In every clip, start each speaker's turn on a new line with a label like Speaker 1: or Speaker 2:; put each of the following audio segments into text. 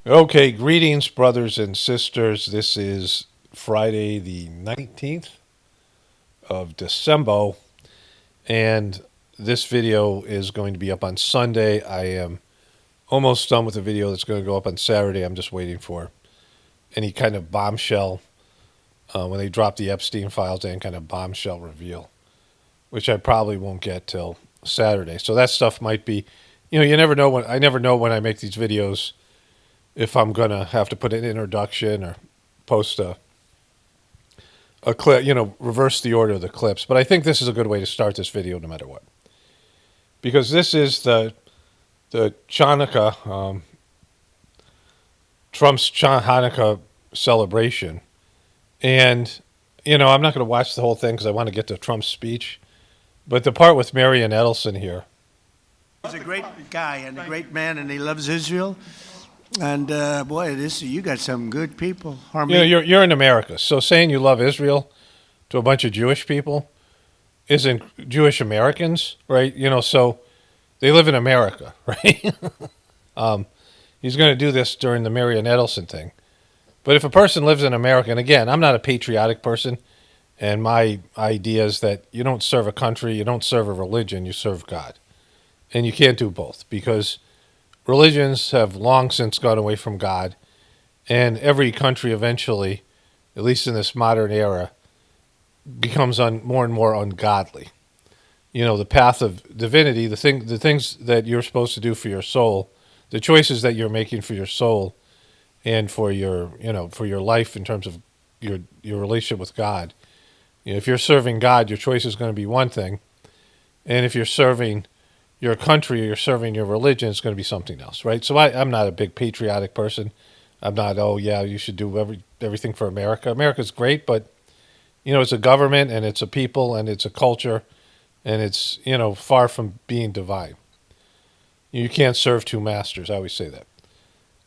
Speaker 1: Okay, greetings, brothers and sisters. This is Friday, the 19th of December, and this video is going to be up on Sunday. I am almost done with the video that's going to go up on Saturday. I'm just waiting for any kind of bombshell when they drop the Epstein files, any kind of bombshell reveal, which I probably won't get till Saturday. So that stuff might be, you never know I never know when I make these videos if I'm going to have to put an introduction or post a clip, reverse the order of the clips. But I think this is a good way to start this video no matter what. Because this is the Hanukkah, Trump's Hanukkah celebration. And, I'm not going to watch the whole thing because I want to get to Trump's speech. But the part with Marian Edelson here.
Speaker 2: He's a great guy and a great man, and he loves Israel. And boy, you got some good people.
Speaker 1: You're in America, so saying you love Israel to a bunch of Jewish people isn't Jewish Americans, right? So they live in America, right? He's going to do this during the Marian Edelson thing. But if a person lives in America, and again, I'm not a patriotic person, and my idea is that you don't serve a country, you don't serve a religion, you serve God. And you can't do both because religions have long since gone away from God, and every country eventually, at least in this modern era, becomes more and more ungodly. The path of divinity, the things that you're supposed to do for your soul, the choices that you're making for your soul and for your, for your life in terms of your relationship with God. If you're serving God, your choice is going to be one thing, and if you're serving your country or you're serving your religion, it's going to be something else, right? So I'm not a big patriotic person. I'm not, you should do everything for America. America's great, but, it's a government and it's a people and it's a culture and it's, far from being divine. You can't serve two masters. I always say that.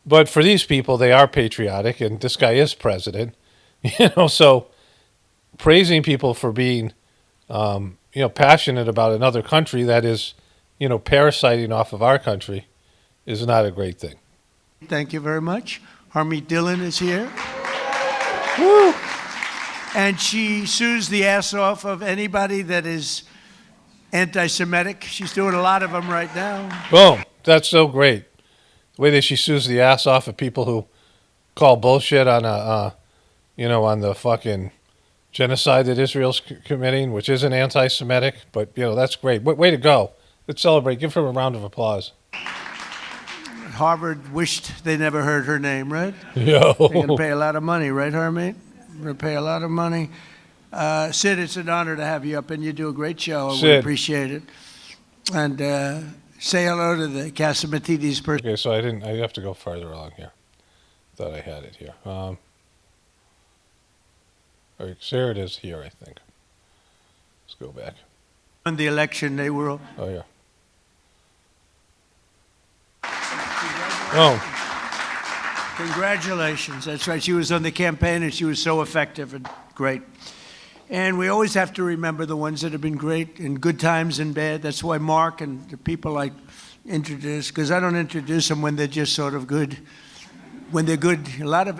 Speaker 1: But for these people, they are patriotic, and this guy is president, so praising people for being, passionate about another country that is, parasiting off of our country is not a great thing.
Speaker 2: Thank you very much. Harmeet Dillon is here. Woo! And she sues the ass off of anybody that is anti-Semitic. She's doing a lot of them right now.
Speaker 1: Boom. That's so great. The way that she sues the ass off of people who call bullshit on on the fucking genocide that Israel's committing, which isn't anti-Semitic, but, that's great. Way to go. Let's celebrate. Give her a round of applause.
Speaker 2: Harvard wished they never heard her name, right?
Speaker 1: Yo.
Speaker 2: They're going to pay a lot of money, right, Harmeet? We're going to pay a lot of money. Sid, it's an honor to have you up, and you do a great show.
Speaker 1: Sid.
Speaker 2: We appreciate it. And say hello to the Casamatides person.
Speaker 1: Okay, so I have to go farther along here. Thought I had it here. All right, there it is here, I think. Let's go back.
Speaker 2: In the election, they were...
Speaker 1: Oh, yeah. Oh.
Speaker 2: Congratulations. That's right. She was on the campaign, and she was so effective and great. And we always have to remember the ones that have been great in good times and bad. That's why Mark and the people I introduce, because I don't introduce them when they're just sort of good. When they're good,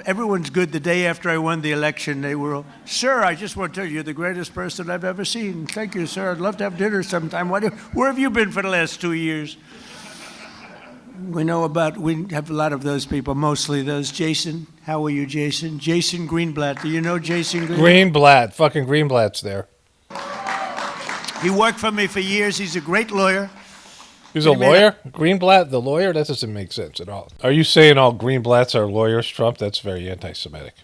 Speaker 2: everyone's good. The day after I won the election, they were, sir, I just want to tell you, you're the greatest person I've ever seen. Thank you, sir. I'd love to have dinner sometime. Where have you been for the last 2 years? We have a lot of those people, mostly those. Jason, how are you, Jason? Jason Greenblatt. Do you know Jason Greenblatt?
Speaker 1: Greenblatt. Fucking Greenblatt's there.
Speaker 2: He worked for me for years. He's a great lawyer.
Speaker 1: He's a lawyer? Greenblatt, the lawyer? That doesn't make sense at all. Are you saying all Greenblatts are lawyers, Trump? That's very anti-Semitic.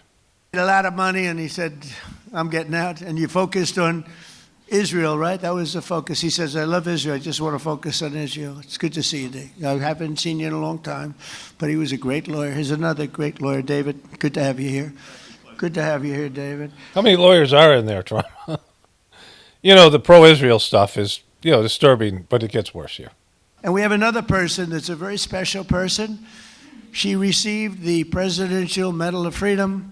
Speaker 2: He had a lot of money, and he said, I'm getting out. And you focused on Israel, right? That was the focus. He says, I love Israel. I just want to focus on Israel. It's good to see you, Dave. I haven't seen you in a long time, but he was a great lawyer. Here's another great lawyer, David. Good to have you here. Good to have you here, David.
Speaker 1: How many lawyers are in there, Trump? The pro-Israel stuff is, disturbing, but it gets worse here.
Speaker 2: And we have another person that's a very special person. She received the Presidential Medal of Freedom.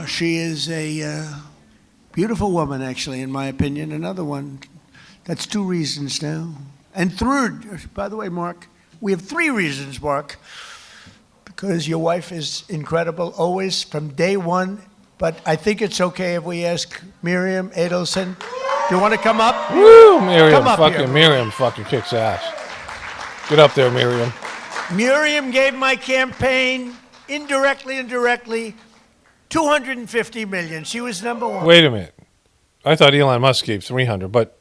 Speaker 2: She is a beautiful woman, actually, in my opinion. Another one. That's 2 reasons now. And third, by the way, Mark, we have 3 reasons, Mark. because your wife is incredible, always, from day one. But I think it's okay if we ask Miriam Adelson. Do you want to come up?
Speaker 1: Woo, Miriam.
Speaker 2: Come up
Speaker 1: fucking
Speaker 2: here.
Speaker 1: Miriam fucking kicks ass. Get up there, Miriam.
Speaker 2: Miriam gave my campaign, indirectly and directly, $250 million. She was number one.
Speaker 1: Wait a minute. I thought Elon Musk gave 300, but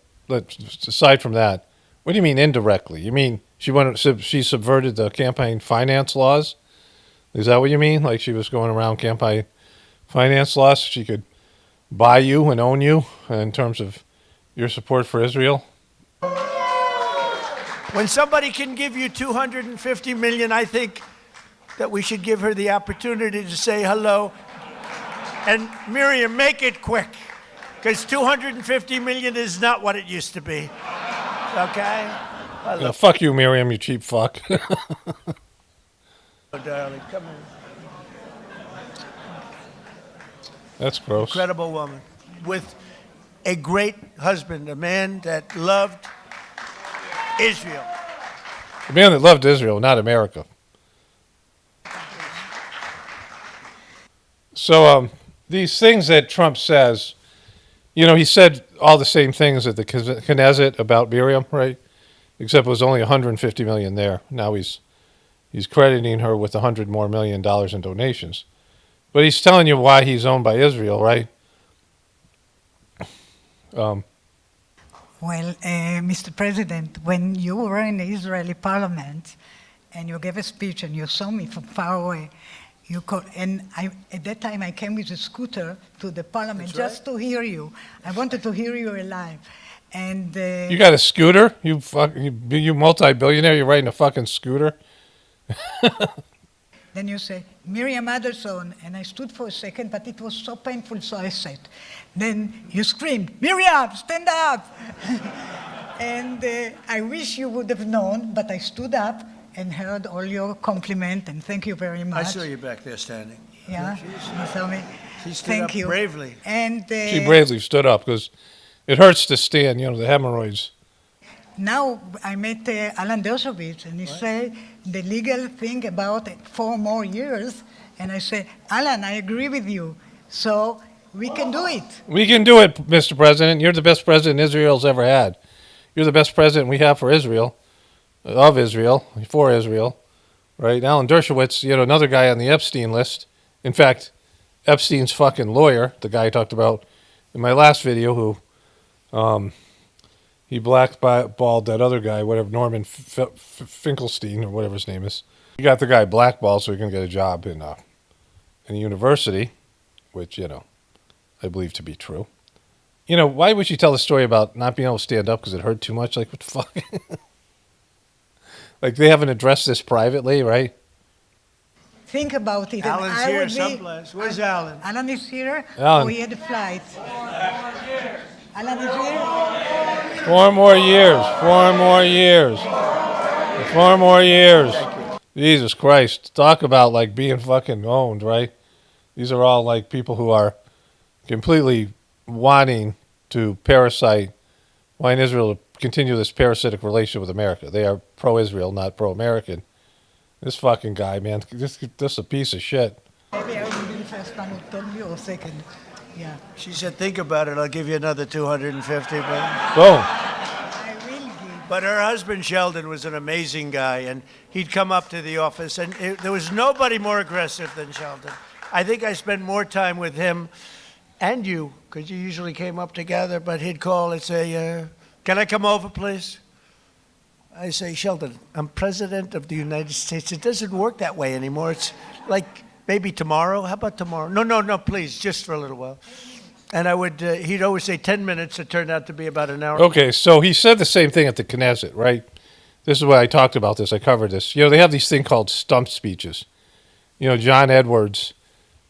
Speaker 1: aside from that, what do you mean indirectly? You mean she subverted the campaign finance laws? Is that what you mean? Like she was going around campaign finance laws so she could buy you and own you in terms of your support for Israel?
Speaker 2: When somebody can give you $250 million, I think that we should give her the opportunity to say hello. And Miriam, make it quick, because $250 million is not what it used to be. Okay?
Speaker 1: Yeah, fuck you, Miriam, you cheap fuck.
Speaker 2: Oh, darling, come in.
Speaker 1: That's gross.
Speaker 2: Incredible woman with a great husband, a man that loved Israel.
Speaker 1: A man that loved Israel, not America. So these things that Trump says, you know, he said all the same things at the Knesset about Miriam, right? Except it was only $150 million there. Now he's crediting her with $100 million more in donations. But he's telling you why he's owned by Israel, right?
Speaker 3: Well, Mr. President, when you were in the Israeli parliament and you gave a speech and you saw me from far away, at that time I came with a scooter to the parliament just to hear you. I wanted to hear you alive. And
Speaker 1: you got a scooter? You multi-billionaire? You're riding a fucking scooter?
Speaker 3: Then you say, Miriam Adelson, and I stood for a second, but it was so painful, so I sat. Then you screamed, Miriam, stand up! And I wish you would have known, but I stood up and heard all your compliment, and thank you very much.
Speaker 2: I saw you back there standing.
Speaker 3: Yeah, you saw me.
Speaker 2: She stood
Speaker 3: Thank
Speaker 2: up
Speaker 3: you.
Speaker 2: bravely.
Speaker 3: And
Speaker 1: She bravely stood up because it hurts to stand, you know, the hemorrhoids.
Speaker 3: now I met Alan Dershowitz, and he said the legal thing about 4 more years, and I said, Alan, I agree with you, so we can do it.
Speaker 1: We can do it, Mr. President. You're the best president Israel's ever had. You're the best president we have for Israel, for Israel, right? Alan Dershowitz, you know, another guy on the Epstein list. In fact, Epstein's fucking lawyer, the guy I talked about in my last video, who he blackballed that other guy, whatever, Norman Finkelstein or whatever his name is. He got the guy blackballed so he can get a job in a university, which, you know, I believe to be true. You know, why would you tell the story about not being able to stand up because it hurt too much? Like, what the fuck? Like, they haven't addressed this privately, right?
Speaker 3: Think about it.
Speaker 2: Alan's
Speaker 3: and I
Speaker 2: here
Speaker 3: would be-
Speaker 2: someplace. Where's Alan?
Speaker 3: Alan is here?
Speaker 1: Alan.
Speaker 3: Oh, he had a flight. Alan is here?
Speaker 1: 4 more years. 4 more years. 4 more years. Jesus Christ. Talk about, like, being fucking owned, right? These are all, like, people who are completely wanting to wanting Israel to continue this parasitic relationship with America. They are pro-Israel, not pro-American. This fucking guy, man, this a piece of shit.
Speaker 3: Maybe I will be the first one who told me, or second. Yeah.
Speaker 2: She said, think about it. I'll give you another 250. But
Speaker 1: Boom.
Speaker 3: I will give.
Speaker 2: But her husband, Sheldon, was an amazing guy, and he'd come up to the office, and there was nobody more aggressive than Sheldon. I think I spent more time with him and you, because you usually came up together, but he'd call and say, can I come over, please? I say, Sheldon, I'm president of the United States. It doesn't work that way anymore. It's like maybe tomorrow. How about tomorrow? No, please, just for a little while. And he'd always say 10 minutes. It turned out to be about an hour.
Speaker 1: Okay, so he said the same thing at the Knesset, right? This is why I talked about this. I covered this. You know, they have these thing called stump speeches. You know, John Edwards,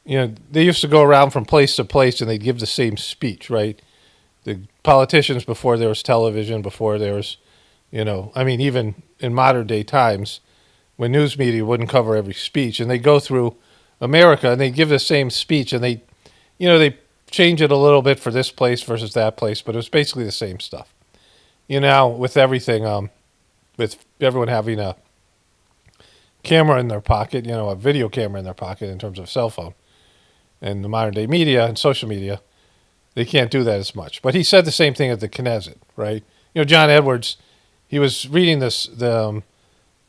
Speaker 1: you know, they used to go around from place to place and they'd give the same speech, right? The politicians before there was television, before there was, you know, I mean, even in modern day times when news media wouldn't cover every speech, and they go through America and they give the same speech and they, you know, they change it a little bit for this place versus that place, but it was basically the same stuff. You know, with everything, with everyone having a camera in their pocket, a video camera in their pocket in terms of cell phone. And the modern day media and social media, they can't do that as much. But he said the same thing at the Knesset, right? John Edwards, he was reading this. There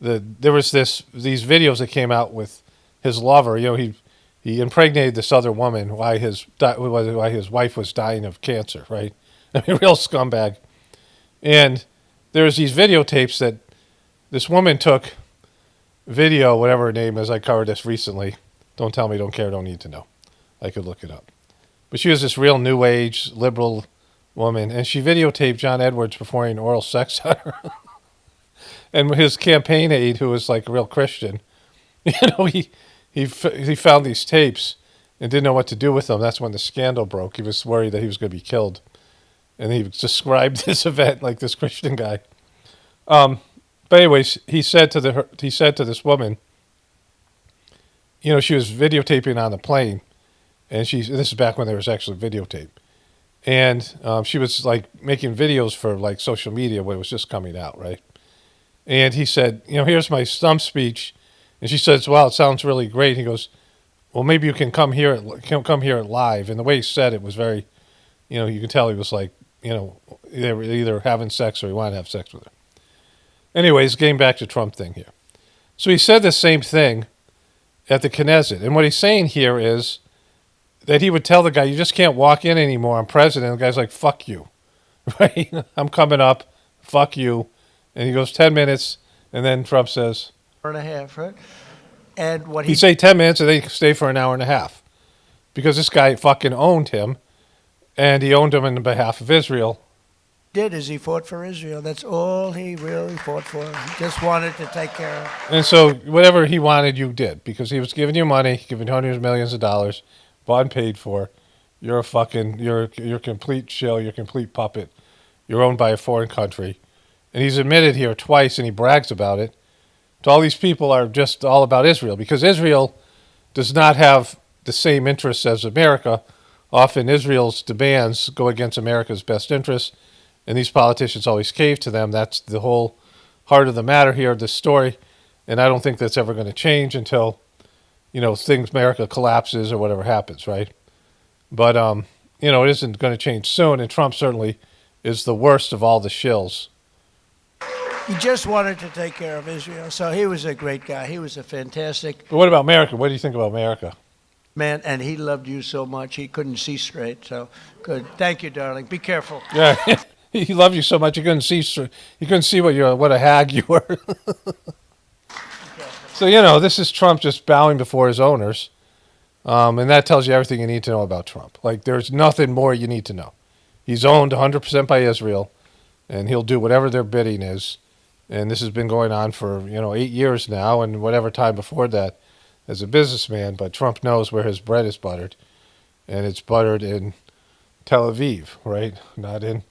Speaker 1: was these videos that came out with his lover. He impregnated this other woman while his wife was dying of cancer, right? I mean, real scumbag. And there's these videotapes that this woman took video, whatever her name is. I covered this recently. Don't tell me, don't care, don't need to know. I could look it up. But she was this real new age liberal woman, and she videotaped John Edwards performing oral sex on her. And his campaign aide, who was like a real Christian, he found these tapes and didn't know what to do with them. That's when the scandal broke. He was worried that he was going to be killed. And he described this event like this Christian guy. But anyways, he said to this woman, she was videotaping on the plane, and this is back when there was actually videotape, and she was like making videos for like social media when it was just coming out, right? And he said, here's my stump speech, and she says, "Wow, it sounds really great." He goes, "Well, maybe you can come here it live." And the way he said it was very, you can tell he was like, they were either having sex or he wanted to have sex with her. Anyways, getting back to Trump thing here. So he said the same thing at the Knesset. And what he's saying here is that he would tell the guy, "You just can't walk in anymore. I'm president." The guy's like, "Fuck you." Right? "I'm coming up. Fuck you." And he goes 10 minutes. And then Trump says,
Speaker 2: hour and a half, right? And what
Speaker 1: he'd say 10 minutes and then he'd stay for an hour and a half. Because this guy fucking owned him. And he owned him on behalf of Israel.
Speaker 2: did is he fought for Israel. That's all he really fought for. He just wanted to take care of.
Speaker 1: And so whatever he wanted, you did. Because he was giving you money, giving hundreds of millions of dollars, bought and paid for. You're a complete shill, you're a complete puppet. You're owned by a foreign country. And he's admitted here twice, and he brags about it. All these people are just all about Israel. Because Israel does not have the same interests as America. Often Israel's demands go against America's best interests. And these politicians always cave to them. That's the whole heart of the matter here, this story. And I don't think that's ever going to change until, America collapses or whatever happens, right? But, it isn't going to change soon. And Trump certainly is the worst of all the shills.
Speaker 2: He just wanted to take care of Israel. So he was a great guy. He was a fantastic
Speaker 1: But what about America? What do you think about America?
Speaker 2: man, and he loved you so much he couldn't see straight. So good. Thank you, darling. Be careful.
Speaker 1: Yeah, he loved you so much he couldn't see what a hag you were. So this is Trump just bowing before his owners, and that tells you everything you need to know about Trump. Like there's nothing more you need to know. He's owned 100% by Israel, and he'll do whatever their bidding is. And this has been going on for 8 years now, and whatever time before that as a businessman. But Trump knows where his bread is buttered, and it's buttered in Tel Aviv, right? Not in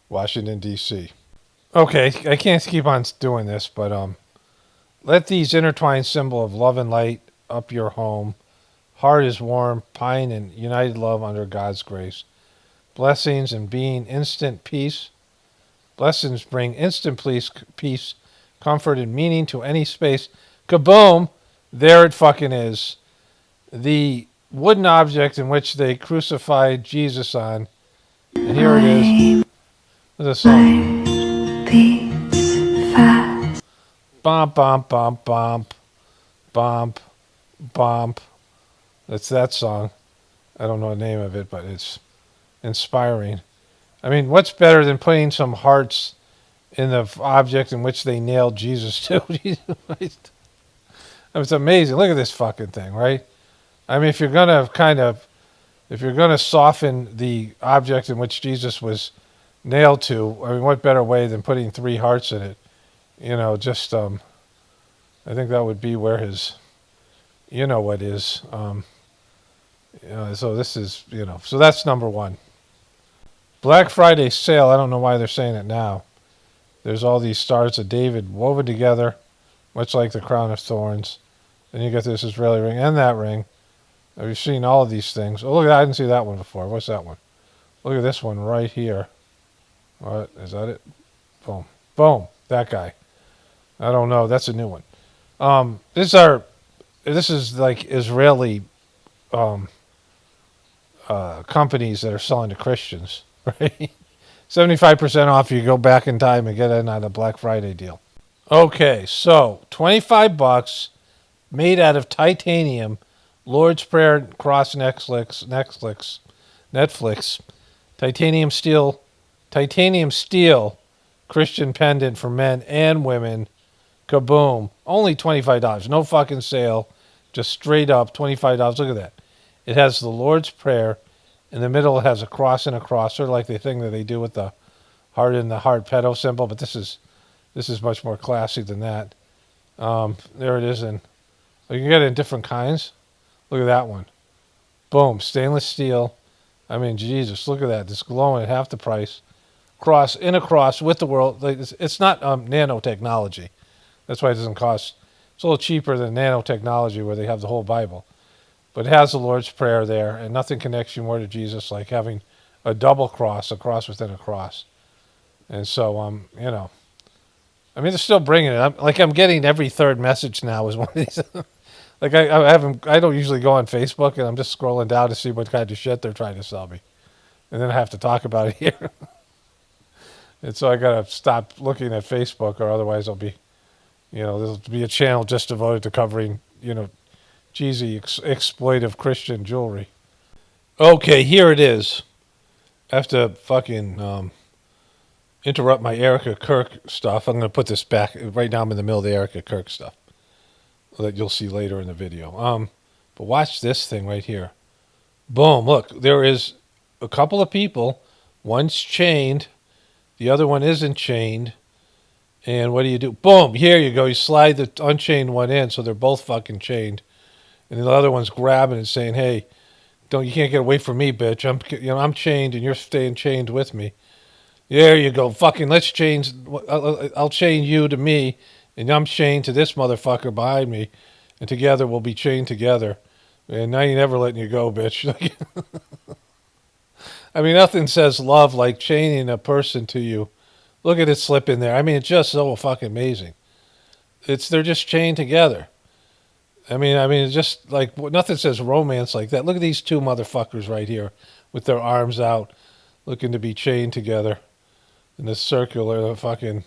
Speaker 1: Washington, D.C. Okay, I can't keep on doing this, but let these intertwined symbol of love and light up your home. Heart is warm, pine in united love under God's grace. Blessings and being instant peace. Blessings bring instant peace, comfort, and meaning to any space. Kaboom! There it fucking is. The wooden object in which they crucified Jesus on. And here it is. What's the song? Bump, bump, bump, bump. Bump, bump. That's that song. I don't know the name of it, but it's inspiring. I mean, what's better than putting some hearts in the object in which they nailed Jesus to? It's amazing. Look at this fucking thing, right? I mean, if you're gonna soften the object in which Jesus was nailed to, I mean, what better way than putting 3 hearts in it? I think that would be where his, what is. So this is, so that's number 1. Black Friday sale, I don't know why they're saying it now. There's all these stars of David woven together, much like the crown of thorns. And you get this Israeli ring and that ring. Have you seen all of these things? Oh, look at that. I didn't see that one before. What's that one? Look at this one right here. What? Is that it? Boom. Boom. That guy. I don't know. That's a new one. This is like Israeli companies that are selling to Christians, right? 75% off. You go back in time and get in on a Black Friday deal. Okay, so $25 made out of titanium, Lord's Prayer cross Netflix, titanium steel Christian pendant for men and women. Kaboom! Only $25. No fucking sale. Just straight up $25. Look at that. It has the Lord's Prayer. In the middle, it has a cross and a cross, sort of like the thing that they do with the heart and the heart pedo symbol. But this is much more classy than that. There it is, and you can get it in different kinds. Look at that one. Boom! Stainless steel. I mean, Jesus, look at that. It's glowing at half the price. Cross in a cross with the world. It's not nanotechnology. That's why it doesn't cost. It's a little cheaper than nanotechnology where they have the whole Bible. But it has the Lord's Prayer there, and nothing connects you more to Jesus like having a double cross, a cross within a cross. And so, I mean, they're still bringing it. I'm getting every third message now is one of these. Like I don't usually go on Facebook, and I'm just scrolling down to see what kind of shit they're trying to sell me, and then I have to talk about it here. And so I gotta stop looking at Facebook, or otherwise I'll be. There'll be a channel just devoted to covering, cheesy, exploitive Christian jewelry. Okay, here it is. I have to fucking interrupt my Erica Kirk stuff. I'm going to put this back. Right now I'm in the middle of the Erica Kirk stuff that you'll see later in the video. But watch this thing right here. Boom, look. There is a couple of people. One's chained. The other one isn't chained. And what do? Boom! Here you go. You slide the unchained one in, so they're both fucking chained. And the other one's grabbing and saying, "Hey, you can't get away from me, bitch. I'm chained, and you're staying chained with me." There you go. Fucking let's change. I'll chain you to me, and I'm chained to this motherfucker behind me, and together we'll be chained together. And I ain't never letting you go, bitch. I mean, nothing says love like chaining a person to you. Look at it slip in there. I mean, it's just so fucking amazing. They're just chained together. I mean, it's just like nothing says romance like that. Look at these two motherfuckers right here with their arms out, looking to be chained together in a circular, an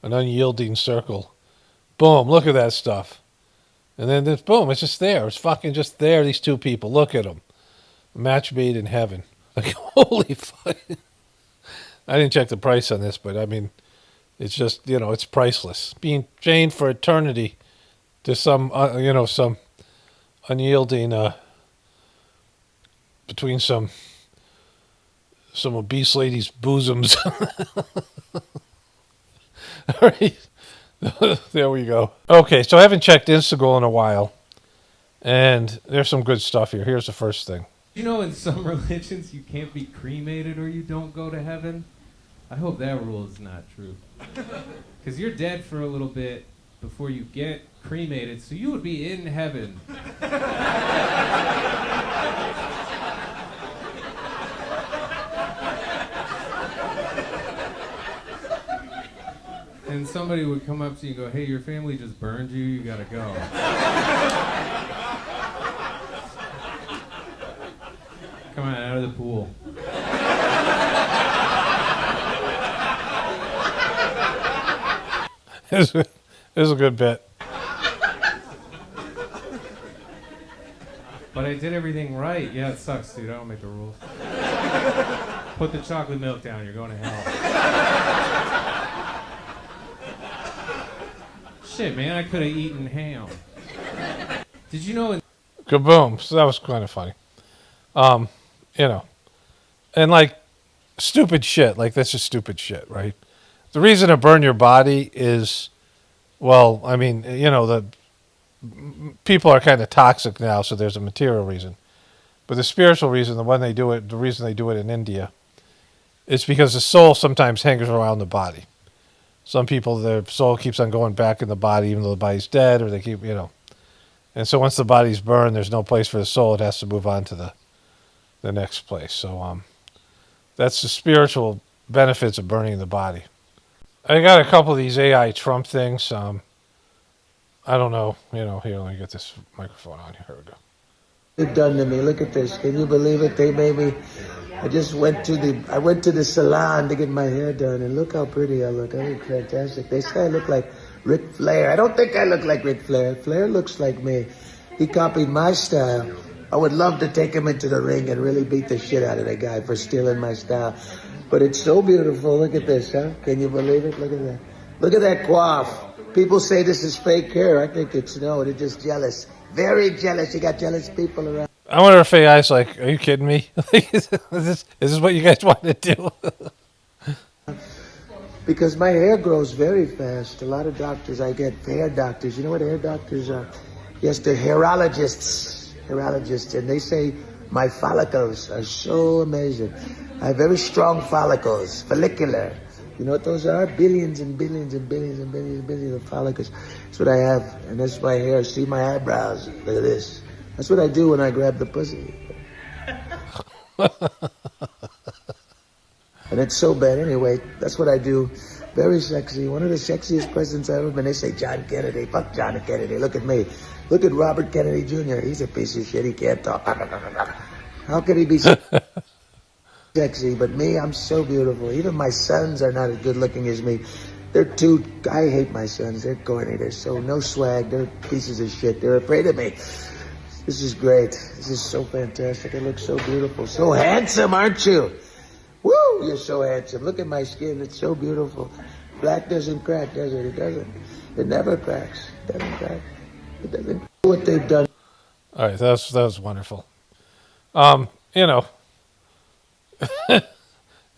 Speaker 1: unyielding circle. Boom! Look at that stuff. And then boom! It's just there. It's fucking just there. These two people. Look at them. A match made in heaven. Like holy fuck. I didn't check the price on this, but I mean, it's just, it's priceless. Being chained for eternity to some unyielding, between some obese lady's bosoms. All right. There we go. Okay, so I haven't checked Instagram in a while, and there's some good stuff here. Here's the first thing.
Speaker 4: In some religions you can't be cremated or you don't go to heaven? I hope that rule is not true. Because you're dead for a little bit before you get cremated, so you would be in heaven. And somebody would come up to you and go, "Hey, your family just burned you, you gotta go." Come on, out of the pool.
Speaker 1: This is a good bit.
Speaker 4: But I did everything right. Yeah, it sucks, dude. I don't make the rules. Put the chocolate milk down. You're going to hell. Shit, man. I could have eaten ham. Did you know...
Speaker 1: Kaboom. So that was kind of funny. And like stupid shit. Like that's just stupid shit, right? The reason to burn your body is, well, I mean, the people are kind of toxic now, so there's a material reason. But the spiritual reason, the reason they do it in India, is because the soul sometimes hangs around the body. Some people, their soul keeps on going back in the body, even though the body's dead, or they keep, And so once the body's burned, there's no place for the soul. It has to move on to the next place. So that's the spiritual benefits of burning the body. I got a couple of these AI Trump things. I don't know. Here, let me get this microphone on. Here we go.
Speaker 5: They've done to me. Look at this. Can you believe it? They made me. I went to the salon to get my hair done, and look how pretty I look. I look fantastic. They say I look like Ric Flair. I don't think I look like Ric Flair. Flair looks like me. He copied my style. I would love to take him into the ring and really beat the shit out of that guy for stealing my style. But it's so beautiful. Look at this, huh? Can you believe it? Look at that. Look at that coif. People say this is fake hair. I think it's no. They're just jealous. Very jealous. You got jealous people around.
Speaker 1: I wonder if AI's like, are you kidding me? is this what you guys want to do?
Speaker 5: Because my hair grows very fast. A lot of doctors, I get hair doctors. You know what hair doctors are? Yes, they're hairologists. Hairologists. And they say my follicles are so amazing. I have very strong follicles. Follicular. You know what those are? Billions and billions and billions and billions and billions of follicles. That's what I have. And that's my hair. See my eyebrows. Look at this. That's what I do when I grab the pussy. And it's so bad anyway. That's what I do. Very sexy. One of the sexiest presidents I've ever been. They say John Kennedy. Fuck John Kennedy. Look at me. Look at Robert Kennedy Jr. He's a piece of shit. He can't talk. How could he be sexy? But me, I'm so beautiful. Even my sons are not as good looking as me. I hate my sons. They're corny. They're so no swag. They're pieces of shit. They're afraid of me. This is great. This is so fantastic. I look so beautiful. So handsome, aren't you? Woo, you're so handsome. Look at my skin. It's so beautiful. Black doesn't crack, does it? It doesn't. It never cracks. It doesn't crack. It doesn't. What they've done.
Speaker 1: All right, that was wonderful.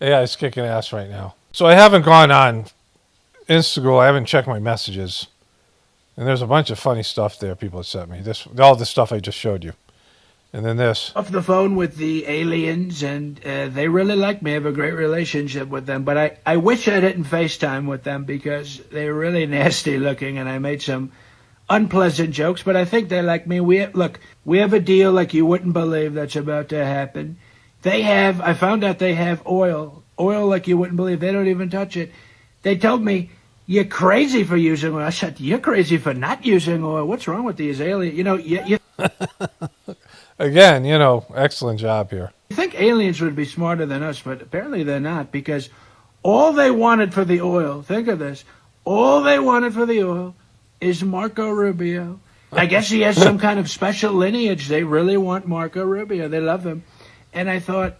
Speaker 1: AI's kicking ass right now. So I haven't gone on Instagram. I haven't checked my messages. And there's a bunch of funny stuff there people have sent me. All the stuff I just showed you. And then this.
Speaker 6: Off the phone with the aliens, and they really like me. I have a great relationship with them. But I wish I didn't FaceTime with them because they're really nasty looking, and I made some unpleasant jokes. But I think they like me. We have a deal like you wouldn't believe that's about to happen. I found out they have oil like you wouldn't believe. They don't even touch it. They told me, you're crazy for using oil. I said, you're crazy for not using oil. What's wrong with these aliens? You
Speaker 1: Again, excellent job here.
Speaker 6: think aliens would be smarter than us, but apparently they're not, because all they wanted for the oil, think of this, all they wanted for the oil is Marco Rubio. I guess he has some kind of special lineage. They really want Marco Rubio. They love him. And I thought,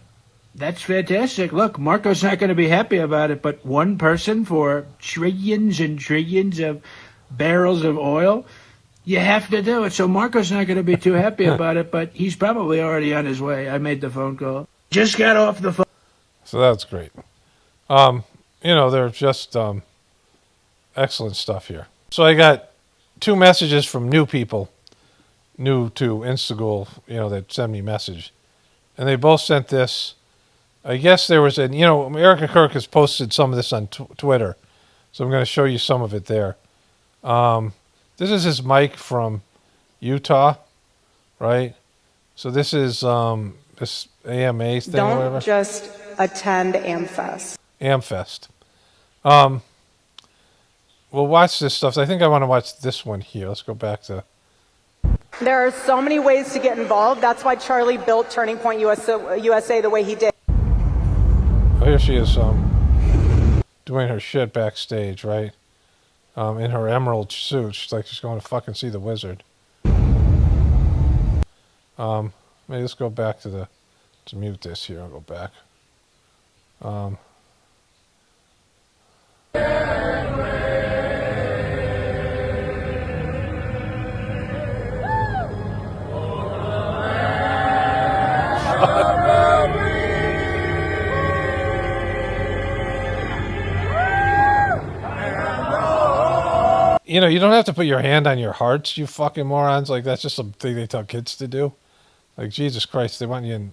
Speaker 6: that's fantastic. Look, Marco's not going to be happy about it, but one person for trillions and trillions of barrels of oil, you have to do it. So Marco's not going to be too happy about it, but he's probably already on his way. I made the phone call. Just got off the phone.
Speaker 1: So that's great. They're just excellent stuff here. So I got 2 messages from new people, new to Instagram, that send me message. And they both sent this. I guess there was Erica Kirk has posted some of this on Twitter. So I'm going to show you some of it there. This is his mic from Utah, right? So this is this AMA thing or whatever.
Speaker 7: Don't just attend AmFest.
Speaker 1: AmFest. We'll watch this stuff. I think I want to watch this one here. Let's go back to...
Speaker 7: There are so many ways to get involved. That's why Charlie built Turning Point USA the way he did.
Speaker 1: Oh, here she is doing her shit backstage, right? In her emerald suit. She's like she's going to fucking see the wizard. Maybe let's go back to mute this here. I'll go back. You don't have to put your hand on your hearts, you fucking morons. Like, that's just something they tell kids to do. Like, Jesus Christ, they want you in...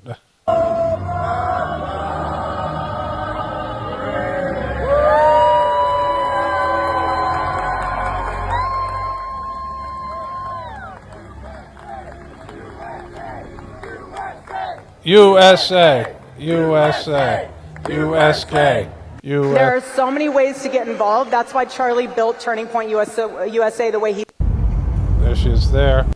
Speaker 1: USA, USA, USK.
Speaker 7: There are so many ways to get involved. That's why Charlie built Turning Point USA the way he...
Speaker 1: There she is there.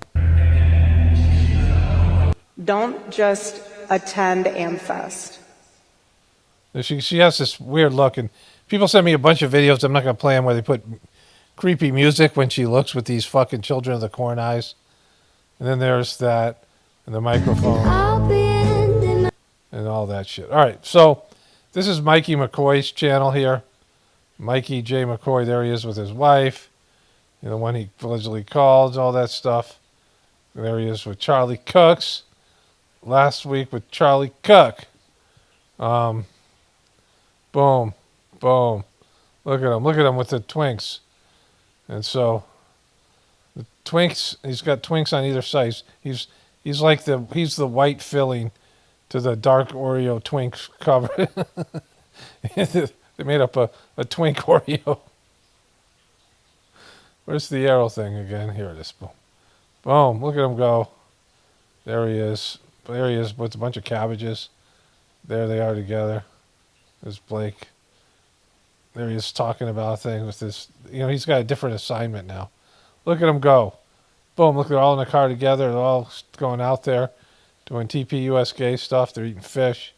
Speaker 7: Don't just attend AmFest.
Speaker 1: She has this weird look, and people send me a bunch of videos. I'm not going to play them where they put creepy music when she looks with these fucking Children of the Corn eyes. And then there's that, and the microphone, and all that shit. All right, so this is Mikey McCoy's channel here. Mikey J. McCoy, there he is with his wife. The one he allegedly called, all that stuff. And there he is with Charlie Cooks. Last week with Charlie Cook. Boom. Boom. Look at him with the twinks. And so the twinks, he's got twinks on either side. He's like he's the white filling to the dark Oreo twink cover. They made up a twink Oreo. Where's the arrow thing again? Here it is. Boom. Boom. Look at him go. There he is. There he is with a bunch of cabbages. There they are together. There's Blake. There he is talking about a thing with this. He's got a different assignment now. Look at him go. Boom. Look, they're all in the car together. They're all going out there doing TPUS gay stuff. They're eating fish.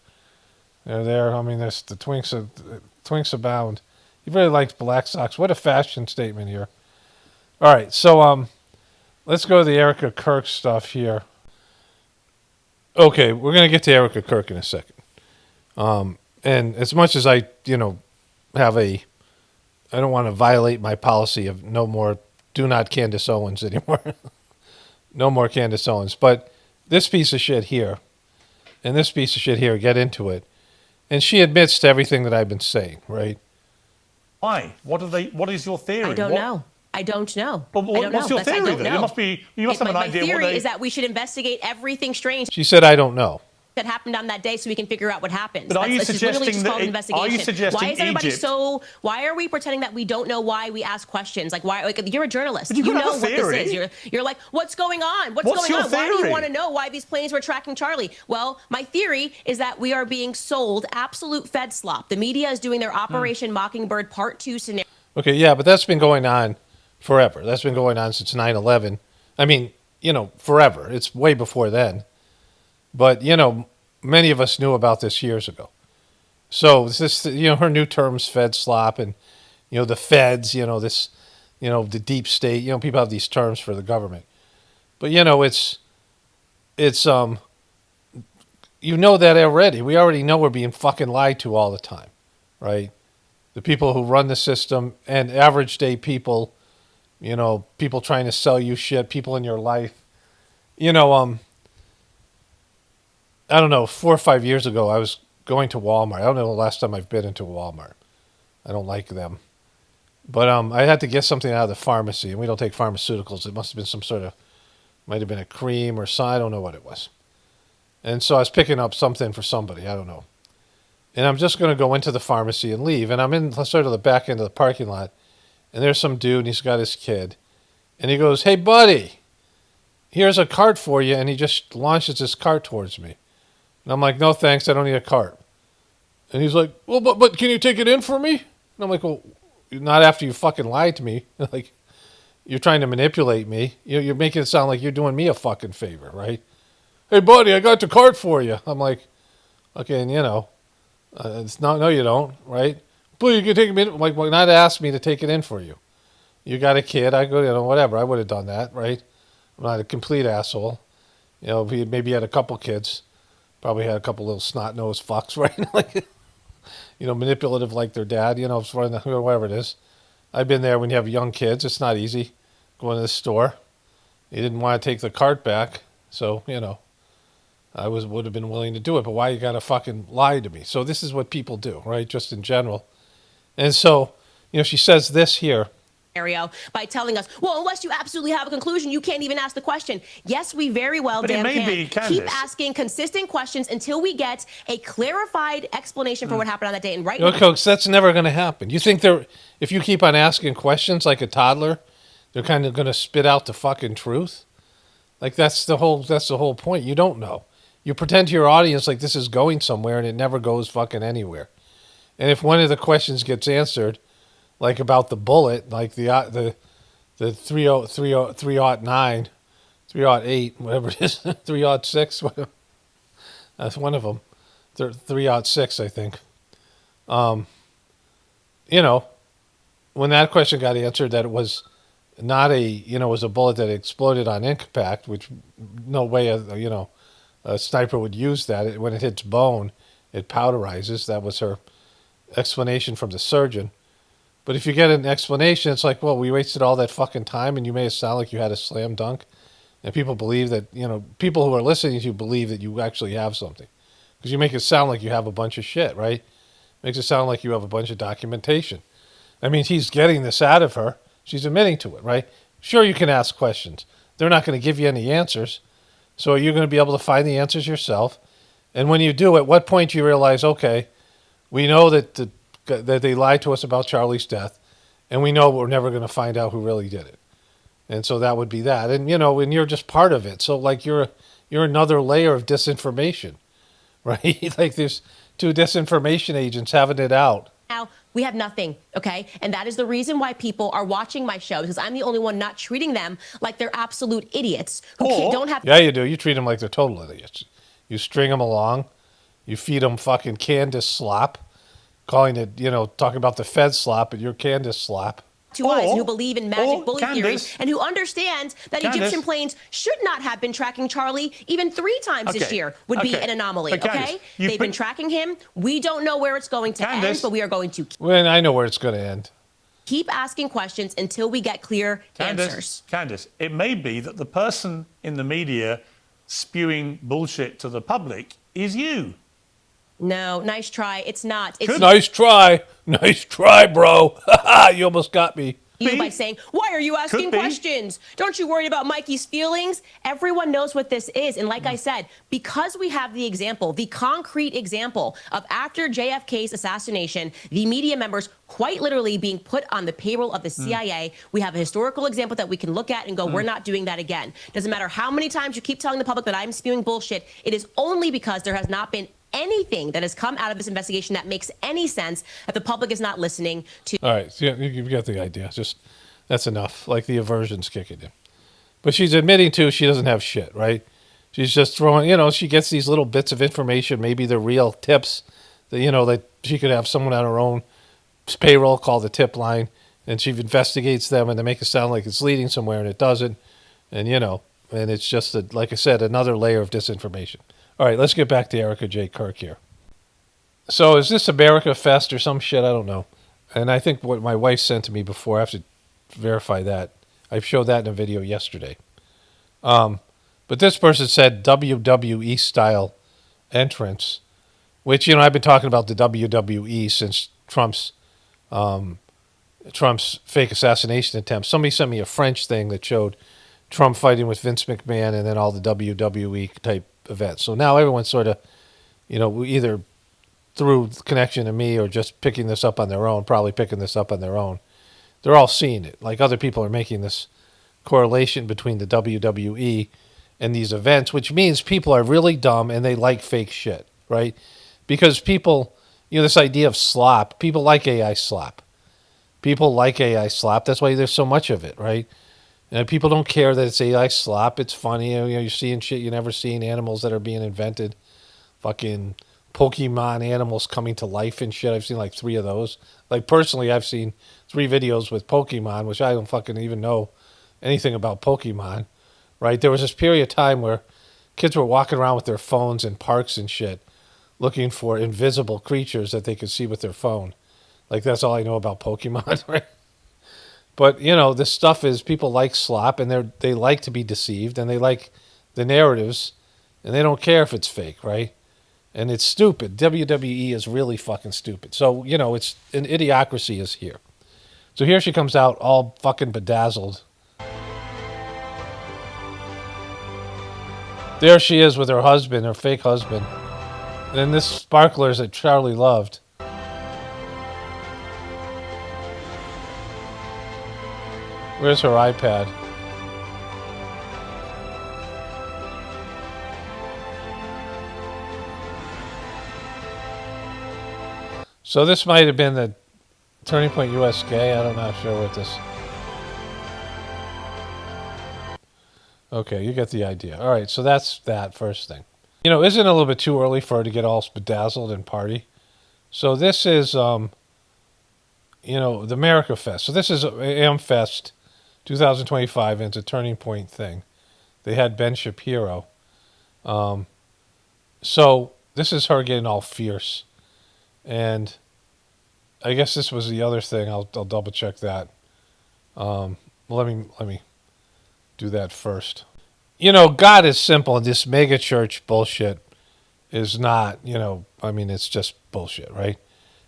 Speaker 1: They're there. I mean, there's the twinks abound. He really likes black socks. What a fashion statement here. All right, so let's go to the Erica Kirk stuff here. Okay, we're going to get to Erica Kirk in a second. And as much as I don't want to violate my policy of do not Candace Owens anymore. No more Candace Owens. But this piece of shit here and this piece of shit here, get into it. And she admits to everything that I've been saying, right?
Speaker 8: Why? What is your theory?
Speaker 9: I don't know. I don't know.
Speaker 8: But what's your theory then? You must have an idea.
Speaker 9: My theory is that we should investigate everything strange
Speaker 1: She said, I don't know.
Speaker 9: that happened on that day so we can figure out what happened.
Speaker 8: But are you suggesting that?
Speaker 9: Are
Speaker 8: you suggesting
Speaker 9: why is everybody
Speaker 8: Egypt?
Speaker 9: why are we pretending that we don't know why we ask questions? Like why? Like you're a journalist.
Speaker 8: But you
Speaker 9: know
Speaker 8: have a
Speaker 9: what this
Speaker 8: theory.
Speaker 9: is. You're like, what's going on? What's going
Speaker 8: your
Speaker 9: on? Why do
Speaker 8: theory?
Speaker 9: you want to know why these planes were tracking Charlie? Well, my theory is that we are being sold absolute Fed slop. The media is doing their Operation Mockingbird Part 2 scenario.
Speaker 1: Okay, yeah, but that's been going on forever. That's been going on since 9/11. I mean, forever. It's way before then. But, many of us knew about this years ago. So this, her new terms, Fed slop, and, the feds, this, the deep state, people have these terms for the government. But, it's that already. We already know we're being fucking lied to all the time, right? The people who run the system and average day people, people trying to sell you shit, people in your life. I don't know, 4 or 5 years ago, I was going to Walmart. I don't know the last time I've been into Walmart. I don't like them. But I had to get something out of the pharmacy, and we don't take pharmaceuticals. It must have been might have been a cream or something. I don't know what it was. And so I was picking up something for somebody. I don't know. And I'm just going to go into the pharmacy and leave. And I'm in sort of the back end of the parking lot. And there's some dude, and he's got his kid. And he goes, "Hey, buddy, here's a cart for you." And he just launches his cart towards me. And I'm like, "No, thanks. I don't need a cart." And he's like, "Well, but can you take it in for me?" And I'm like, "Well, not after you fucking lied to me. Like, you're trying to manipulate me. You're making it sound like you're doing me a fucking favor, right? Hey, buddy, I got the cart for you." I'm like, "Okay, and it's no, you don't, right? But you can take it in." Like, well, not ask me to take it in for you. You got a kid. I go, whatever. I would have done that, right? I'm not a complete asshole. Maybe he had a couple kids. Probably had a couple little snot-nosed fucks, right? Like, manipulative like their dad, whatever it is. I've been there when you have young kids. It's not easy going to the store. He didn't want to take the cart back, so, I would have been willing to do it, but why you got to fucking lie to me? So this is what people do, right, just in general. And so, she says this here.
Speaker 9: By telling us, well, unless you absolutely have a conclusion, you can't even ask the question. Yes, we very well
Speaker 8: But it
Speaker 9: damn
Speaker 8: may
Speaker 9: can.
Speaker 8: be, Candace.
Speaker 9: Keep asking consistent questions until we get a clarified explanation for what happened on that day. And right
Speaker 1: now, Coach, that's never going to happen. You think if you keep on asking questions like a toddler, they're kind of going to spit out the fucking truth? Like that's the whole point. You don't know. You pretend to your audience like this is going somewhere, and it never goes fucking anywhere. And if one of the questions gets answered, like about the bullet, like the the 309, 308, whatever it is, 306, whatever. That's one of them. 306, I think. You know, when that question got answered, that it was not it was a bullet that exploded on impact, which no way a sniper would use that. When it hits bone, it powderizes. That was her explanation from the surgeon. But if you get an explanation, it's like, well, we wasted all that fucking time and you made it sound like you had a slam dunk. And people believe that, people who are listening to you believe that you actually have something. Because you make it sound like you have a bunch of shit, right? Makes it sound like you have a bunch of documentation. I mean, he's getting this out of her. She's admitting to it, right? Sure, you can ask questions. They're not going to give you any answers. So you're going to be able to find the answers yourself. And when you do, at what point do you realize, okay, we know that they lied to us about Charlie's death, and we know we're never going to find out who really did it. And so that would be that. And, and you're just part of it. So, like, you're another layer of disinformation, right? Like, there's two disinformation agents having it out.
Speaker 9: Now, we have nothing, okay? And that is the reason why people are watching my show, because I'm the only one not treating them like they're absolute idiots who don't have...
Speaker 1: Yeah, you do. You treat them like they're total idiots. You string them along. You feed them fucking Candace slop, calling it, talking about the Fed slop, but you're Candace slop.
Speaker 9: Two eyes who believe in magic bully theory and who understand that Egyptian planes should not have been tracking Charlie even 3 times this year would be an anomaly, okay? They've been tracking him. We don't know where it's going to end, but we are going to...
Speaker 1: Well, I know where it's going to end.
Speaker 9: Keep asking questions until we get clear answers.
Speaker 8: Candace, it may be that the person in the media spewing bullshit to the public is you.
Speaker 9: No, nice try. It's not. It's
Speaker 1: nice try. Nice try, bro. You almost got me.
Speaker 9: You by saying, why are you asking questions? Don't you worry about Mikey's feelings? Everyone knows what this is. And like I said, because we have the example, the concrete example of after JFK's assassination, the media members quite literally being put on the payroll of the CIA, we have a historical example that we can look at and go, we're not doing that again. Doesn't matter how many times you keep telling the public that I'm spewing bullshit. It is only because there has not been anything that has come out of this investigation that makes any sense that the public is not listening to.
Speaker 1: All right, so you've got the idea. Just that's enough. Like the aversion's kicking in. But she's admitting to she doesn't have shit, right? She's just throwing, she gets these little bits of information. Maybe they're real tips that, that she could have someone on her own payroll call the tip line, and she investigates them and they make it sound like it's leading somewhere and it doesn't. And, and it's just, like I said, another layer of disinformation. All right, let's get back to Erica J. Kirk here. So is this America Fest or some shit? I don't know. And I think what my wife sent to me before, I have to verify that. I showed that in a video yesterday. But this person said WWE style entrance, which, I've been talking about the WWE since Trump's fake assassination attempt. Somebody sent me a French thing that showed Trump fighting with Vince McMahon and then all the WWE type events. So now everyone's sort of, either through connection to me or just picking this up on their own, probably picking this up on their own. They're all seeing it. Like other people are making this correlation between the WWE and these events, which means people are really dumb and they like fake shit, right? Because people, this idea of slop, people like AI slop. People like AI slop. That's why there's so much of it, right? And people don't care that it's AI slop. It's funny. You're seeing shit you never seen, animals that are being invented. Fucking Pokemon animals coming to life and shit. I've seen like 3 of those. Like personally, I've seen 3 videos with Pokemon, which I don't fucking even know anything about Pokemon, right? There was this period of time where kids were walking around with their phones in parks and shit, looking for invisible creatures that they could see with their phone. Like that's all I know about Pokemon, right? But, this stuff is people like slop and they like to be deceived and they like the narratives and they don't care if it's fake, right? And it's stupid. WWE is really fucking stupid. So, it's an idiocracy is here. So here she comes out all fucking bedazzled. There she is with her husband, her fake husband. And this sparklers that Charlie loved. Where's her iPad? So this might have been the Turning Point US Gay. I'm not sure what this... Okay, you get the idea. All right, so that's that first thing. You know, isn't it a little bit too early for her to get all bedazzled and party? So this is, the America Fest. So this is AmFest 2025, and it's a Turning Point thing. They had Ben Shapiro. So this is her getting all fierce. And I guess this was the other thing. I'll double check that. Let me do that first. God is simple, and this mega church bullshit is not, it's just bullshit, right?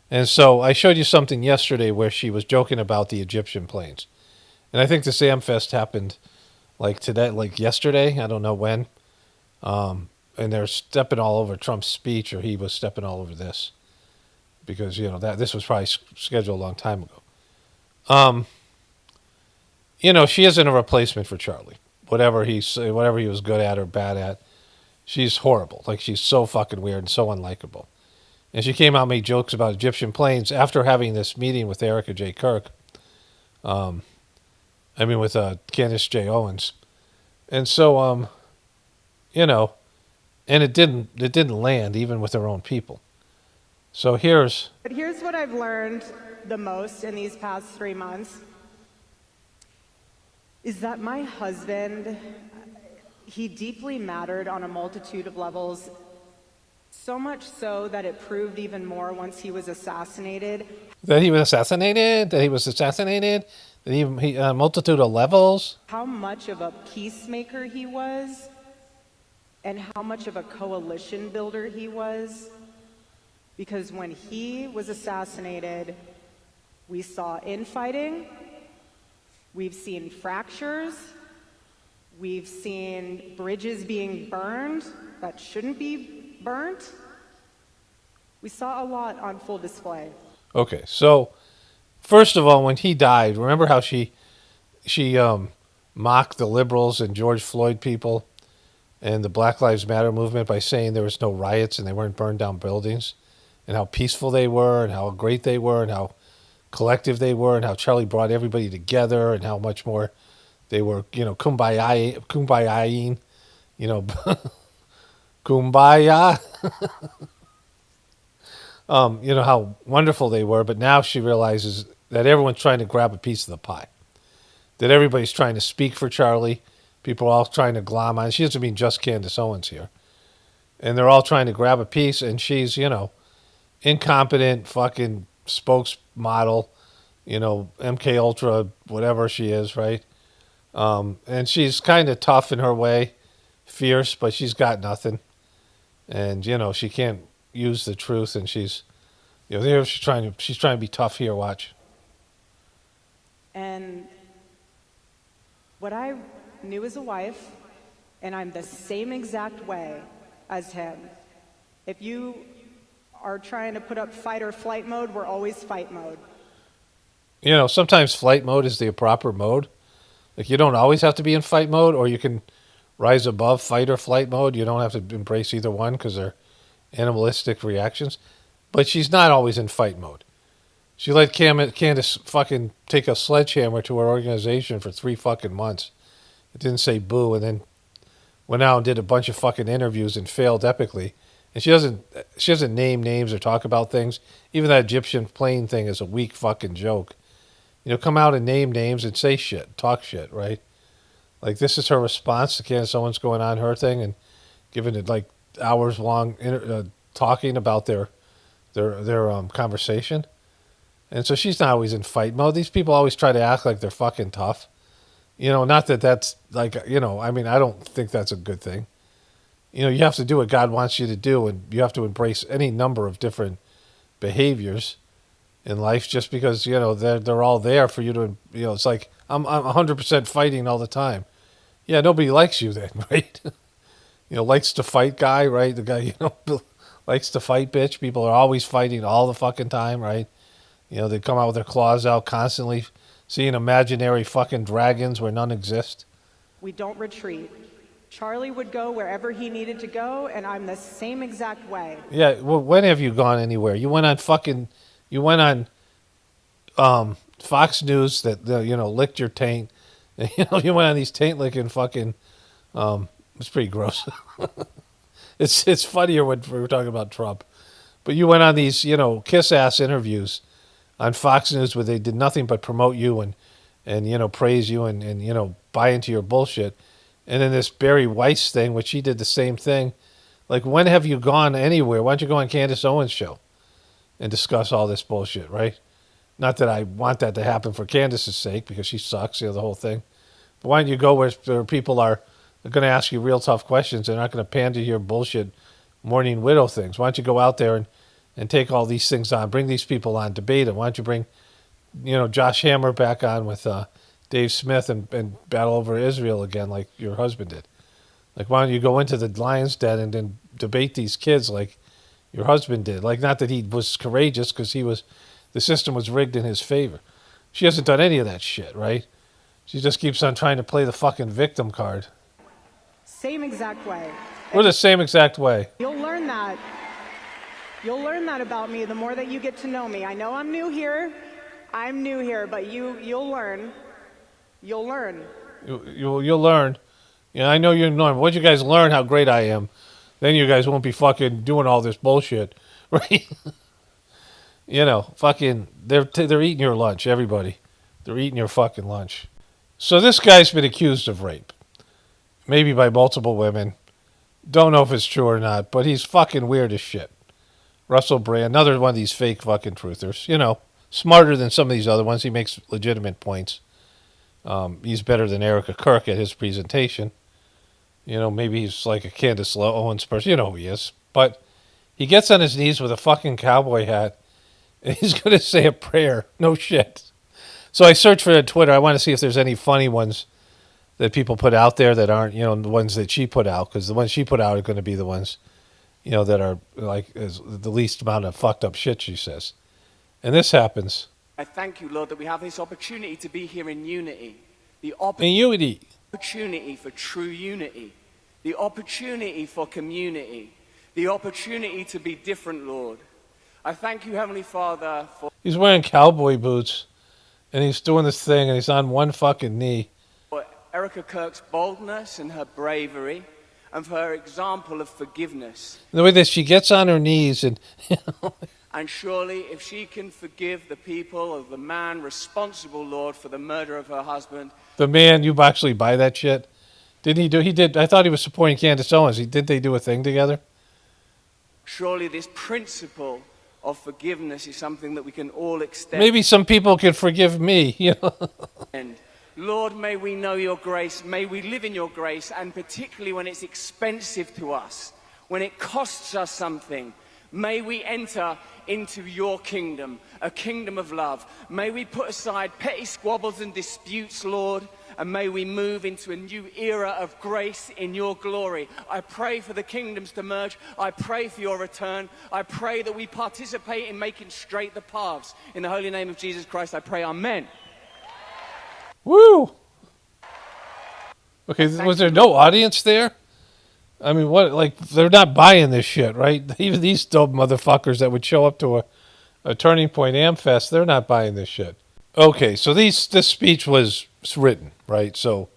Speaker 1: And so I showed you something yesterday where she was joking about the Egyptian planes. And I think this AmFest happened like today, like yesterday. I don't know when. And they're stepping all over Trump's speech, or he was stepping all over this. Because, that this was probably scheduled a long time ago. She isn't a replacement for Charlie. Whatever he was good at or bad at, she's horrible. Like, she's so fucking weird and so unlikable. And she came out and made jokes about Egyptian planes after having this meeting with Erica J. Kirk. With Candace J. Owens. And so, and it didn't land even with their own people. So here's
Speaker 7: what I've learned the most in these past 3 months is that my husband, he deeply mattered on a multitude of levels, so much so that it proved even more once he was assassinated.
Speaker 1: That he was assassinated? That he a multitude of levels?
Speaker 7: How much of a peacemaker he was, and how much of a coalition builder he was. Because when he was assassinated, we saw infighting, we've seen fractures, we've seen bridges being burned that shouldn't be burnt. We saw a lot on full display.
Speaker 1: Okay, so first of all, when he died, remember how she mocked the liberals and George Floyd people and the Black Lives Matter movement by saying there was no riots and they weren't burned down buildings, and how peaceful they were and how great they were and how collective they were and how Charlie brought everybody together and how much more they were, kumbaya, kumbaya. How wonderful they were, but now she realizes that everyone's trying to grab a piece of the pie. That everybody's trying to speak for Charlie. People are all trying to glom on. She doesn't mean just Candace Owens here. And they're all trying to grab a piece, and she's, incompetent fucking spokesmodel, MK Ultra, whatever she is, right? And she's kind of tough in her way, fierce, but she's got nothing. And, she can't use the truth, and she's trying to be tough here, watch.
Speaker 7: And what I knew as a wife, and I'm the same exact way as him. If you are trying to put up fight or flight mode, we're always fight mode.
Speaker 1: Sometimes flight mode is the proper mode. Like, you don't always have to be in fight mode, or you can rise above fight or flight mode. You don't have to embrace either one because they're animalistic reactions. But she's not always in fight mode. She let Candace fucking take a sledgehammer to her organization for 3 fucking months. It didn't say boo, and then went out and did a bunch of fucking interviews and failed epically. And she doesn't name names or talk about things. Even that Egyptian plane thing is a weak fucking joke. Come out and name names and say shit, talk shit, right? Like, this is her response to Candace Owens going on her thing and giving it like hours long talking about their conversation. And so she's not always in fight mode. These people always try to act like they're fucking tough. Not that that's like, I don't think that's a good thing. You have to do what God wants you to do, and you have to embrace any number of different behaviors in life just because, they're all there for you to, it's like, I'm 100% fighting all the time. Yeah, nobody likes you then, right? Likes to fight guy, right? The guy, likes to fight bitch. People are always fighting all the fucking time, right? They come out with their claws out constantly, seeing imaginary fucking dragons where none exist.
Speaker 7: We don't retreat. Charlie would go wherever he needed to go, and I'm the same exact way.
Speaker 1: Yeah, well, when have you gone anywhere? You went on Fox News that, licked your taint. You went on these taint licking fucking It's pretty gross. It's funnier when we were talking about Trump. But you went on these, kiss-ass interviews on Fox News where they did nothing but promote you and praise you and buy into your bullshit. And then this Barry Weiss thing, which he did the same thing. Like, when have you gone anywhere? Why don't you go on Candace Owens' show and discuss all this bullshit, right? Not that I want that to happen for Candace's sake, because she sucks, the whole thing. But why don't you go where people are going to ask you real tough questions? They're not going to pander your bullshit mourning widow things. Why don't you go out there and take all these things on, bring these people on, debate them? Why don't you bring, Josh Hammer back on with Dave Smith and battle over Israel again like your husband did? Like, why don't you go into the lion's den and then debate these kids like your husband did? Like, not that he was courageous, because the system was rigged in his favor. She hasn't done any of that shit, right? She just keeps on trying to play the fucking victim card.
Speaker 7: Same exact way.
Speaker 1: We're the same exact way.
Speaker 7: You'll learn that. You'll learn that about me the more that you get to know me. I know I'm new here. But you'll learn. You'll learn.
Speaker 1: You'll learn. Yeah, I know you're learn. Once you guys learn how great I am, then you guys won't be fucking doing all this bullshit, right? Fucking, they're eating your lunch, everybody. They're eating your fucking lunch. So this guy's been accused of rape, maybe by multiple women. Don't know if it's true or not, but he's fucking weird as shit. Russell Brand, another one of these fake fucking truthers. Smarter than some of these other ones. He makes legitimate points. He's better than Erica Kirk at his presentation. Maybe he's like a Candace Owens person. You know who he is. But he gets on his knees with a fucking cowboy hat, and he's going to say a prayer. No shit. So I searched for it on Twitter. I want to see if there's any funny ones that people put out there that aren't, the ones that she put out, because the ones she put out are going to be the ones, that are like the least amount of fucked up shit, she says. And this happens.
Speaker 10: I thank you, Lord, that we have this opportunity to be here in unity. The
Speaker 1: unity.
Speaker 10: Opportunity for true unity. The opportunity for community. The opportunity to be different, Lord. I thank you, Heavenly Father, for...
Speaker 1: He's wearing cowboy boots, and he's doing this thing, and he's on one fucking knee.
Speaker 10: For Erica Kirk's boldness and her bravery, and for her example of forgiveness.
Speaker 1: The way that she gets on her knees and...
Speaker 10: And surely, if she can forgive the people of the man responsible, Lord, for the murder of her husband...
Speaker 1: The man, you actually buy that shit? Didn't he do... He did... I thought he was supporting Candace Owens. Did they do a thing together?
Speaker 10: Surely this principle of forgiveness is something that we can all extend.
Speaker 1: Maybe some people can forgive me,
Speaker 10: And Lord, may we know your grace. May we live in your grace, and particularly when it's expensive to us, when it costs us something, may we enter into your kingdom, a kingdom of love. May we put aside petty squabbles and disputes, Lord, and may we move into a new era of grace in your glory. I pray for the kingdoms to merge. I pray for your return. I pray that we participate in making straight the paths. In the holy name of Jesus Christ, I pray, amen.
Speaker 1: Woo! Okay, was there no audience there? I mean, what? Like, they're not buying this shit, right? Even these dope motherfuckers that would show up to a Turning Point Amfest, they're not buying this shit. Okay, so this speech was written, right? So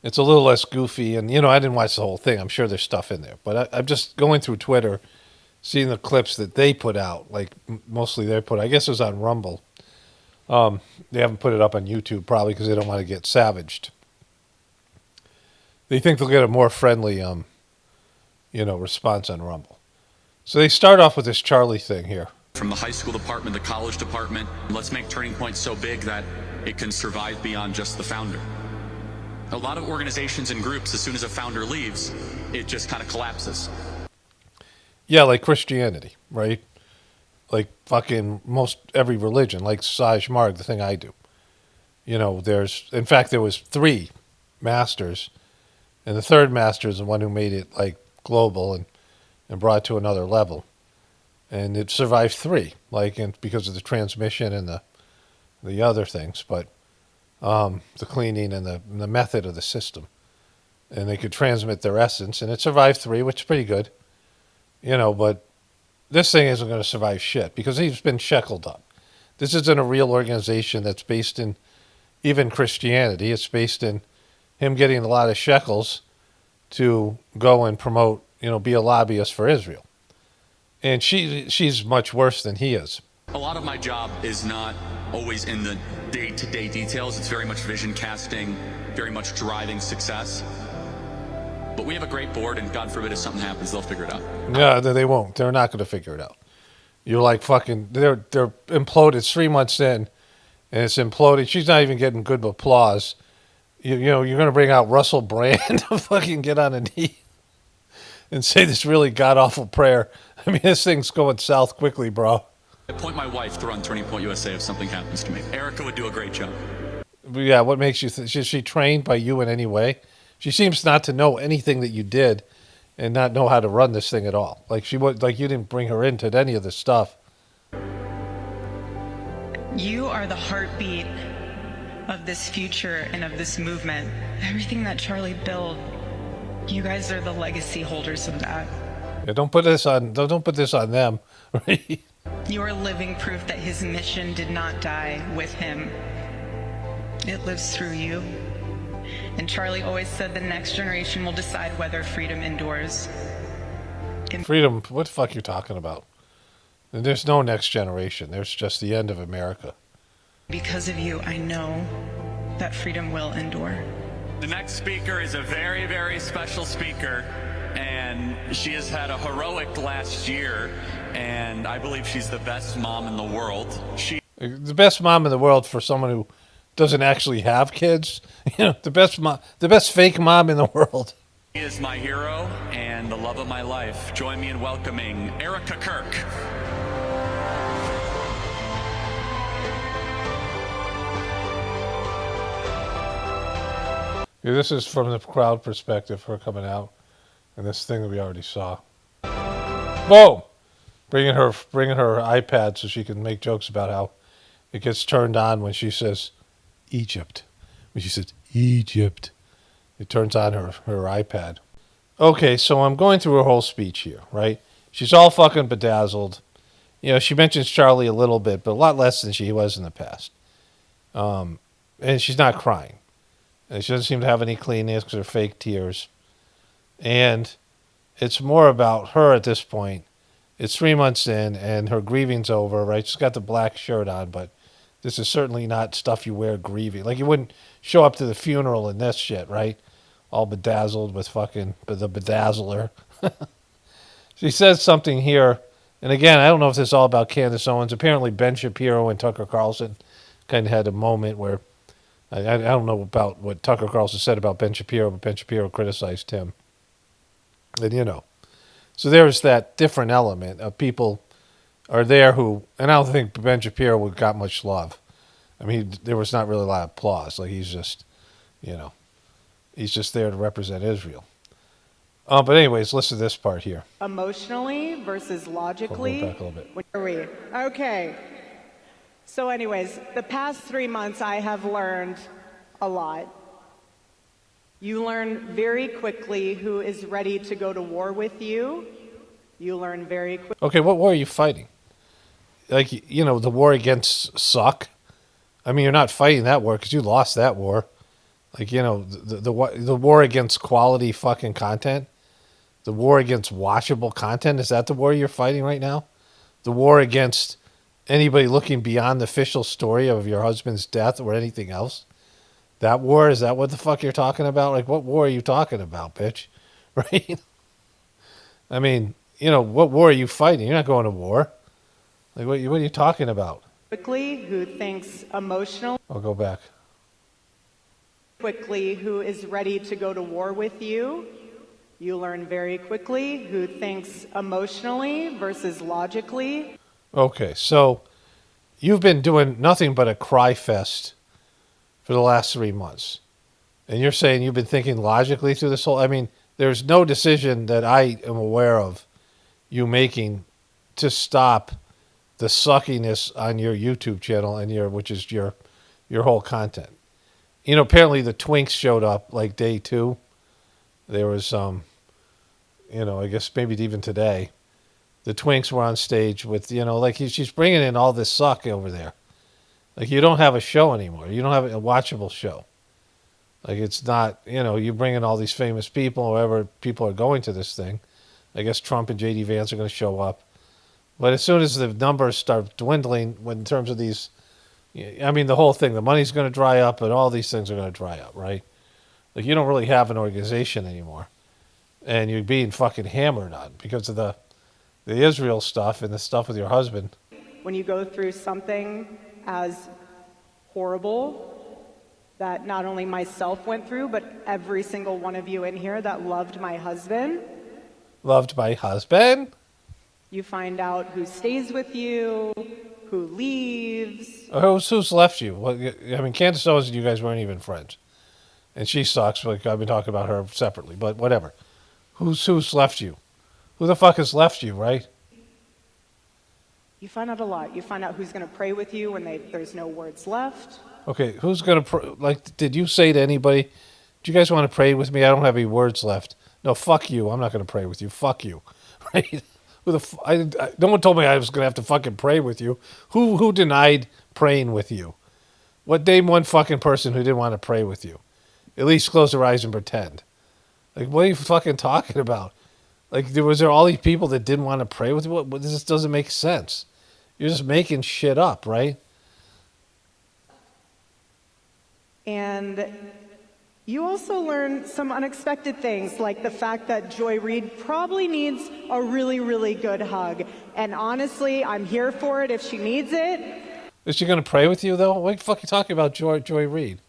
Speaker 1: it's a little less goofy, and I didn't watch the whole thing. I'm sure there's stuff in there, but I'm just going through Twitter, seeing the clips that they put out. Like, mostly they put. I guess it was on Rumble. They haven't put it up on YouTube probably because they don't want to get savaged. They think they'll get a more friendly response on Rumble. So they start off with this Charlie thing here.
Speaker 11: From the high school department, the college department, let's make Turning Point so big that it can survive beyond just the founder. A lot of organizations and groups, as soon as a founder leaves, it just kind of collapses.
Speaker 1: Yeah, like Christianity, right? Like fucking most every religion, like Saj Marg, the thing I do. In fact, there was 3 masters, and the third master is the one who made it like global and brought it to another level. And it survived 3, because of the transmission and the other things, but the cleaning and the method of the system. And they could transmit their essence, and it survived 3, which is pretty good. But this thing isn't going to survive shit because he's been shekeled up. This isn't a real organization that's based in even Christianity. It's based in him getting a lot of shekels to go and promote, be a lobbyist for Israel. And she's much worse than he is.
Speaker 11: A lot of my job is not always in the day-to-day details. It's very much vision casting, very much driving success. But we have a great board, and God forbid if something happens, they'll figure it out.
Speaker 1: No, they won't. They're not going to figure it out. You're like fucking, they're imploded. It's 3 months in, and it's imploded. She's not even getting good applause. You're going to bring out Russell Brand to fucking get on a knee and say this really god-awful prayer. I mean, this thing's going south quickly, bro.
Speaker 11: I point my wife to run Turning Point USA if something happens to me. Erica would do a great job.
Speaker 1: Yeah, what makes you think? Is she trained by you in any way? She seems not to know anything that you did and not know how to run this thing at all. Like you didn't bring her into any of this stuff.
Speaker 12: You are the heartbeat of this future and of this movement. Everything that Charlie built, you guys are the legacy holders of that.
Speaker 1: Yeah, don't put this on them. Right?
Speaker 12: You are living proof that his mission did not die with him. It lives through you. And Charlie always said the next generation will decide whether freedom endures.
Speaker 1: Freedom? What the fuck you talking about? There's no next generation. There's just the end of America.
Speaker 12: Because of you, I know that freedom will endure.
Speaker 11: The next speaker is a very, very special speaker, and she has had a heroic last year, and I believe she's the best mom in the world.
Speaker 1: The best mom in the world for someone who doesn't actually have kids. The best fake mom in the world.
Speaker 11: She is my hero and the love of my life. Join me in welcoming Erica Kirk.
Speaker 1: Yeah, this is from the crowd perspective, her coming out, and this thing that we already saw. Boom! Bringing her iPad so she can make jokes about how it gets turned on when she says Egypt. When she says Egypt, it turns on her iPad. Okay, so I'm going through her whole speech here, right? She's all fucking bedazzled. She mentions Charlie a little bit, but a lot less than she was in the past. And she's not crying. And she doesn't seem to have any cleanness because they're fake tears. And it's more about her at this point. It's 3 months in, and her grieving's over, right? She's got the black shirt on, but this is certainly not stuff you wear grieving. Like, you wouldn't show up to the funeral in this shit, right? All bedazzled with fucking the bedazzler. She says something here, and again, I don't know if this is all about Candace Owens. Apparently, Ben Shapiro and Tucker Carlson kind of had a moment where I don't know about what Tucker Carlson said about Ben Shapiro, but Ben Shapiro criticized him. And, so there's that different element of people are there who, and I don't think Ben Shapiro would got much love. I mean, there was not really a lot of applause. Like, he's just, he's just there to represent Israel. But anyways, listen to this part here.
Speaker 7: Emotionally versus logically.
Speaker 1: Go back a little bit.
Speaker 7: Where are we? Okay. So anyways, the past 3 months I have learned a lot. You learn very quickly who is ready to go to war with you. You learn very quickly.
Speaker 1: Okay, what war are you fighting? Like, the war against suck? I mean, you're not fighting that war because you lost that war. Like, the war against quality fucking content? The war against watchable content? Is that the war you're fighting right now? The war against anybody looking beyond the official story of your husband's death or anything else? That war? Is that what the fuck you're talking about? Like, what war are you talking about, bitch? Right? I mean, what war are you fighting? You're not going to war. Like, what are you talking about?
Speaker 7: Quickly, who thinks emotional.
Speaker 1: I'll go back.
Speaker 7: Quickly, who is ready to go to war with you. You learn very quickly who thinks emotionally versus logically.
Speaker 1: Okay, so you've been doing nothing but a cry fest for the last 3 months. And you're saying you've been thinking logically through this whole... I mean, there's no decision that I am aware of you making to stop the suckiness on your YouTube channel and which is your whole content. Apparently the twinks showed up like day 2. There was I guess maybe even today, the twinks were on stage with, like she's bringing in all this suck over there. Like, you don't have a show anymore. You don't have a watchable show. Like, it's not, you bring in all these famous people, whoever people are going to this thing. I guess Trump and J.D. Vance are going to show up. But as soon as the numbers start dwindling in terms of these, I mean, the whole thing, the money's going to dry up and all these things are going to dry up, right? Like, you don't really have an organization anymore. And you're being fucking hammered on because of the Israel stuff and the stuff with your husband.
Speaker 7: When you go through something as horrible that not only myself went through, but every single one of you in here that loved my husband.
Speaker 1: Loved my husband?
Speaker 7: You find out who stays with you, who leaves.
Speaker 1: Who's left you? Well, I mean, Candace Owens and you guys weren't even friends. And she sucks. Like, I've been talking about her separately, but whatever. Who's left you? Who the fuck has left you, right?
Speaker 7: You find out a lot. You find out who's going to pray with you when there's no words left.
Speaker 1: Okay, who's going to, did you say to anybody, do you guys want to pray with me? I don't have any words left. No, fuck you. I'm not going to pray with you. Fuck you. Right? No one told me I was going to have to fucking pray with you. Who denied praying with you? Name one fucking person who didn't want to pray with you? At least close their eyes and pretend. Like, what are you fucking talking about? Like, was there all these people that didn't want to pray with you? This doesn't make sense. You're just making shit up, right?
Speaker 7: And you also learn some unexpected things, like the fact that Joy Reid probably needs a really, really good hug. And honestly, I'm here for it if she needs it.
Speaker 1: Is she going to pray with you, though? What the fuck are you talking about, Joy Reid?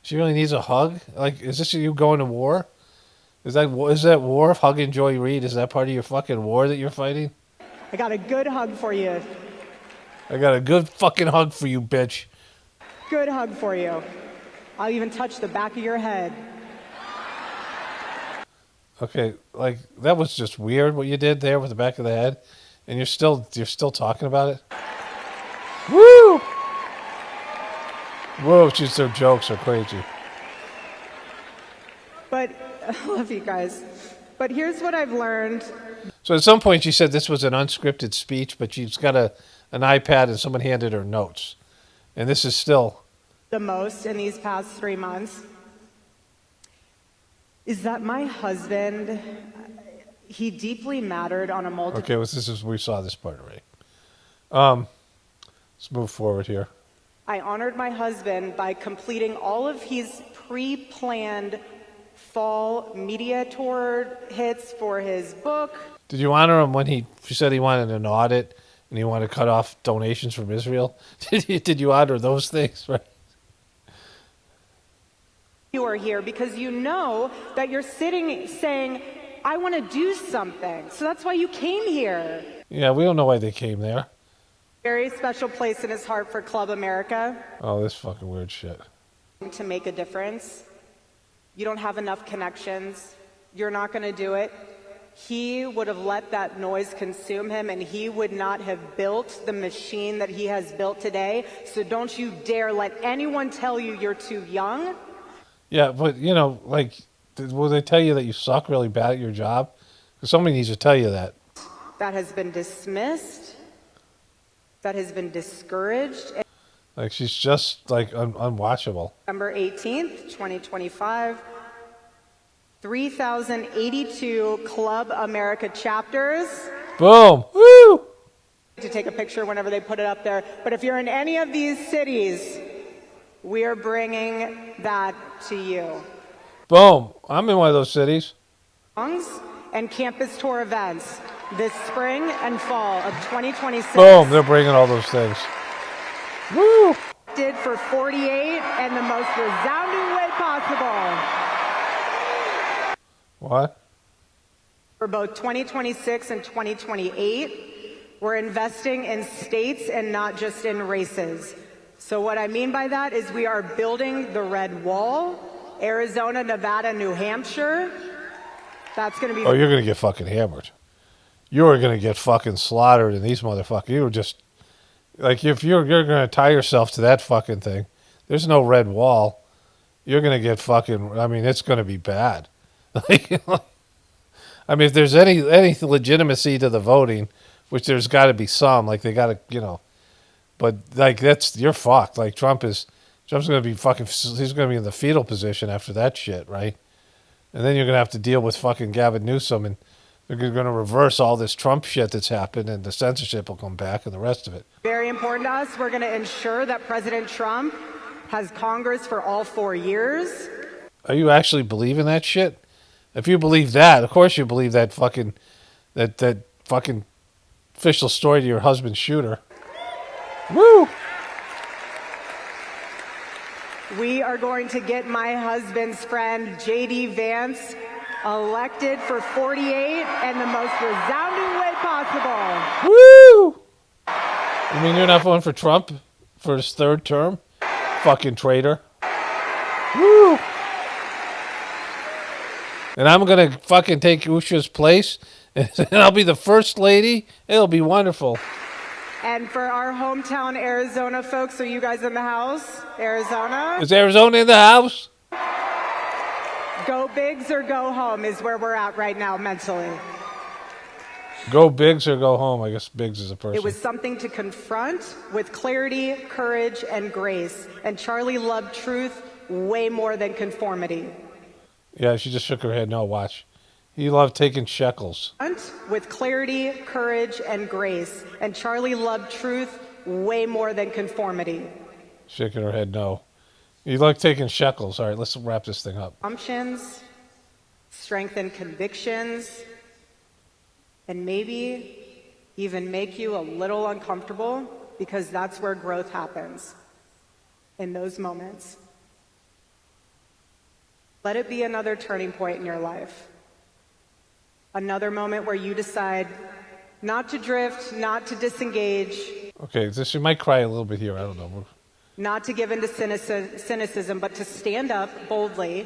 Speaker 1: She really needs a hug? Like, is this you going to war? Is that war, hugging Joy Reid? Is that part of your fucking war that you're fighting?
Speaker 7: I got a good hug for you.
Speaker 1: I got a good fucking hug for you, bitch.
Speaker 7: Good hug for you. I'll even touch the back of your head.
Speaker 1: Okay, like, that was just weird what you did there with the back of the head. And you're still talking about it? Woo! Whoa, just their jokes are crazy.
Speaker 7: But, I love you guys. But here's what I've learned.
Speaker 1: So at some point she said this was an unscripted speech, but she's got an iPad and someone handed her notes. And this is still...
Speaker 7: the most in these past 3 months is that my husband, he deeply mattered on a
Speaker 1: Okay, well, we saw this part already. Let's move forward here.
Speaker 7: I honored my husband by completing all of his pre-planned fall media tour hits for his book.
Speaker 1: Did you honor him when he said he wanted an audit and he wanted to cut off donations from Israel? Did you honor those things, right?
Speaker 7: You are here because you know that you're sitting saying, I want to do something. So that's why you came here.
Speaker 1: Yeah, we don't know why they came there.
Speaker 7: Very special place in his heart for Club America.
Speaker 1: Oh, this fucking weird shit.
Speaker 7: To make a difference. You don't have enough connections. You're not going to do it. He would have let that noise consume him, and he would not have built the machine that he has built today. So don't you dare let anyone tell you you're too young.
Speaker 1: Yeah, but, will they tell you that you suck really bad at your job? Because somebody needs to tell you that.
Speaker 7: That has been dismissed. That has been discouraged.
Speaker 1: Like, she's just, unwatchable.
Speaker 7: November 18th, 2025. 3,082 Club America chapters.
Speaker 1: Boom! Woo!
Speaker 7: To take a picture whenever they put it up there. But if you're in any of these cities, we are bringing that to you.
Speaker 1: Boom! I'm in one of those cities.
Speaker 7: And campus tour events this spring and fall of 2026.
Speaker 1: Boom! They're bringing all those things. Woo!
Speaker 7: Did for 48 and the most resounding way possible.
Speaker 1: What?
Speaker 7: For both 2026 and 2028, we're investing in states and not just in races. So what I mean by that is we are building the Red Wall, Arizona, Nevada, New Hampshire. That's going to be...
Speaker 1: Oh, you're going to get fucking hammered. You are going to get fucking slaughtered in these motherfuckers. You were just... if you're going to tie yourself to that fucking thing, there's no red wall. You're going to get fucking... it's going to be bad. If there's any legitimacy to the voting, which there's got to be some, they got to, but that's, you're fucked. Trump is Trump's going to be he's going to be in the fetal position after that shit, right? And then you're going to have to deal with fucking Gavin Newsom, and they're going to reverse all this Trump shit that's happened, and the censorship will come back and the rest of it.
Speaker 7: Very important to us. We're going to ensure that President Trump has Congress for all 4 years.
Speaker 1: Are you actually believing that shit? If you believe that, of course you believe that fucking official story to your husband's shooter. Woo!
Speaker 7: We are going to get my husband's friend, J.D. Vance, elected for 48 in the most resounding way possible.
Speaker 1: Woo! You mean you're not voting for Trump for his third term? Fucking traitor. Woo! And I'm going to fucking take Usha's place, and I'll be the first lady. It'll be wonderful.
Speaker 7: And for our hometown Arizona folks, are you guys in the house? Arizona?
Speaker 1: Is Arizona in the house?
Speaker 7: Go Bigs or go home is where we're at right now mentally.
Speaker 1: Go Biggs or go home. I guess Biggs is a person.
Speaker 7: It was something to confront with clarity, courage, and grace. And Charlie loved truth way more than conformity.
Speaker 1: Yeah, she just shook her head. No, watch. He loved taking shekels.
Speaker 7: With clarity, courage, and grace. And Charlie loved truth way more than conformity.
Speaker 1: Shaking her head, no. He liked taking shekels. All right, let's wrap this thing up.
Speaker 7: Assumptions, strengthen convictions, and maybe even make you a little uncomfortable, because that's where growth happens, in those moments. Let it be another turning point in your life. Another moment where you decide not to drift, not to disengage.
Speaker 1: Okay, she might cry a little bit here. I don't know.
Speaker 7: Not to give in to cynicism, but to stand up boldly,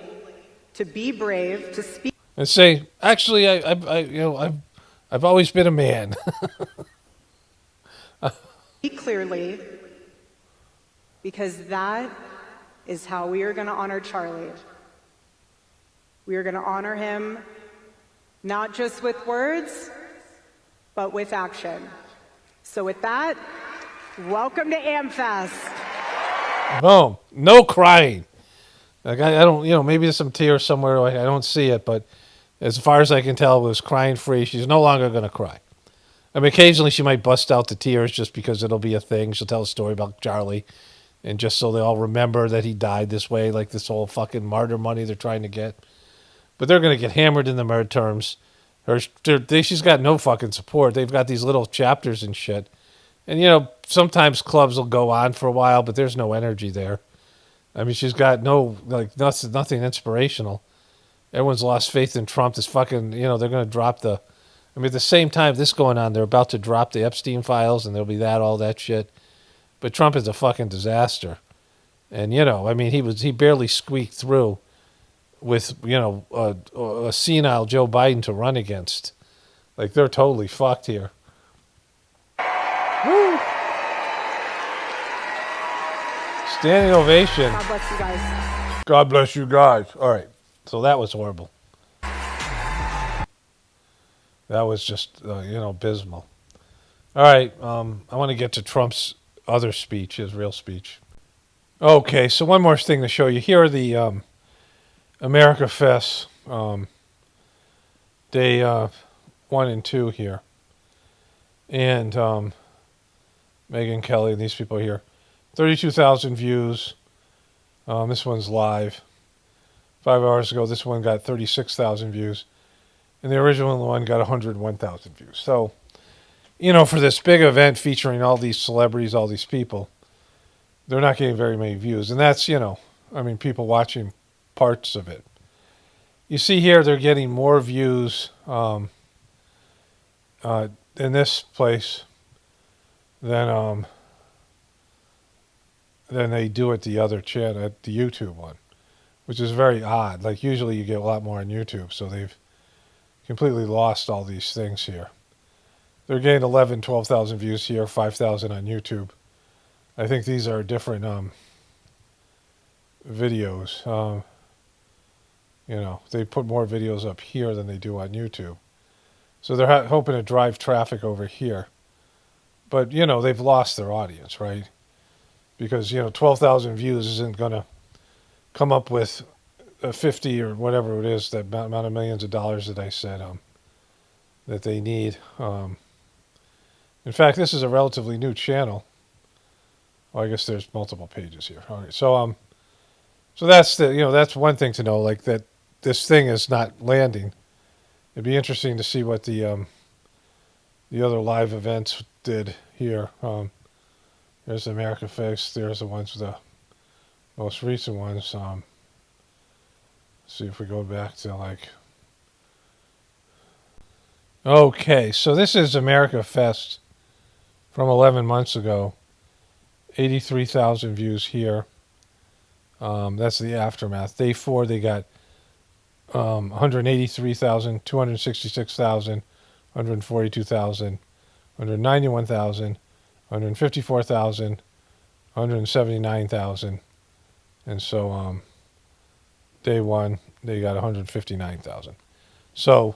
Speaker 7: to be brave, to speak.
Speaker 1: And say, actually, I've always been a man.
Speaker 7: Speak clearly, because that is how we are going to honor Charlie. We are going to honor him not just with words, but with action. So with that, welcome to AmFest.
Speaker 1: Boom. No crying. Like I don't, maybe there's some tears somewhere. I don't see it, but as far as I can tell, it was crying free. She's no longer going to cry. I mean, occasionally she might bust out the tears just because it'll be a thing. She'll tell a story about Charlie, and just so they all remember that he died this way, like this whole fucking martyr money they're trying to get. But they're going to get hammered in the midterms. She's got no fucking support. They've got these little chapters and shit. And, sometimes clubs will go on for a while, but there's no energy there. I mean, she's got nothing inspirational. Everyone's lost faith in Trump. This fucking, they're going to drop at the same time this going on, they're about to drop the Epstein files, and there'll be all that shit. But Trump is a fucking disaster. And, he barely squeaked through with, a senile Joe Biden to run against. Like, they're totally fucked here. Woo! Standing ovation.
Speaker 7: God bless you guys.
Speaker 1: God bless you guys. All right. So that was horrible. That was just, abysmal. All right. I want to get to Trump's other speech, his real speech. Okay. So one more thing to show you. Here are the America Fests, day 1 and 2 here. And Megyn Kelly and these people here. 32,000 views. This one's live. 5 hours ago, this one got 36,000 views. And the original one got 101,000 views. So, for this big event featuring all these celebrities, all these people, they're not getting very many views. And that's, people watching parts of it. You see here, they're getting more views in this place than they do at the other channel, at the YouTube one, which is very odd. Like, usually you get a lot more on YouTube, so they've completely lost all these things here. They're getting 11, 12,000 views here, 5,000 on YouTube. I think these are different videos. They put more videos up here than they do on YouTube. So they're hoping to drive traffic over here. But, they've lost their audience, right? because 12,000 views isn't going to come up with 50 or whatever it is, that amount of millions of dollars that I said that they need. In fact, this is a relatively new channel. Well, I guess there's multiple pages here. All right, so that's that's one thing to know, like that this thing is not landing. It'd be interesting to see what the other live events did here. There's America Fix. There's the ones, the most recent ones. See if we go back to like. Okay, so this is America Fest from 11 months ago. 83,000 views here. That's the aftermath. Day 4, they got 183,000, 266,000, 142,000, 191,000, 154,000, 179,000. And so day 1, they got 159,000. So,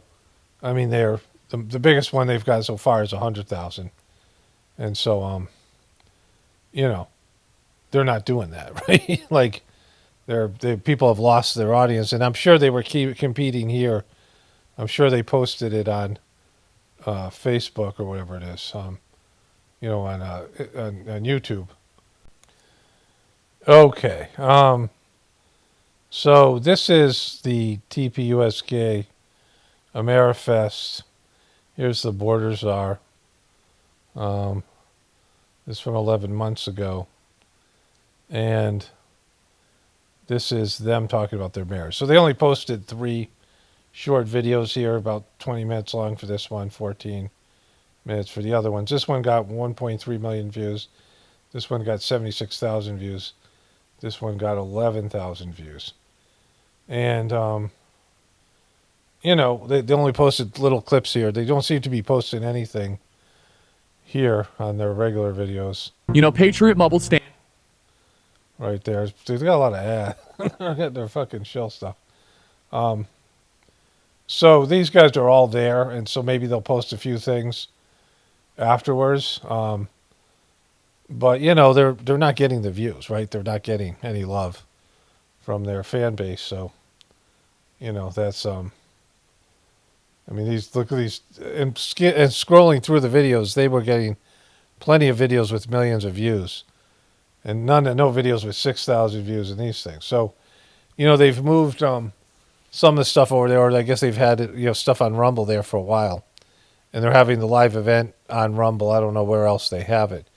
Speaker 1: I mean, they're the biggest one they've got so far is 100,000. And so, they're not doing that, right? Like, people have lost their audience, and I'm sure they were competing here. I'm sure they posted it on Facebook or whatever it is, on YouTube. Okay, so this is the TPUSK Amerifest. Here's the borders are. This is from 11 months ago. And this is them talking about their marriage. So they only posted 3 short videos here, about 20 minutes long for this one, 14 minutes for the other ones. This one got 1.3 million views. This one got 76,000 views. This one got 11,000 views. And, they only posted little clips here. They don't seem to be posting anything here on their regular videos.
Speaker 13: Patriot Mobile stand.
Speaker 1: Right there. They've got a lot of ads. They're getting their fucking shill stuff. So these guys are all there, and so maybe they'll post a few things afterwards. But they're not getting the views, right? They're not getting any love from their fan base. So, that's look at these, and scrolling through the videos, they were getting plenty of videos with millions of views. And no videos with 6,000 views in these things. So, they've moved some of the stuff over there, or I guess they've had stuff on Rumble there for a while, and they're having the live event on Rumble. I don't know where else they have it,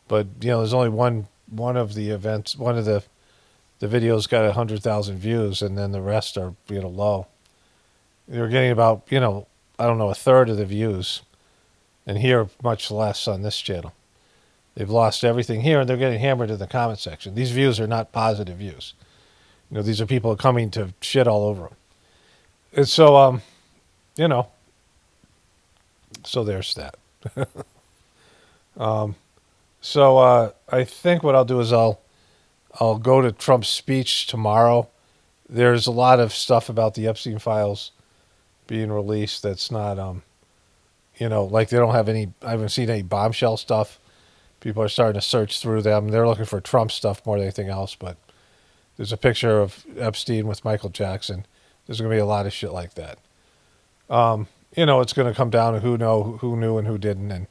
Speaker 1: but there's only one of the events. One of the videos got 100,000 views, and then the rest are low. They're getting about I don't know, a third of the views, and here much less on this channel. They've lost everything here, and they're getting hammered in the comment section. These views are not positive views. These are people coming to shit all over them. And so, so there's that. I think what I'll do is I'll go to Trump's speech tomorrow. There's a lot of stuff about the Epstein files being released that's not, like they don't have any, I haven't seen any bombshell stuff. People are starting to search through them. They're looking for Trump stuff more than anything else, but there's a picture of Epstein with Michael Jackson. There's going to be a lot of shit like that. It's going to come down to who knew and who didn't, and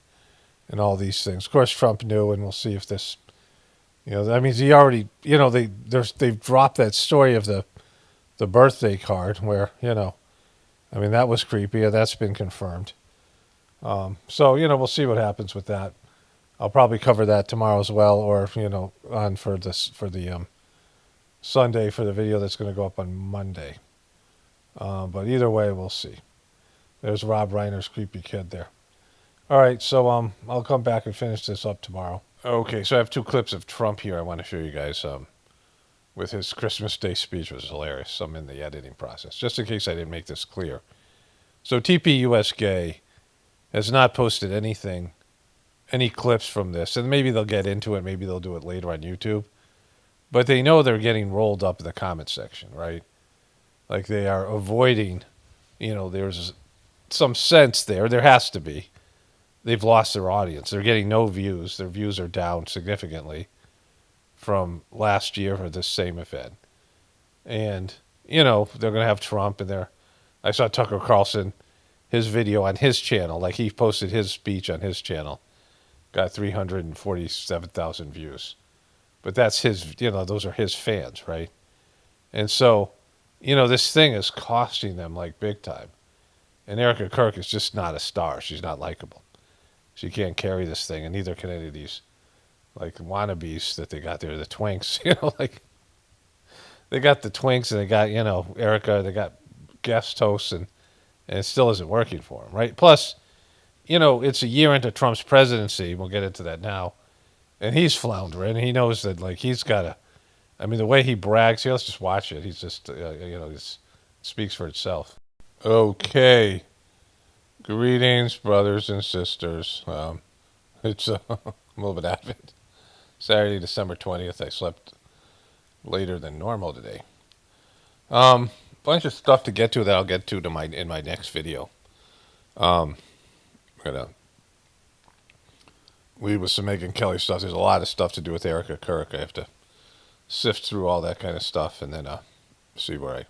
Speaker 1: all these things. Of course, Trump knew, and we'll see if this, that means he already, they've dropped that story of the birthday card where, that was creepy, and that's been confirmed. So, we'll see what happens with that. I'll probably cover that tomorrow as well, or on for the Sunday for the video that's going to go up on Monday. But either way, we'll see. There's Rob Reiner's creepy kid there. All right, so I'll come back and finish this up tomorrow. Okay, so I have 2 clips of Trump here I want to show you guys with his Christmas Day speech, which was hilarious. I'm in the editing process, just in case I didn't make this clear. So TPUSK has not posted any clips from this, and maybe they'll get into it, maybe they'll do it later on YouTube, but they know they're getting rolled up in the comment section, right? Like they are avoiding, there's some sense there has to be. They've lost their audience. They're getting no views. Their views are down significantly. from last year for this same event. And, you know, they're going to have Trump in there. I saw Tucker Carlson, his video on his channel, like he posted his speech on his channel, got 347,000 views. But that's his, you know, those are his fans, right? And so, you know, this thing is costing them like big time. And Erica Kirk is just not a star. She's not likable. She can't carry this thing, and neither can any of these like wannabes that they got there, the twinks, you know, like they got the twinks and they got, you know, Erica, they got guest hosts, and it still isn't working for them, right? Plus, you know, it's a year into Trump's presidency. We'll get into that now. And he's floundering. He knows that, like, he's got to, I mean, the way he brags, here, let's just watch it. He's just, you know, this speaks for itself. Okay. Greetings, brothers and sisters. It's a little bit Advent. Saturday, December 20th. I slept later than normal today. Bunch of stuff to get to that I'll get to in my next video. I'm gonna lead with some Megyn Kelly stuff. There's a lot of stuff to do with Erica Kirk. I have to sift through all that kind of stuff and then see where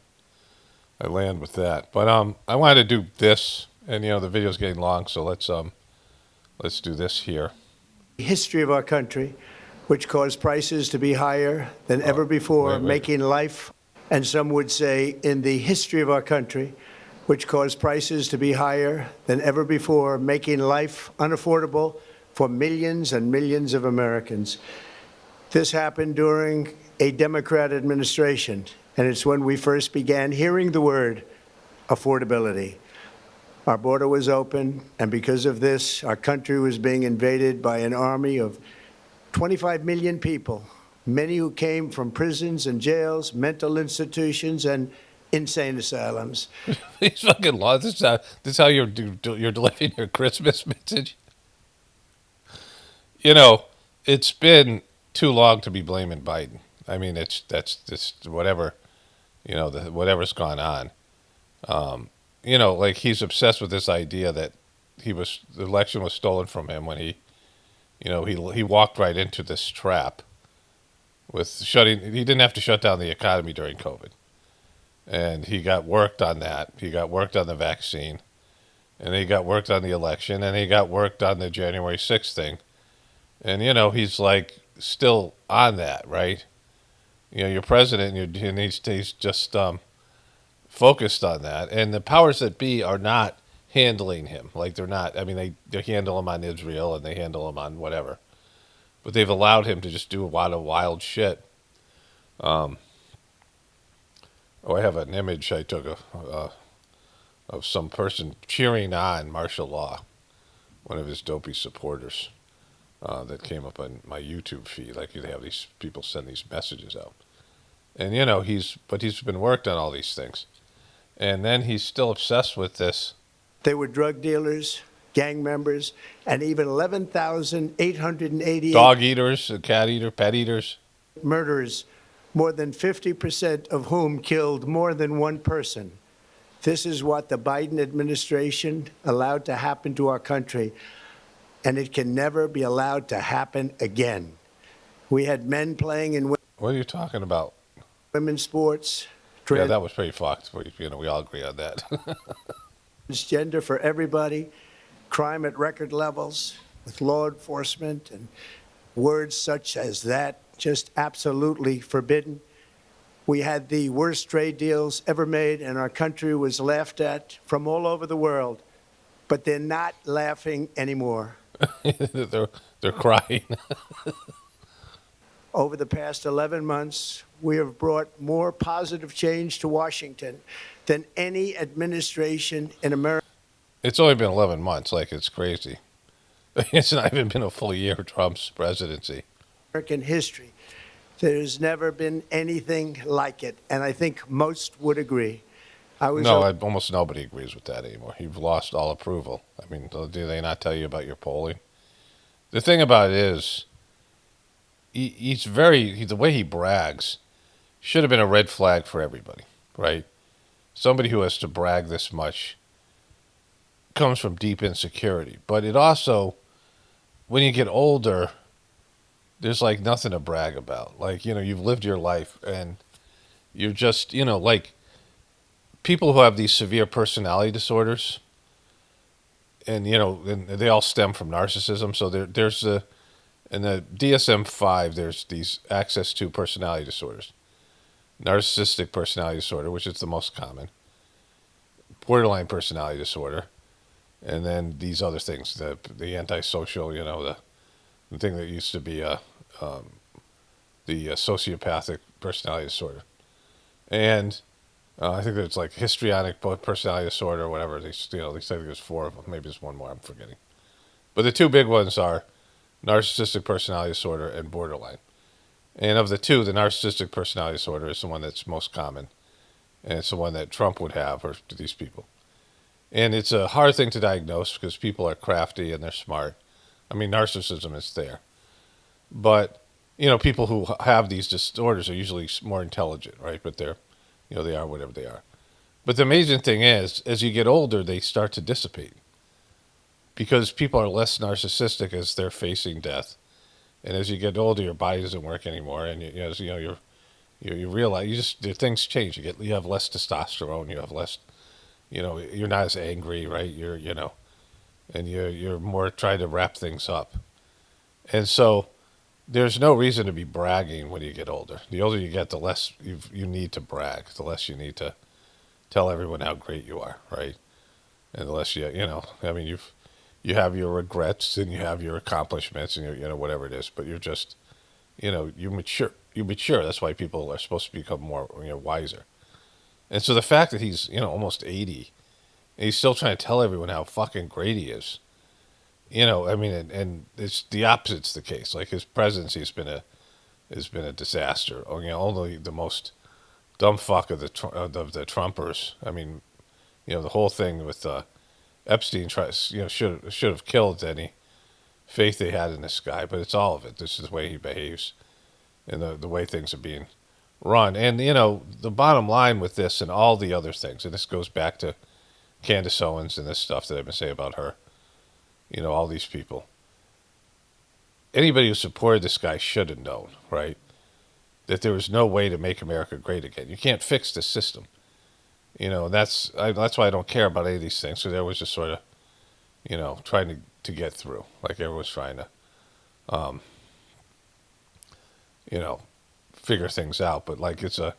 Speaker 1: I land with that. But I wanted to do this, and you know the video's getting long, so let's do this here.
Speaker 2: The history of our country, which caused prices to be higher than ever before, making life, and some would say in the history of our country, which caused prices to be higher than ever before, making life unaffordable for millions and millions of Americans. This happened during a Democrat administration, and it's when we first began hearing the word affordability. Our border was open, and because of this, our country was being invaded by an army of 25 million people, many who came from prisons and jails, mental institutions, and insane asylums.
Speaker 1: These fucking laws. This is how you're delivering your Christmas message. You know, it's been too long to be blaming Biden. I mean, that's just whatever, you know, whatever's gone on. You know, like he's obsessed with this idea that the election was stolen from him when he walked right into this trap with he didn't have to shut down the economy during COVID. And he got worked on that. He got worked on the vaccine, and he got worked on the election, and he got worked on the January 6th thing. And, you know, he's like still on that, right? You know, you're president, and he's just focused on that. And the powers that be are not handling him. Like they're not, I mean, they handle him on Israel and they handle him on whatever. But they've allowed him to just do a lot of wild shit. I have an image I took of some person cheering on martial law, one of his dopey supporters that came up on my YouTube feed. Like they have these people send these messages out. And, you know, he's been worked on all these things. And then he's still obsessed with this.
Speaker 2: They were drug dealers, gang members, and even 11,888
Speaker 1: dog eaters, pet eaters,
Speaker 2: murderers, more than 50% of whom killed more than one person. This is what the Biden administration allowed to happen to our country, and it can never be allowed to happen again. We had men playing in
Speaker 1: What are you talking about?
Speaker 2: Women's sports.
Speaker 1: Yeah, that was pretty fucked. You know, we all agree on that.
Speaker 2: Transgender for everybody, crime at record levels with law enforcement, and words such as that just absolutely forbidden. We had the worst trade deals ever made, and our country was laughed at from all over the world. But they're not laughing anymore.
Speaker 1: they're crying.
Speaker 2: Over the past 11 months, we have brought more positive change to Washington than any administration in America.
Speaker 1: It's only been 11 months. Like, it's crazy. It's not even been a full year of Trump's presidency.
Speaker 2: American history. There's never been anything like it, and I think most would agree.
Speaker 1: Almost nobody agrees with that anymore. You've lost all approval. I mean, do they not tell you about your polling? The thing about it is, the way he brags should have been a red flag for everybody, right? Somebody who has to brag this much comes from deep insecurity. But it also, when you get older, there's like nothing to brag about. Like, you've lived your life and you're just, like people who have these severe personality disorders, and and they all stem from narcissism. So there's in the DSM-5, there's these access to personality disorders: narcissistic personality disorder, which is the most common; borderline personality disorder; and then these other things, the antisocial, the thing that used to be the sociopathic personality disorder, and I think there's like histrionic personality disorder or whatever. They say there's 4 of them. Maybe there's one more. I'm forgetting. But the 2 big ones are narcissistic personality disorder and borderline. And of the 2, the narcissistic personality disorder is the one that's most common, and it's the one that Trump would have, or these people. And it's a hard thing to diagnose because people are crafty and they're smart. I mean, narcissism is there, but people who have these disorders are usually more intelligent, right? But they are whatever they are. But the amazing thing is, as you get older, they start to dissipate because people are less narcissistic as they're facing death. And as you get older, your body doesn't work anymore, and you realize things change. You have less testosterone. You have less, you're not as angry, right? And you're more trying to wrap things up. And so there's no reason to be bragging when you get older. The older you get, the less you need to brag, the less you need to tell everyone how great you are, right? And the less you have your regrets and you have your accomplishments and whatever it is, but you're just, you mature. You mature. That's why people are supposed to become more, wiser. And so the fact that he's, almost 80, and he's still trying to tell everyone how fucking great he is. And it's the opposite's the case. Like his presidency has been a disaster. Only the most dumb fuck of the Trumpers. The whole thing with Epstein should have killed any faith they had in this guy. But it's all of it. This is the way he behaves, and the way things are being run. And the bottom line with this and all the other things, and this goes back to Candace Owens and this stuff that I've been saying about her. All these people. Anybody who supported this guy should have known, right, that there was no way to make America great again. You can't fix this system. That's why I don't care about any of these things. So there was just sort of, trying to get through, like everyone's trying to, figure things out. But like it's a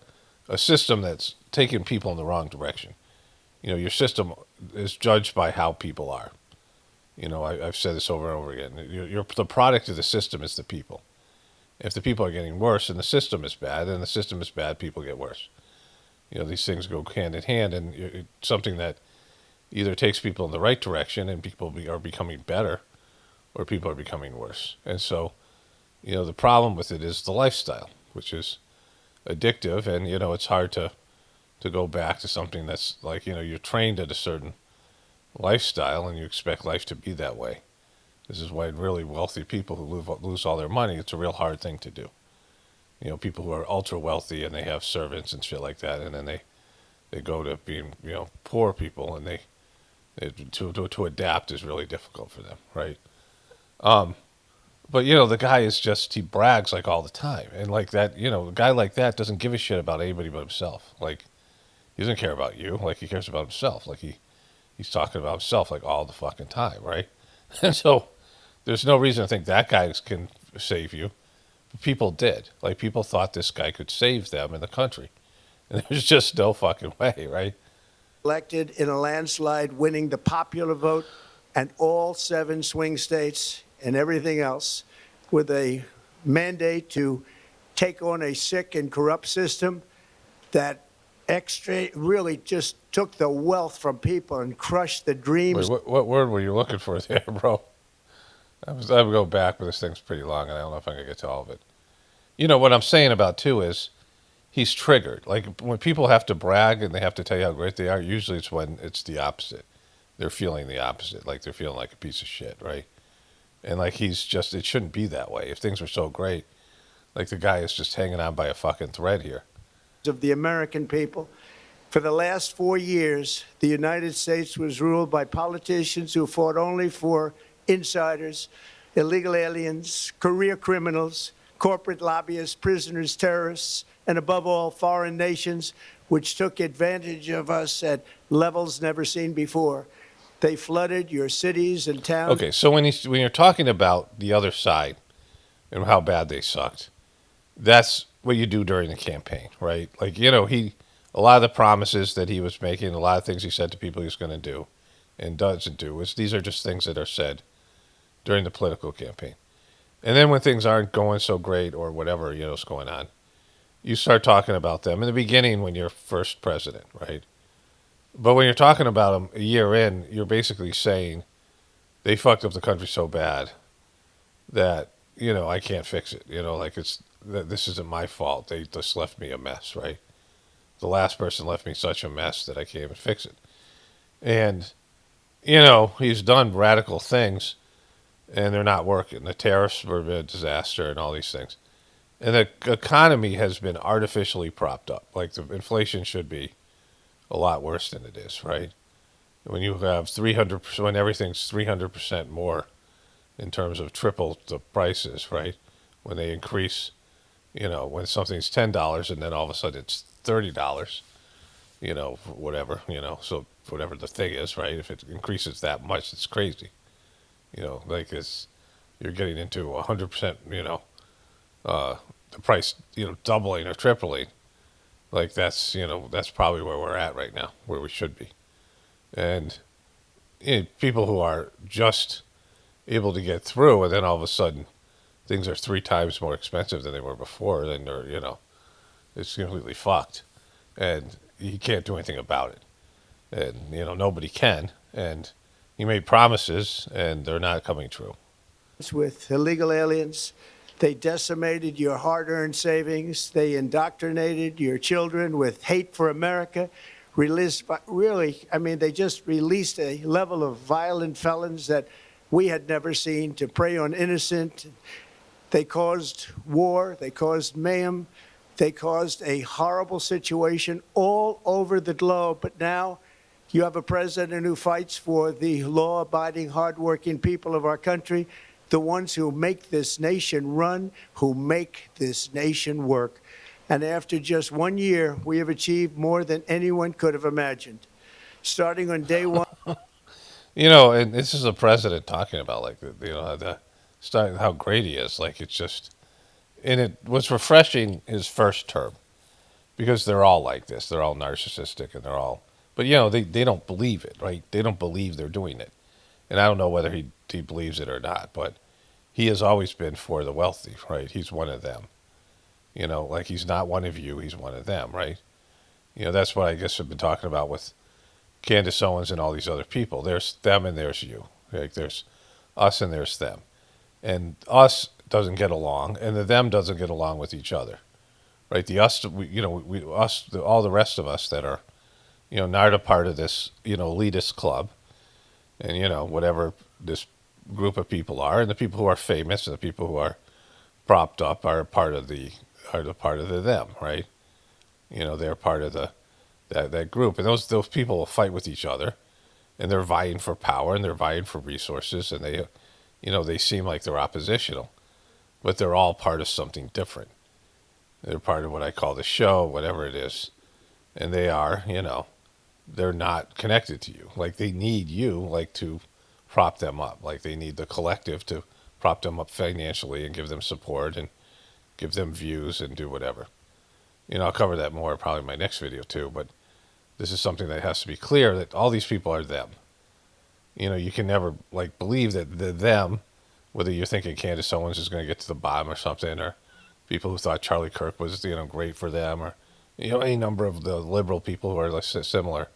Speaker 1: system that's taking people in the wrong direction. Your system is judged by how people are. I've said this over and over again. The product of the system is the people. If the people are getting worse and the system is bad, and the system is bad, people get worse. These things go hand in hand, and it's something that either takes people in the right direction and people are becoming better, or people are becoming worse. And so, the problem with it is the lifestyle, which is addictive, and, it's hard to go back to something that's like, you're trained at a certain lifestyle and you expect life to be that way. This is why really wealthy people who lose all their money, it's a real hard thing to do. People who are ultra wealthy and they have servants and shit like that, and then they go to being poor people, and to adapt is really difficult for them, right? But the guy is just, he brags like all the time, and like that, a guy like that doesn't give a shit about anybody but himself. Like he doesn't care about you, like he cares about himself. Like he's talking about himself like all the fucking time, right? And so there's no reason to think that guy can save you. But people did. Like people thought this guy could save them in the country. And there's just no fucking way, right?
Speaker 2: Elected in a landslide, winning the popular vote and all 7 swing states and everything else, with a mandate to take on a sick and corrupt system that really just took the wealth from people and crushed the dreams.
Speaker 1: Wait, what word were you looking for there, bro? I would go back, but this thing's pretty long, and I don't know if I'm going to get to all of it. What I'm saying about, too, is he's triggered. Like, when people have to brag and they have to tell you how great they are, usually it's when it's the opposite. They're feeling the opposite. Like, they're feeling like a piece of shit, right? And, like, it shouldn't be that way. If things were so great, like, the guy is just hanging on by a fucking thread here.
Speaker 2: Of the American people. For the last 4 years, the United States was ruled by politicians who fought only for insiders, illegal aliens, career criminals, corporate lobbyists, prisoners, terrorists, and above all, foreign nations which took advantage of us at levels never seen before. They flooded your cities and towns.
Speaker 1: Okay, so when you're talking about the other side and how bad they sucked, that's what you do during the campaign, right? Like, you know, a lot of the promises that he was making, a lot of things he said to people he was going to do and doesn't do, these are just things that are said during the political campaign. And then when things aren't going so great or whatever, you know, is going on, you start talking about them in the beginning when you're first president, right? But when you're talking about them a year in, you're basically saying they fucked up the country so bad that, you know, I can't fix it. You know, like this isn't my fault. They just left me a mess, right? The last person left me such a mess that I can't even fix it. And, you know, he's done radical things and they're not working. The tariffs were a disaster and all these things. And the economy has been artificially propped up. Like the inflation should be a lot worse than it is, right? When you have 300%, when everything's 300% more in terms of triple the prices, right? When they increase, you know, when something's $10 and then all of a sudden it's $30, you know, whatever, you know, so whatever the thing is, right? If it increases that much, it's crazy. You know, like you're getting into 100%, you know, the price, you know, doubling or tripling. Like that's, you know, that's probably where we're at right now, where we should be. And you know, people who are just able to get through and then all of a sudden things are 3 times more expensive than they were before, then they're, you know, it's completely fucked. And he can't do anything about it. And, you know, nobody can. And he made promises and they're not coming true.
Speaker 2: With illegal aliens, they decimated your hard-earned savings. They indoctrinated your children with hate for America. They just released a level of violent felons that we had never seen to prey on innocent. They caused war. They caused mayhem. They caused a horrible situation all over the globe. But now you have a president who fights for the law-abiding, hardworking people of our country, the ones who make this nation run, who make this nation work. And after just 1 year, we have achieved more than anyone could have imagined. Starting on day one.
Speaker 1: You know, and this is a president talking about, like, you know, how great he is. Like, it's just, and it was refreshing his first term because they're all like this. They're all narcissistic and they're all, but, you know, they don't believe it, right? They don't believe they're doing it. And I don't know whether he believes it or not, but he has always been for the wealthy, right? He's one of them. You know, like he's not one of you, he's one of them, right? You know, that's what I guess I've been talking about with Candace Owens and all these other people. There's them and there's you. Like there's us and there's them. And us doesn't get along, and the them doesn't get along with each other, right? The us, all the rest of us that are, you know, not a part of this, you know, elitist club, and you know whatever this group of people are, and the people who are famous and the people who are propped up are part of the them, right? You know, they're part of that group, and those people will fight with each other, and they're vying for power and they're vying for resources, and they, you know, they seem like they're oppositional, but they're all part of something different. They're part of what I call the show, whatever it is, and they are, you know, they're not connected to you. Like they need you, like to prop them up. Like they need the collective to prop them up financially and give them support and give them views and do whatever. You know, I'll cover that more probably in my next video too, but this is something that has to be clear that all these people are them. You know, you can never like believe that the them, whether you're thinking Candace Owens is going to get to the bottom or something, or people who thought Charlie Kirk was, you know, great for them, or, you know, any number of the liberal people who are like similar.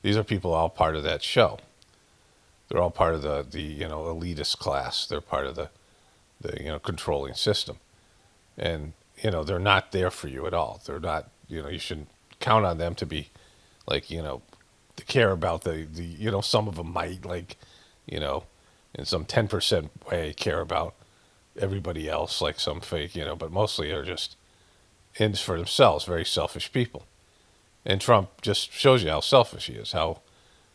Speaker 1: These are people all part of that show. They're all part of the you know, elitist class. They're part of the you know, controlling system. And, you know, they're not there for you at all. They're not, you know, you shouldn't count on them to be like, you know, to care about the you know, some of them might, like, you know, in some 10% way care about everybody else, like some fake, you know, but mostly are just in for themselves, very selfish people. And Trump just shows you how selfish he is, how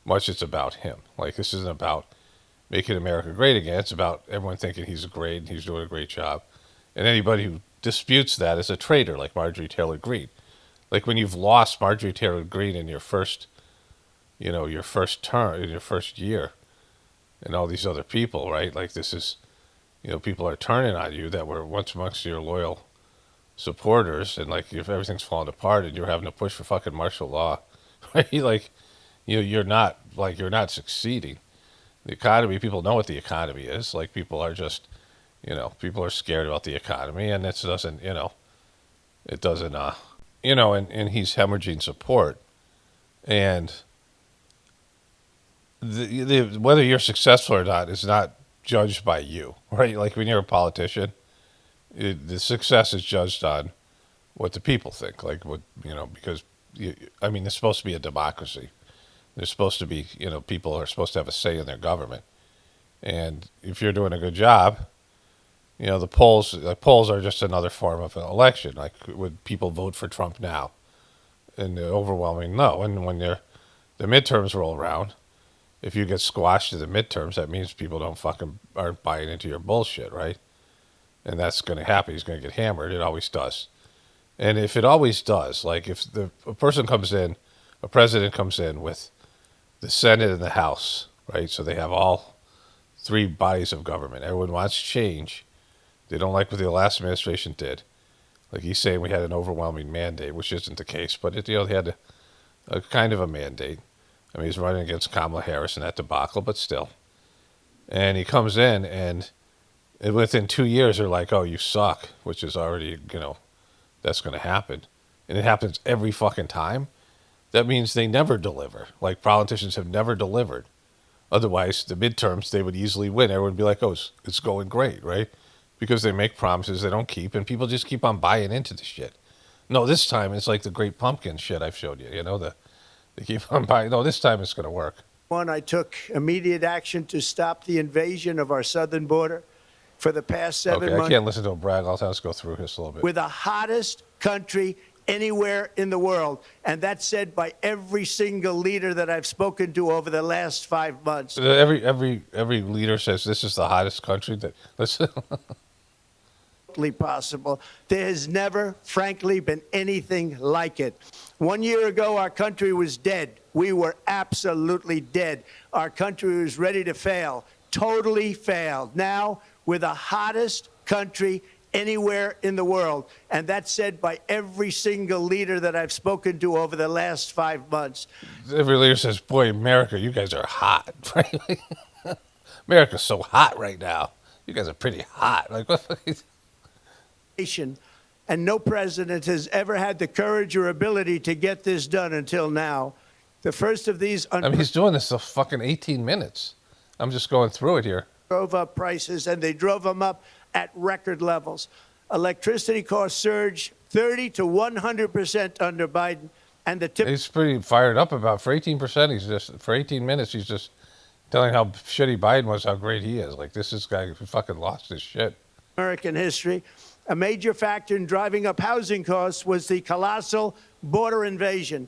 Speaker 1: much it's about him. Like, this isn't about making America great again. It's about everyone thinking he's great and he's doing a great job. And anybody who disputes that is a traitor, like Marjorie Taylor Greene. Like when you've lost Marjorie Taylor Greene in your first, your first term, in your first year, and all these other people, right? Like this is, people are turning on you that were once amongst your loyal supporters, and like if everything's falling apart and you're having to push for fucking martial law, right? Like, you're not succeeding. The economy, people know what the economy is. Like people are just, people are scared about the economy, and it doesn't, it doesn't, and he's hemorrhaging support, and whether you're successful or not is not judged by you, right? Like when you're a politician, the success is judged on what the people think, like what, because it's supposed to be a democracy. There's supposed to be, people are supposed to have a say in their government. And if you're doing a good job, the polls are just another form of an election. Like, would people vote for Trump now? And the overwhelming no. And when the midterms roll around, if you get squashed in the midterms, that means people aren't buying into your bullshit, right? And that's going to happen. He's going to get hammered. It always does. And if it always does, like if a president comes in with the Senate and the House, right? So they have all three bodies of government. Everyone wants change. They don't like what the last administration did. Like he's saying we had an overwhelming mandate, which isn't the case, but they had a kind of a mandate. I mean, he's running against Kamala Harris in that debacle, but still. And he comes in, and within 2 years, they're like, oh, you suck, which is already, that's going to happen. And it happens every fucking time. That means they never deliver. Like politicians have never delivered. Otherwise, the midterms, they would easily win. Everyone would be like, oh, it's going great, right? Because they make promises they don't keep, and people just keep on buying into the shit. No, this time it's like the Great Pumpkin shit I've showed you. They keep on buying. No, this time it's going to work.
Speaker 2: I took immediate action to stop the invasion of our southern border for the past 7 months.
Speaker 1: I can't listen to him brag. I'll have to go through this a little bit.
Speaker 2: We're the hottest country anywhere in the world, and that's said by every single leader that I've spoken to over the last 5 months.
Speaker 1: Every leader says this is the hottest country. Listen.
Speaker 2: Possible. There has never, frankly, been anything like it. 1 year ago, our country was dead. We were absolutely dead. Our country was ready to fail, totally failed. Now, we're the hottest country anywhere in the world, and that's said by every single leader that I've spoken to over the last 5 months.
Speaker 1: Every leader says, boy, America, you guys are hot. America's so hot right now. You guys are pretty hot. Like, what?
Speaker 2: And no president has ever had the courage or ability to get this done until now. The first of these...
Speaker 1: he's doing this for fucking 18 minutes. I'm just going through it here.
Speaker 2: Drove up prices, and they drove them up at record levels. Electricity costs surged 30 to 100% under Biden. And
Speaker 1: he's pretty fired up about for 18%. For 18 minutes, he's just telling how shitty Biden was, how great he is. Like, this guy who fucking lost his shit.
Speaker 2: American history. A major factor in driving up housing costs was the colossal border invasion.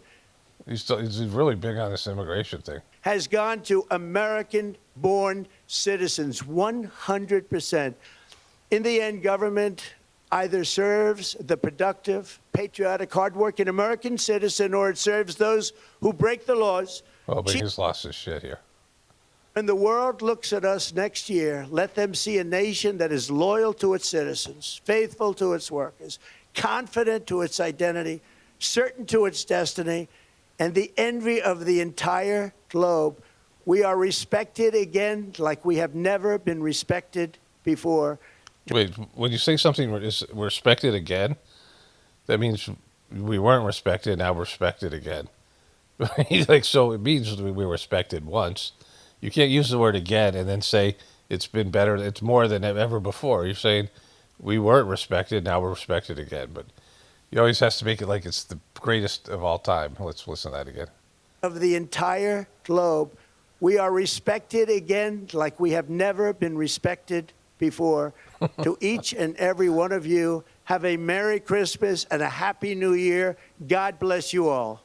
Speaker 1: He's really big on this immigration thing.
Speaker 2: Has gone to American-born citizens, 100%. In the end, government either serves the productive, patriotic, hardworking American citizen, or it serves those who break the laws.
Speaker 1: Oh, but he's lost his shit here.
Speaker 2: When the world looks at us next year, let them see a nation that is loyal to its citizens, faithful to its workers, confident to its identity, certain to its destiny, and the envy of the entire globe. We are respected again like we have never been respected before.
Speaker 1: Wait, when you say something is respected again, that means we weren't respected, now we're respected again. So it means we were respected once. You can't use the word again and then say it's been better, it's more than ever before. You're saying we weren't respected, now we're respected again. But you always have to make it like it's the greatest of all time. Let's listen to that again.
Speaker 2: Of the entire globe, we are respected again like we have never been respected before. To each and every one of you, have a Merry Christmas and a Happy New Year. God bless you all.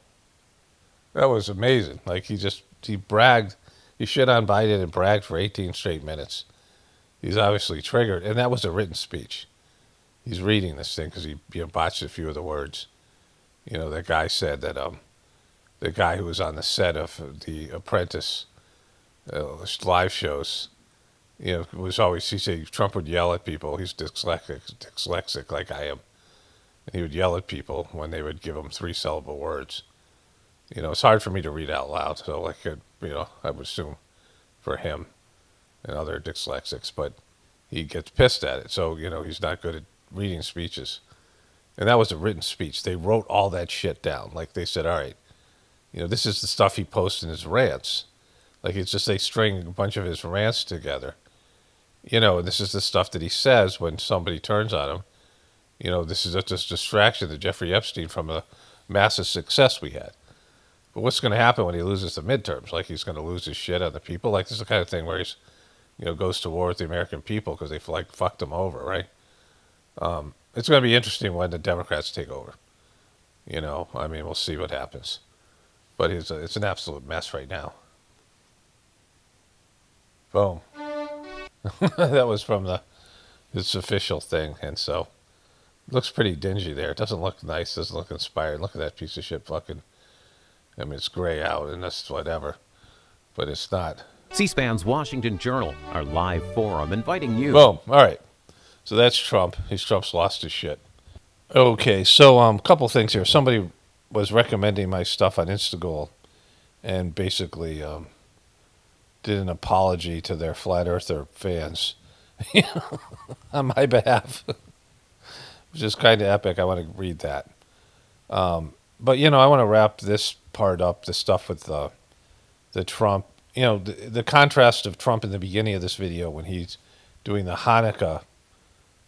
Speaker 1: That was amazing. Like he bragged. He shit on Biden and bragged for 18 straight minutes. He's obviously triggered, and that was a written speech. He's reading this thing because he botched a few of the words. That guy said that the guy who was on the set of The Apprentice live shows, was always, he said Trump would yell at people. He's dyslexic like I am. And he would yell at people when they would give him 3-syllable words. It's hard for me to read out loud, so I would assume for him and other dyslexics, but he gets pissed at it. So, he's not good at reading speeches. And that was a written speech. They wrote all that shit down. Like they said, all right, this is the stuff he posts in his rants. Like it's just they string a bunch of his rants together. And this is the stuff that he says when somebody turns on him. This is just distraction to Jeffrey Epstein from a massive success we had. But what's going to happen when he loses the midterms? Like he's going to lose his shit on the people? Like this is the kind of thing where he's, goes to war with the American people because they fucked him over, right? It's going to be interesting when the Democrats take over. We'll see what happens. But it's an absolute mess right now. Boom. That was from his official thing, and so it looks pretty dingy there. It doesn't look nice, doesn't look inspired. Look at that piece of shit fucking, it's gray out and that's whatever, but it's not.
Speaker 13: C-SPAN's Washington Journal, our live forum, inviting you.
Speaker 1: Boom. All right. So that's Trump. Trump's lost his shit. Okay, so a couple things here. Somebody was recommending my stuff on Instagram and basically did an apology to their flat earther fans on my behalf, which is kind of epic. I want to read that. But, I want to wrap this part up, the stuff with the Trump, the contrast of Trump in the beginning of this video when he's doing the Hanukkah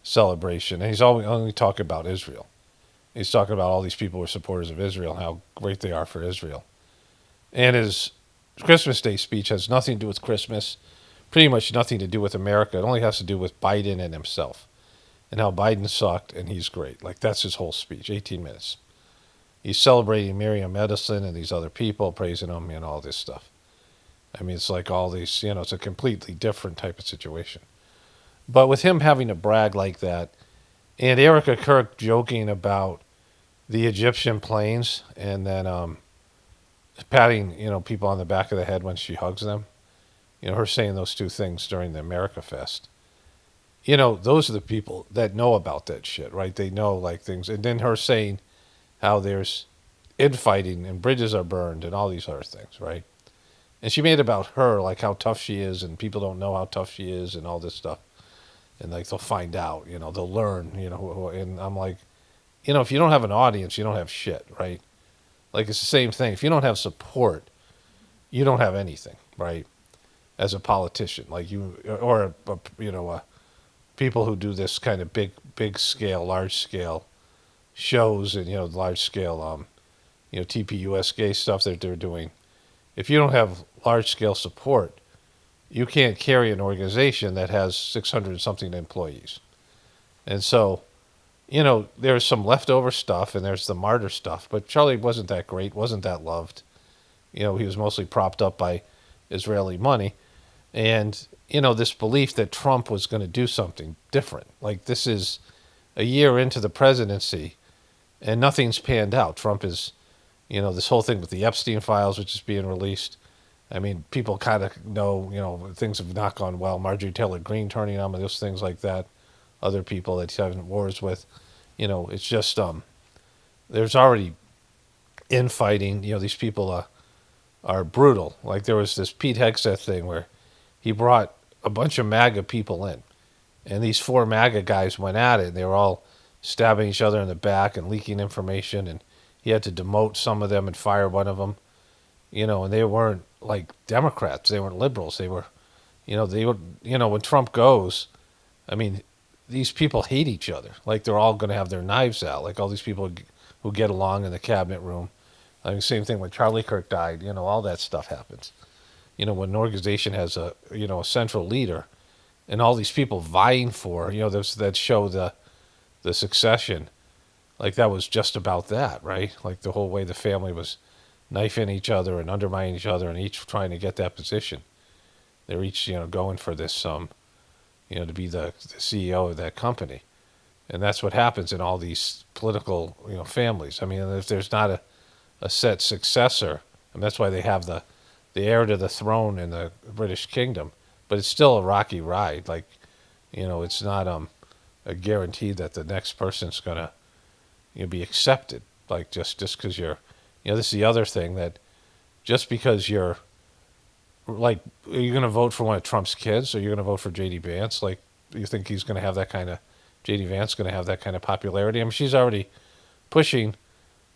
Speaker 1: celebration, and he's only talking about Israel. He's talking about all these people who are supporters of Israel and how great they are for Israel. And his Christmas Day speech has nothing to do with Christmas, pretty much nothing to do with America. It only has to do with Biden and himself and how Biden sucked and he's great. Like that's his whole speech, 18 minutes. He's celebrating Miriam Edison and these other people, praising them and all this stuff. It's like all these, it's a completely different type of situation. But with him having to brag like that, and Erica Kirk joking about the Egyptian planes and then patting, people on the back of the head when she hugs them, her saying those two things during the America Fest. Those are the people that know about that shit, right? They know like things. And then her saying how there's infighting and bridges are burned and all these other things, right? And she made it about her, like how tough she is and people don't know how tough she is and all this stuff. And like they'll find out, they'll learn, and I'm like, if you don't have an audience, you don't have shit, right? Like it's the same thing. If you don't have support, you don't have anything, right? As a politician, like people who do this kind of big scale, large scale shows and, large scale, TPUSK stuff that they're doing. If you don't have large scale support, you can't carry an organization that has 600 something employees. And so, there's some leftover stuff and there's the martyr stuff, but Charlie wasn't that great, wasn't that loved. He was mostly propped up by Israeli money. And, this belief that Trump was going to do something different. Like this is a year into the presidency and nothing's panned out. Trump is, this whole thing with the Epstein files, which is being released. People kind of know, things have not gone well. Marjorie Taylor Greene turning on him, those things like that. Other people that he's having wars with. It's just, there's already infighting. These people are brutal. Like there was this Pete Hegseth thing where he brought a bunch of MAGA people in. And these 4 MAGA guys went at it. And they were all stabbing each other in the back and leaking information. And he had to demote some of them and fire one of them. And they weren't like Democrats. They weren't liberals. They were, when Trump goes, these people hate each other. Like they're all going to have their knives out. Like all these people who get along in the cabinet room. Same thing when Charlie Kirk died, all that stuff happens. When an organization has a central leader and all these people vying for, that show the succession, like that was just about that, right? Like the whole way the family was knifing each other and undermining each other and each trying to get that position. they're each, going for this, to be the CEO of that company. And that's what happens in all these political, families. I mean, if there's not a set successor, and that's why they have the heir to the throne in the British kingdom, but it's still a rocky ride. Like, it's not a guarantee that the next person's gonna be accepted. Like just because you're, this is the other thing, that just because you're like, are you gonna vote for one of Trump's kids, or you're gonna vote for J.D. Vance? Like, you think he's gonna have that kind of J.D. Vance gonna have that kind of popularity? I mean, she's already pushing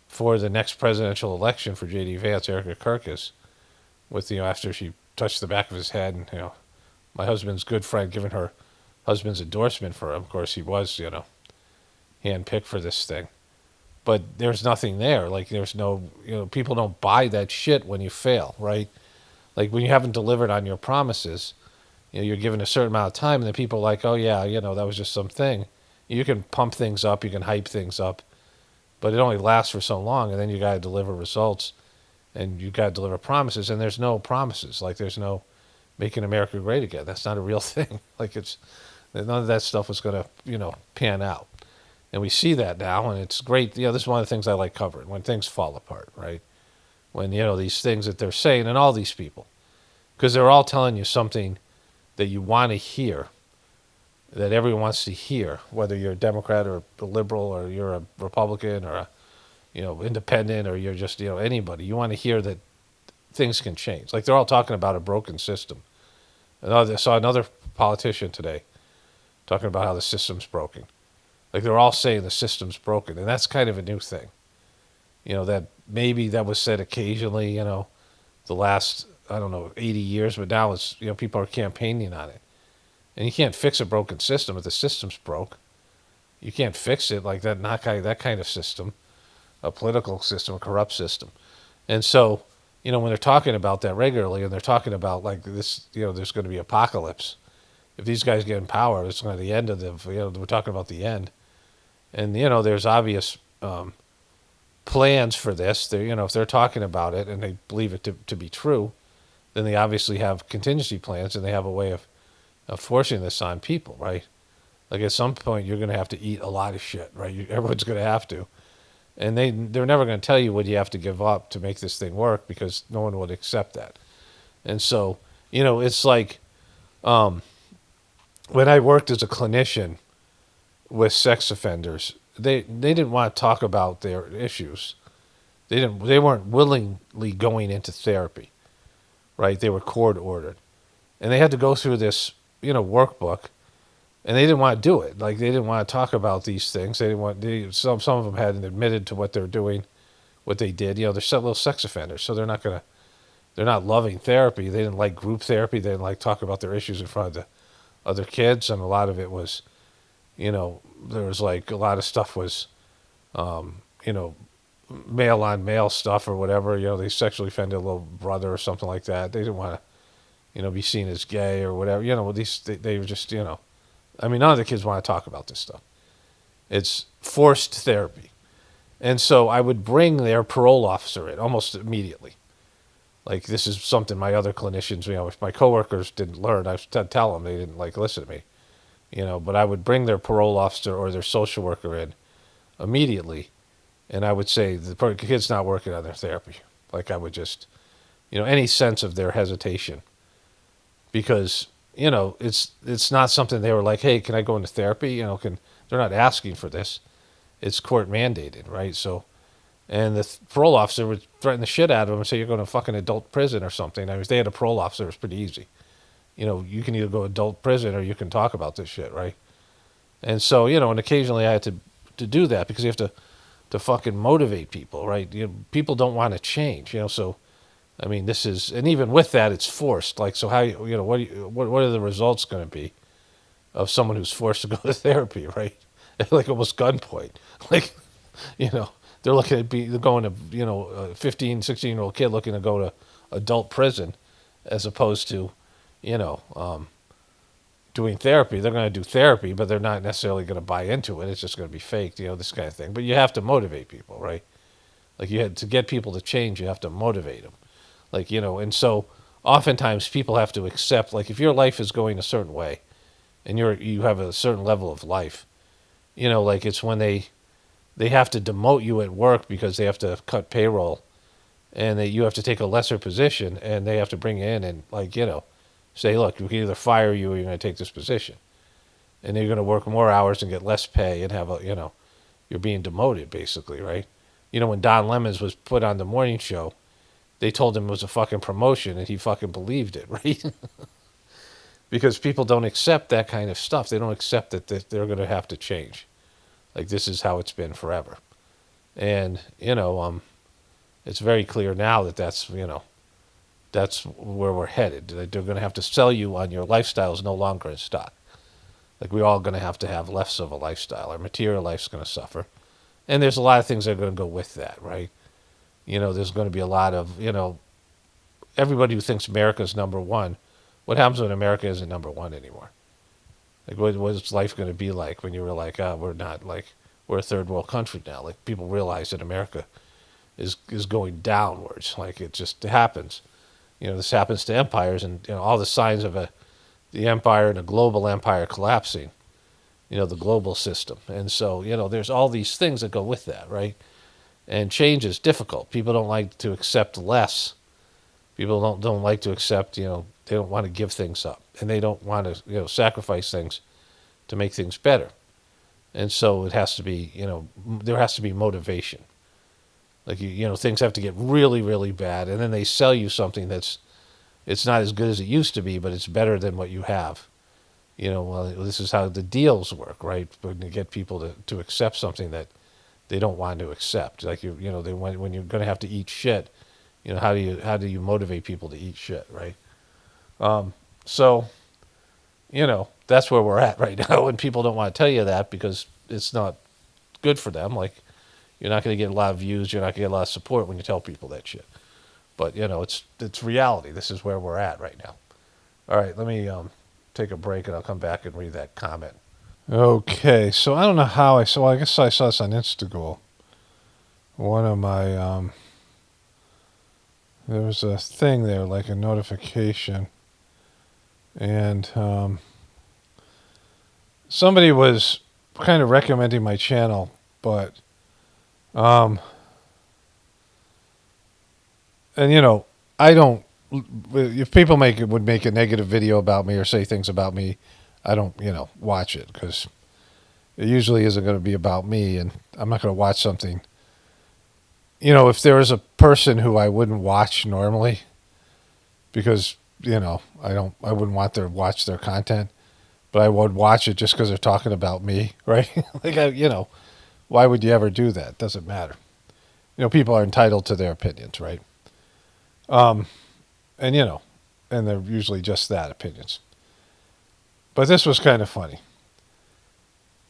Speaker 1: for the next presidential election for J.D. Vance, Erica Kirkus, with, after she touched the back of his head, and, my husband's good friend giving her husband's endorsement for him. Of course, he was, handpicked for this thing. But there's nothing there. Like, there's no, people don't buy that shit when you fail, right? Like, when you haven't delivered on your promises, you're given a certain amount of time, and then people are like, oh, yeah, that was just something. You can pump things up, you can hype things up, but it only lasts for so long, and then you got to deliver results, and you got to deliver promises, and there's no promises. Like, there's no making America great again. That's not a real thing. Like, none of that stuff was going to, pan out. And we see that now, and it's great. This is one of the things I like covering, when things fall apart, right? When, these things that they're saying, and all these people, because they're all telling you something that you want to hear, that everyone wants to hear, whether you're a Democrat or a liberal, or you're a Republican, or a, independent, or you're just, anybody. You want to hear that things can change. Like, they're all talking about a broken system. I saw another politician today talking about how the system's broken. Like, they're all saying the system's broken, and that's kind of a new thing. That maybe that was said occasionally, the last, 80 years, but now it's, people are campaigning on it. And you can't fix a broken system if the system's broke. You can't fix it like that, not that kind of system, a political system, a corrupt system. And so, when they're talking about that regularly, and they're talking about, like, this, there's going to be apocalypse. If these guys get in power, it's going to be the end of the, we're talking about the end. And, there's obvious plans for this. They're, if they're talking about it and they believe it to be true, then they obviously have contingency plans, and they have a way of forcing this on people, right? Like, at some point, you're going to have to eat a lot of shit, right? Everyone's going to have to. And they're never going to tell you what you have to give up to make this thing work, because no one would accept that. And so, it's like when I worked as a clinician with sex offenders, they didn't want to talk about their issues. They weren't willingly going into therapy, right? They were court ordered, and they had to go through this, workbook, and they didn't want to do it. Like, they didn't want to talk about these things. They didn't want. Some of them hadn't admitted to what they're doing, what they did. They're little sex offenders, so they're not loving therapy. They didn't like group therapy. They didn't like talk about their issues in front of the other kids, and a lot of it was, there was like a lot of stuff was, male on male stuff or whatever. They sexually offended a little brother or something like that. They didn't want to, be seen as gay or whatever. They were just, I mean, none of the kids want to talk about this stuff. It's forced therapy. And so I would bring their parole officer in almost immediately. Like, this is something my other clinicians, if my coworkers didn't learn, I would tell them. They didn't listen to me, but I would bring their parole officer or their social worker in immediately. And I would say, the kid's not working on their therapy. Like, I would just, any sense of their hesitation, because, it's not something they were like, hey, can I go into therapy? They're not asking for this. It's court mandated, right? So, and the parole officer would threaten the shit out of them and say, you're going to fucking adult prison or something. I mean, if they had a parole officer, it was pretty easy. You can either go adult prison or you can talk about this shit, right? And so, and occasionally I had to do that, because you have to fucking motivate people, right? People don't want to change, so, I mean, this is, and even with that, it's forced. Like, so how, what are the results going to be of someone who's forced to go to therapy, right? Like, almost gunpoint. Like, they're looking at they're going to, a 15, 16-year-old kid looking to go to adult prison, as opposed to, doing therapy. They're going to do therapy, but they're not necessarily going to buy into it. It's just going to be faked, this kind of thing. But you have to motivate people, right? Like, to get people to change, you have to motivate them. Like, and so oftentimes people have to accept, like, if your life is going a certain way and you have a certain level of life, like it's when they have to demote you at work because they have to cut payroll, and that you have to take a lesser position, and they have to bring you in and, like, say, look, we can either fire you or you're going to take this position. And you're going to work more hours and get less pay and have you're being demoted, basically, right? When Don Lemons was put on the morning show, they told him it was a fucking promotion, and he fucking believed it, right? Because people don't accept that kind of stuff. They don't accept that they're going to have to change. Like, this is how it's been forever. And, it's very clear now that that's where we're headed. They're going to have to sell you on your lifestyle is no longer in stock. Like, we're all going to have less of a lifestyle. Our material life's going to suffer. And there's a lot of things that are going to go with that, right? There's going to be a lot of, everybody who thinks America's number one, what happens when America isn't number one anymore? Like, what's life going to be like when you're like, we're not, like, we're a third world country now? Like, people realize that America is going downwards. Like, it just happens. This happens to empires, and, all the signs of the empire and a global empire collapsing, the global system. And so, there's all these things that go with that, right? And change is difficult. People don't like to accept less. People don't like to accept, they don't want to give things up. And they don't want to, sacrifice things to make things better. And so it has to be, there has to be motivation. Like, things have to get really, really bad. And then they sell you something it's not as good as it used to be, but it's better than what you have. Well, this is how the deals work, right? When you get people to accept something that they don't want to accept. Like, when you're going to have to eat shit, how do you motivate people to eat shit, right? So, that's where we're at right now, and people don't want to tell you that because it's not good for them. Like, you're not going to get a lot of views, you're not going to get a lot of support when you tell people that shit. But, it's reality. This is where we're at right now. All right, let me take a break, and I'll come back and read that comment. Okay, so I don't know how I guess I saw this on Instagram. One of my, there was a thing there, like a notification, and somebody was kind of recommending my channel, but, and I don't, if people would make a negative video about me or say things about me, I don't, watch it, because it usually isn't going to be about me, and I'm not going to watch something. If there was a person who I wouldn't watch normally, because, I wouldn't want to watch their content, but I would watch it just because they're talking about me, right? Like, why would you ever do that? Doesn't matter. People are entitled to their opinions, right? And they're usually just that, opinions. But this was kind of funny.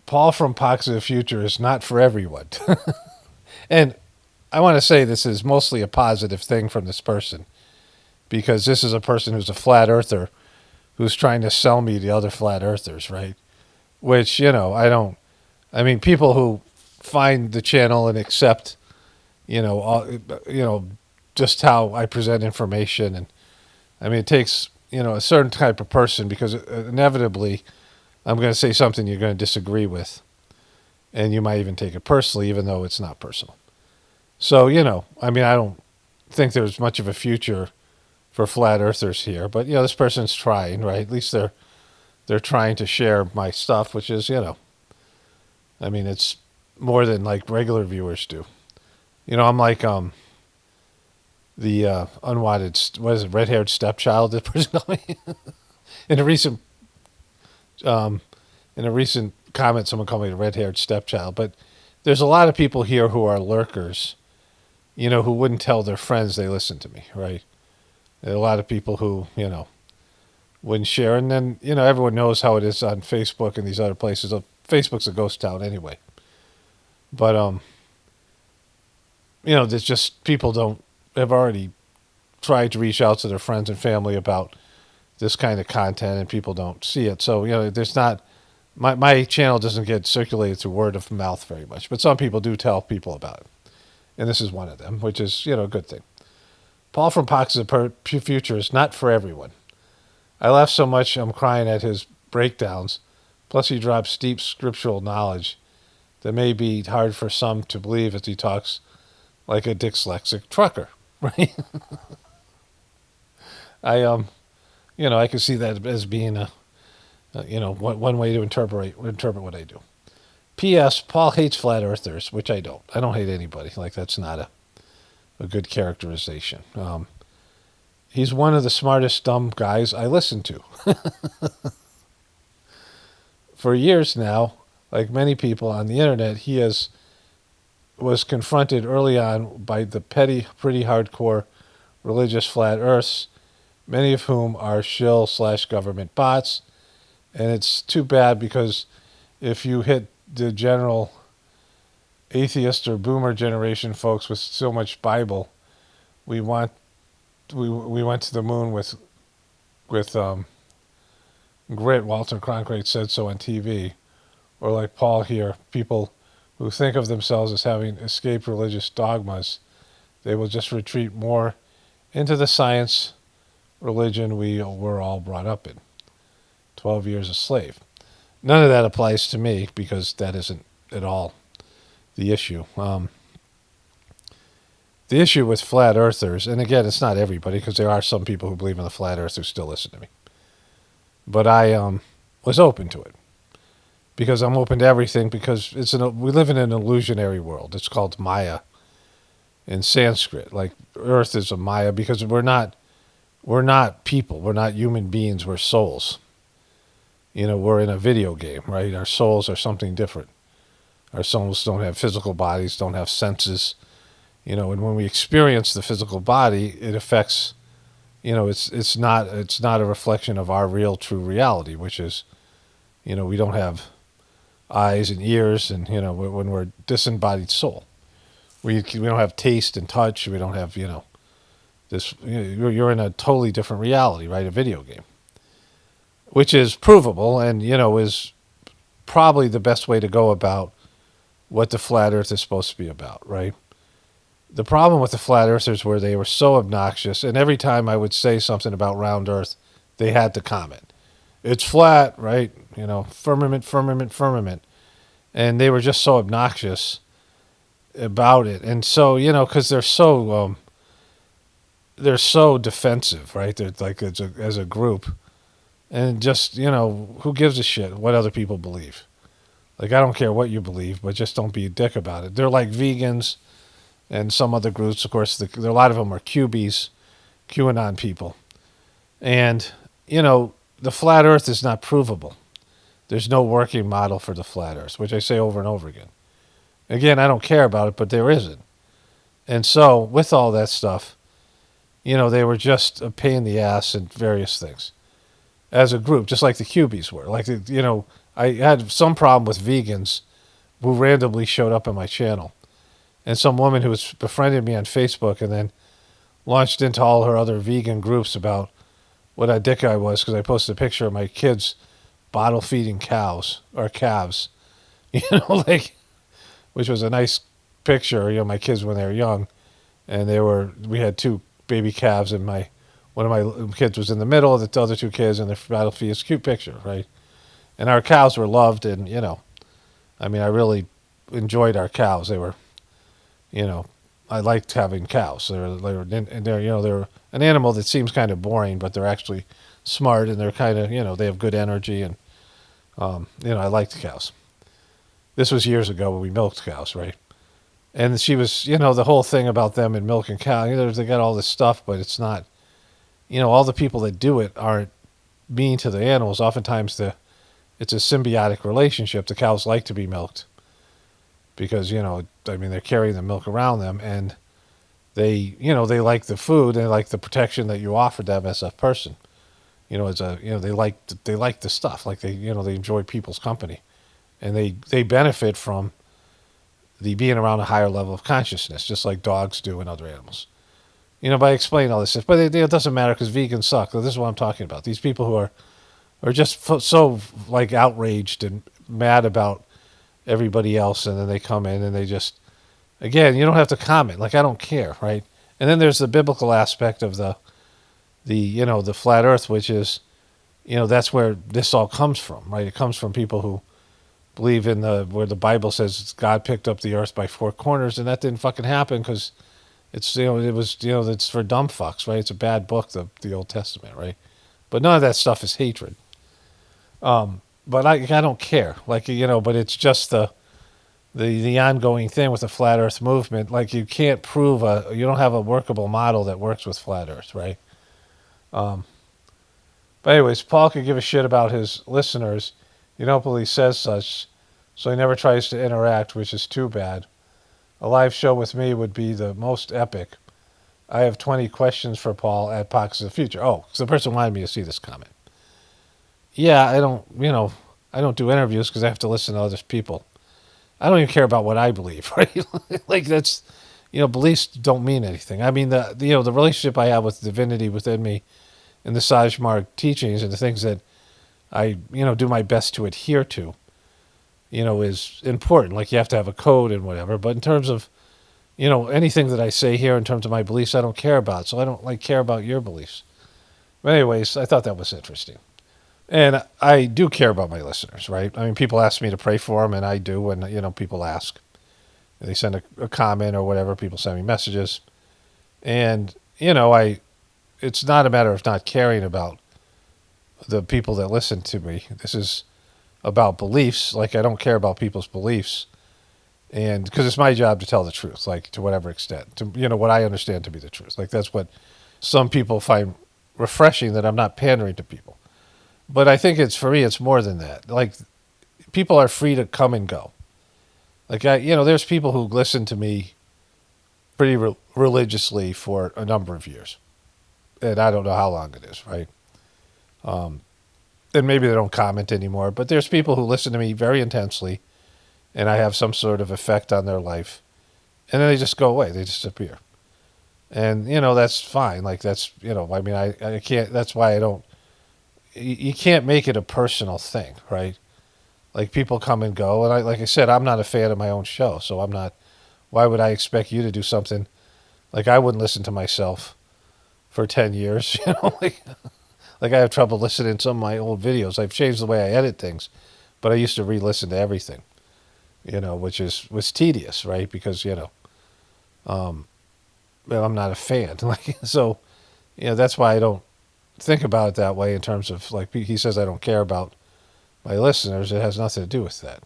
Speaker 1: Paul from Pox of the Future is not for everyone. And I want to say this is mostly a positive thing from this person, because this is a person who's a flat earther who's trying to sell me to other flat earthers, right? Which, people who find the channel and accept, just how I present information. And it takes, a certain type of person, because inevitably I'm going to say something you're going to disagree with, and you might even take it personally, even though it's not personal. So, I don't think there's much of a future for flat earthers here, but, this person's trying, right? At least they're trying to share my stuff, which is, it's more than like regular viewers do. I'm like, the unwanted, red-haired stepchild, this person called me. In a recent comment, someone called me the red-haired stepchild. But there's a lot of people here who are lurkers, who wouldn't tell their friends they listen to me, right? There are a lot of people who, wouldn't share. And then, everyone knows how it is on Facebook and these other places. Facebook's a ghost town anyway. But, there's just people have already tried to reach out to their friends and family about this kind of content, and people don't see it. So, there's not, my channel doesn't get circulated through word of mouth very much, but some people do tell people about it. And this is one of them, which is, a good thing. Paul from Pox of the Future is not for everyone. I laugh so much I'm crying at his breakdowns. Plus he drops deep scriptural knowledge that may be hard for some to believe as he talks like a dyslexic trucker, right? I can see that as being one way to interpret what I do. P.S. Paul hates flat earthers, which I don't. I don't hate anybody. Like, that's not a good characterization. He's one of the smartest dumb guys I listen to. For years now, like many people on the internet, he was confronted early on by the petty, pretty hardcore religious flat earths, many of whom are shill/government bots. And it's too bad because if you hit the general atheist or boomer generation folks with so much Bible, we went to the moon with grit. Walter Cronkite said so on TV, or like Paul here, people who think of themselves as having escaped religious dogmas, they will just retreat more into the science religion we were all brought up in. 12 years a slave. None of that applies to me because that isn't at all the issue. The issue with flat earthers, and again, it's not everybody because there are some people who believe in the flat earth who still listen to me. But I was open to it because I'm open to everything because we live in an illusionary world. It's called Maya in Sanskrit. Like earth is a Maya because we're not people. We're not human beings. We're souls. We're in a video game, right? Our souls are something different. Our souls don't have physical bodies, don't have senses. And when we experience the physical body, it affects, it's not a reflection of our real true reality, which is, we don't have eyes and ears and, when we're disembodied soul. We don't have taste and touch. We don't have, this, you're in a totally different reality, right? A video game. Which is provable and, is probably the best way to go about what the flat earth is supposed to be about, right? The problem with the flat earthers were they were so obnoxious, and every time I would say something about round earth, they had to comment. It's flat, right? Firmament, firmament, firmament. And they were just so obnoxious about it. And so, because they're so defensive, right? They're like as a group. And just, who gives a shit what other people believe? Like, I don't care what you believe, but just don't be a dick about it. They're like vegans and some other groups. Of course, a lot of them are QBs, QAnon people. And, the flat earth is not provable. There's no working model for the flat earth, which I say over and over again. Again, I don't care about it, but there isn't. And so, with all that stuff, they were just a pain in the ass in various things. As a group, just like the QBs were. Like, I had some problem with vegans who randomly showed up on my channel. And some woman who was befriending me on Facebook and then launched into all her other vegan groups about what a dick I was because I posted a picture of my kids bottle feeding cows or calves. Which was a nice picture, my kids when they were young. And we had two baby calves and one of my kids was in the middle of the other two kids, and the battlefield is a cute picture, right? And our cows were loved, and I really enjoyed our cows. They were, I liked having cows. They're an animal that seems kind of boring, but they're actually smart, and they're kind of, they have good energy, and I liked cows. This was years ago when we milked cows, right? And she was, the whole thing about them and milking cows. They got all this stuff, but it's not. All the people that do it aren't mean to the animals. Oftentimes, it's a symbiotic relationship. The cows like to be milked because, they're carrying the milk around them, and they like the food and they like the protection that you offer them as a person. They like the stuff. Like they enjoy people's company, and they benefit from the being around a higher level of consciousness, just like dogs do and other animals. By explaining all this stuff. But it doesn't matter because vegans suck. This is what I'm talking about. These people who are just so like outraged and mad about everybody else, and then they come in and they just, again, you don't have to comment. Like, I don't care, right? And then there's the biblical aspect of the the flat Earth, which is, that's where this all comes from, right? It comes from people who believe in where the Bible says God picked up the Earth by four corners, and that didn't fucking happen because it's it's for dumb fucks, right? It's a bad book, the Old Testament, right? But none of that stuff is hatred. But I don't care, but it's just the ongoing thing with the flat Earth movement. Like, you can't prove you don't have a workable model that works with flat Earth, right? But anyways, Paul could give a shit about his listeners. You don't believe he says such, so he never tries to interact, which is too bad. A live show with me would be the most epic. I have 20 questions for Paul at Pockets of the Future. Oh, because the person wanted me to see this comment. Yeah, I don't do interviews because I have to listen to other people. I don't even care about what I believe, right? Like, that's, beliefs don't mean anything. I mean, the relationship I have with divinity within me and the Sajmark teachings and the things that I, do my best to adhere to, is important. Like, you have to have a code and whatever. But in terms of, anything that I say here in terms of my beliefs, I don't care about. So I don't, care about your beliefs. But anyways, I thought that was interesting. And I do care about my listeners, right? I mean, people ask me to pray for them, and I do when, people ask. They send a comment or whatever. People send me messages. And, it's not a matter of not caring about the people that listen to me. This is about beliefs. Like, I don't care about people's beliefs. And because it's my job to tell the truth, like, to whatever extent, to, what I understand to be the truth. Like, that's what some people find refreshing, that I'm not pandering to people. But I think for me, it's more than that. Like, people are free to come and go. Like, there's people who listen to me pretty religiously for a number of years. And I don't know how long it is, right? And maybe they don't comment anymore. But there's people who listen to me very intensely, and I have some sort of effect on their life. And then they just go away. They disappear. And, that's fine. Like, that's, I mean, I can't, that's why I don't, you can't make it a personal thing, right? Like, people come and go, and like I said, I'm not a fan of my own show, so I'm not. Why would I expect you to do something? Like, I wouldn't listen to myself for 10 years, like I have trouble listening to some of my old videos. I've changed the way I edit things, but I used to re-listen to everything, which was tedious, right? Because I'm not a fan, like, so, that's why I don't think about it that way in terms of, like, he says I don't care about my listeners. It has nothing to do with that.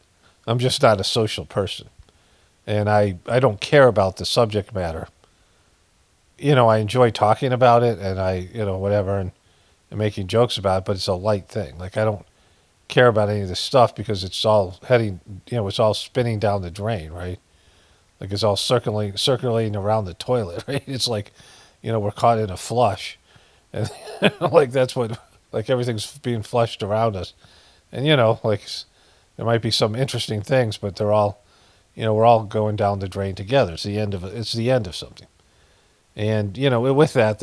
Speaker 1: I'm just not a social person. And I don't care about the subject matter. I enjoy talking about it, and I, whatever, and making jokes about it, but it's a light thing. Like, I don't care about any of this stuff because it's all heading, it's all spinning down the drain, right? Like, it's all circulating around the toilet, right? It's like, we're caught in a flush. And like, that's what, like, everything's being flushed around us. And, like, there might be some interesting things, but they're all, we're all going down the drain together. It's the end of something. And, with that,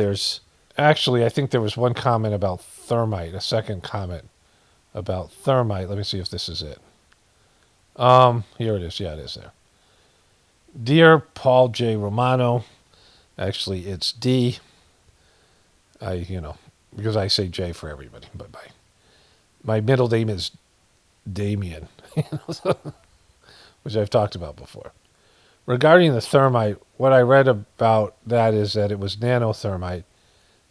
Speaker 1: I think there was one comment about thermite, a second comment about thermite. Let me see if this is it. Here it is. Yeah, it is there. Dear Paul J. Romano, actually, it's D. Because I say J for everybody, but my middle name is Damien, which I've talked about before. Regarding the thermite, what I read about that is that it was nanothermite.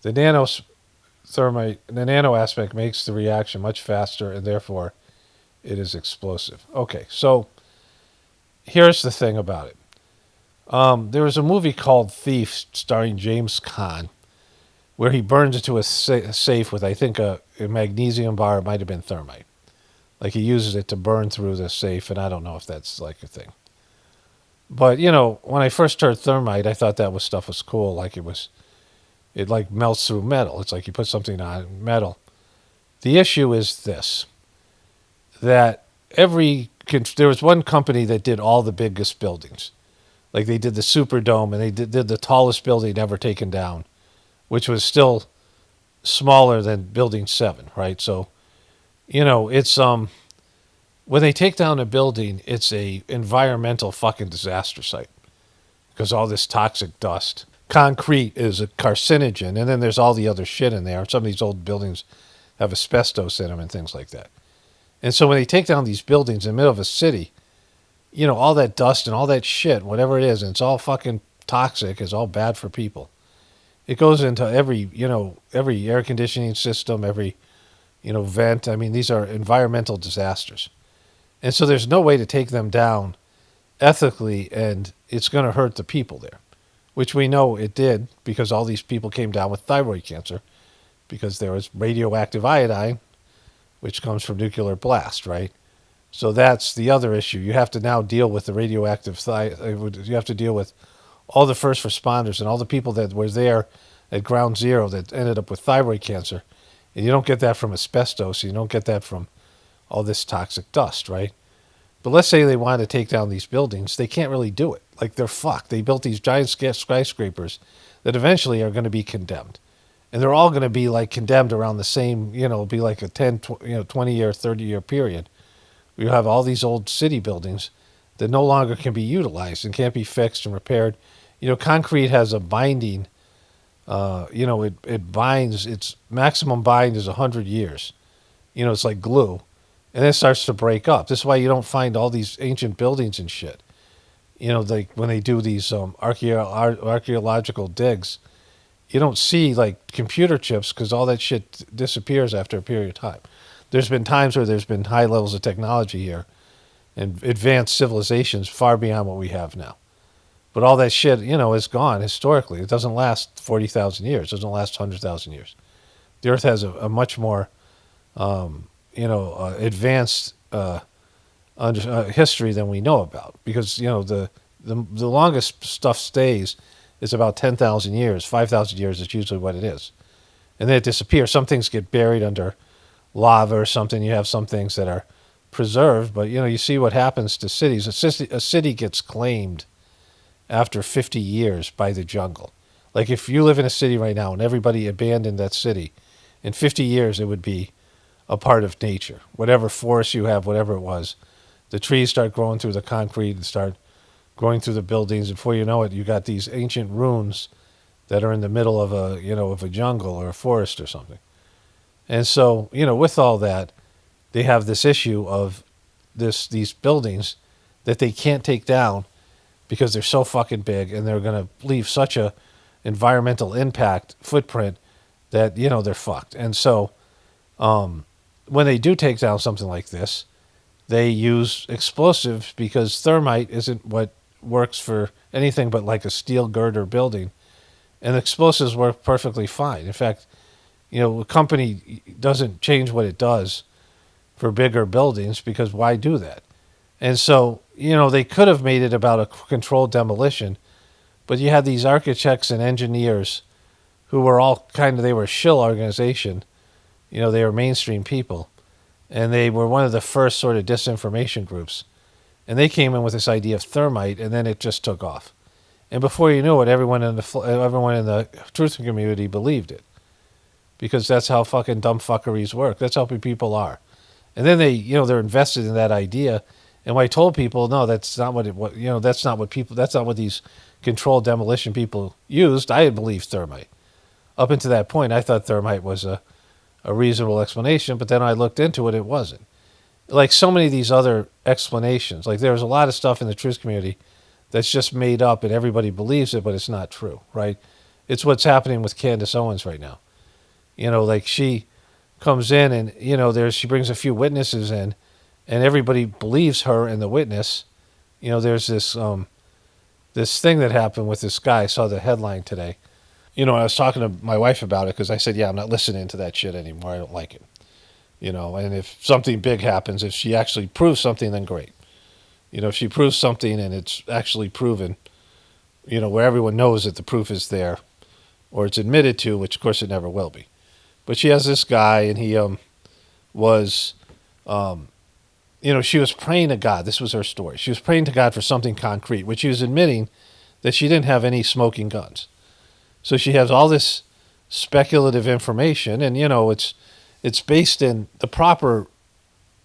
Speaker 1: The nano aspect makes the reaction much faster, and therefore it is explosive. Okay, so here's the thing about it. There was a movie called Thief starring James Caan, where he burns into a safe with, I think, a magnesium bar. It might have been thermite. Like, he uses it to burn through the safe, and I don't know if that's, like, a thing. But, when I first heard thermite, I thought that stuff was cool. Like, it like melts through metal. It's like you put something on metal. The issue is this, that there was one company that did all the biggest buildings. Like, they did the Superdome, and they did the tallest building ever taken down, which was still smaller than Building 7, right? So, it's, when they take down a building, it's a environmental fucking disaster site because all this toxic dust. concrete is a carcinogen, and then there's all the other shit in there. Some of these old buildings have asbestos in them and things like that. And so when they take down these buildings in the middle of a city, you know, all that dust and all that shit, whatever it is, and it's all fucking toxic, it's all bad for people. It goes into every air conditioning system, every, vent. I mean, these are environmental disasters. And so there's no way to take them down ethically, and it's going to hurt the people there, which we know it did because all these people came down with thyroid cancer because there was radioactive iodine, which comes from nuclear blast, right? So that's the other issue. You have to now deal with the radioactive you have to deal with all the first responders and all the people that were there at ground zero that ended up with thyroid cancer. And you don't get that from asbestos. You don't get that from all this toxic dust, right? But let's say they want to take down these buildings. They can't really do it. Like, they're fucked. They built these giant skyscrapers that eventually are going to be condemned. And they're all going to be, like, condemned around the same, be like a 10, 20-year, 30-year period. You have all these old city buildings that no longer can be utilized and can't be fixed and repaired. Concrete has a binding, it binds, its maximum bind is 100 years. It's like glue. And then it starts to break up. This is why you don't find all these ancient buildings and shit. Like when they do these archaeological digs, you don't see like computer chips because all that shit disappears after a period of time. There's been times where there's been high levels of technology here and advanced civilizations far beyond what we have now. But all that shit, is gone historically. It doesn't last 40,000 years. It doesn't last 100,000 years. The Earth has a much more, advanced history than we know about. Because, the longest stuff stays is about 10,000 years. 5,000 years is usually what it is. And then it disappears. Some things get buried under lava or something. You have some things that are preserved. But, you see what happens to cities. A city gets claimed after 50 years by the jungle. Like if you live in a city right now and everybody abandoned that city, in 50 years it would be a part of nature. Whatever forest you have, whatever it was, the trees start growing through the concrete and start growing through the buildings. And before you know it, you got these ancient ruins that are in the middle of a jungle or a forest or something. And so, with all that, they have this issue of these buildings that they can't take down because they're so fucking big and they're going to leave such a environmental impact footprint that, they're fucked. And so when they do take down something like this, they use explosives because thermite isn't what works for anything but like a steel girder building. And explosives work perfectly fine. In fact, a company doesn't change what it does for bigger buildings because why do that? And so, they could have made it about a controlled demolition, but you had these architects and engineers who were all they were a shill organization. They were mainstream people, and they were one of the first sort of disinformation groups. And they came in with this idea of thermite, and then it just took off. And before you knew it, everyone in the truth community believed it, because that's how fucking dumb fuckeries work. That's how people are. And then they're invested in that idea. And when I told people, no, that's not that's not what these controlled demolition people used, I had believed thermite. Up until that point, I thought thermite was a reasonable explanation, but then I looked into it, it wasn't. Like so many of these other explanations, like there's a lot of stuff in the truth community that's just made up and everybody believes it, but it's not true, right? It's what's happening with Candace Owens right now. Like she comes in and, she brings a few witnesses in, and everybody believes her and the witness. There's this thing that happened with this guy. I saw the headline today. I was talking to my wife about it because I said, yeah, I'm not listening to that shit anymore. I don't like it. And if something big happens, if she actually proves something, then great. If she proves something and it's actually proven, where everyone knows that the proof is there, or it's admitted to, which of course it never will be. But she has this guy, and he was, she was praying to God. This was her story. She was praying to God for something concrete, which she was admitting that she didn't have any smoking guns. So she has all this speculative information, and, it's based in the proper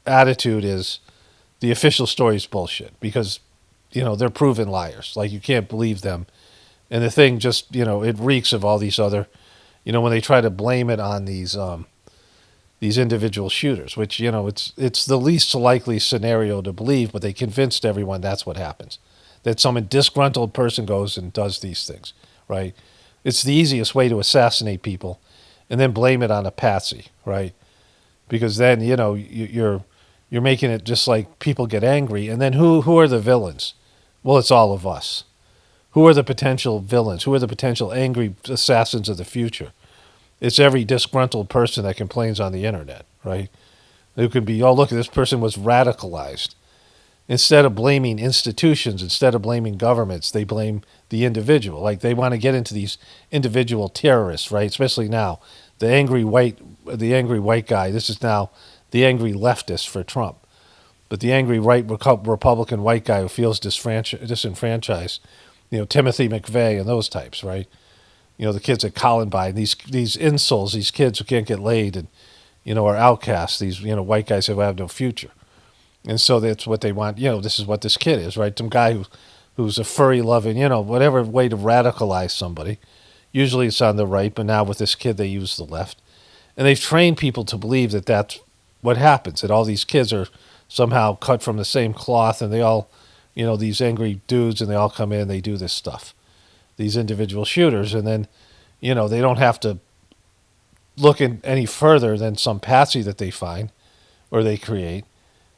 Speaker 1: attitude is the official story is bullshit because, they're proven liars. Like, you can't believe them And the thing just, it reeks of all these other, when they try to blame it on these individual shooters, which, it's the least likely scenario to believe, but they convinced everyone that's what happens. That some disgruntled person goes and does these things, right? It's the easiest way to assassinate people and then blame it on a patsy, right? Because then, you're making it just like people get angry. And then who are the villains? Well, it's all of us. Who are the potential villains? Who are the potential angry assassins of the future? It's every disgruntled person that complains on the internet, right? Who can be, oh, look, this person was radicalized. Instead of blaming institutions, instead of blaming governments, they blame the individual. Like they want to get into these individual terrorists, right? Especially now, the angry white guy. This is now the angry leftist for Trump. But the angry right Republican white guy who feels disenfranchised, Timothy McVeigh and those types, right? The kids at Columbine, these insoles, these kids who can't get laid and, are outcasts, these, white guys who have no future. And so that's what they want. This is what this kid is, right? Some guy who's a furry loving, whatever way to radicalize somebody. Usually it's on the right, but now with this kid, they use the left. And they've trained people to believe that that's what happens, that all these kids are somehow cut from the same cloth and they all, these angry dudes, and they all come in, they do this stuff. These individual shooters, and then, they don't have to look any further than some patsy that they find or they create.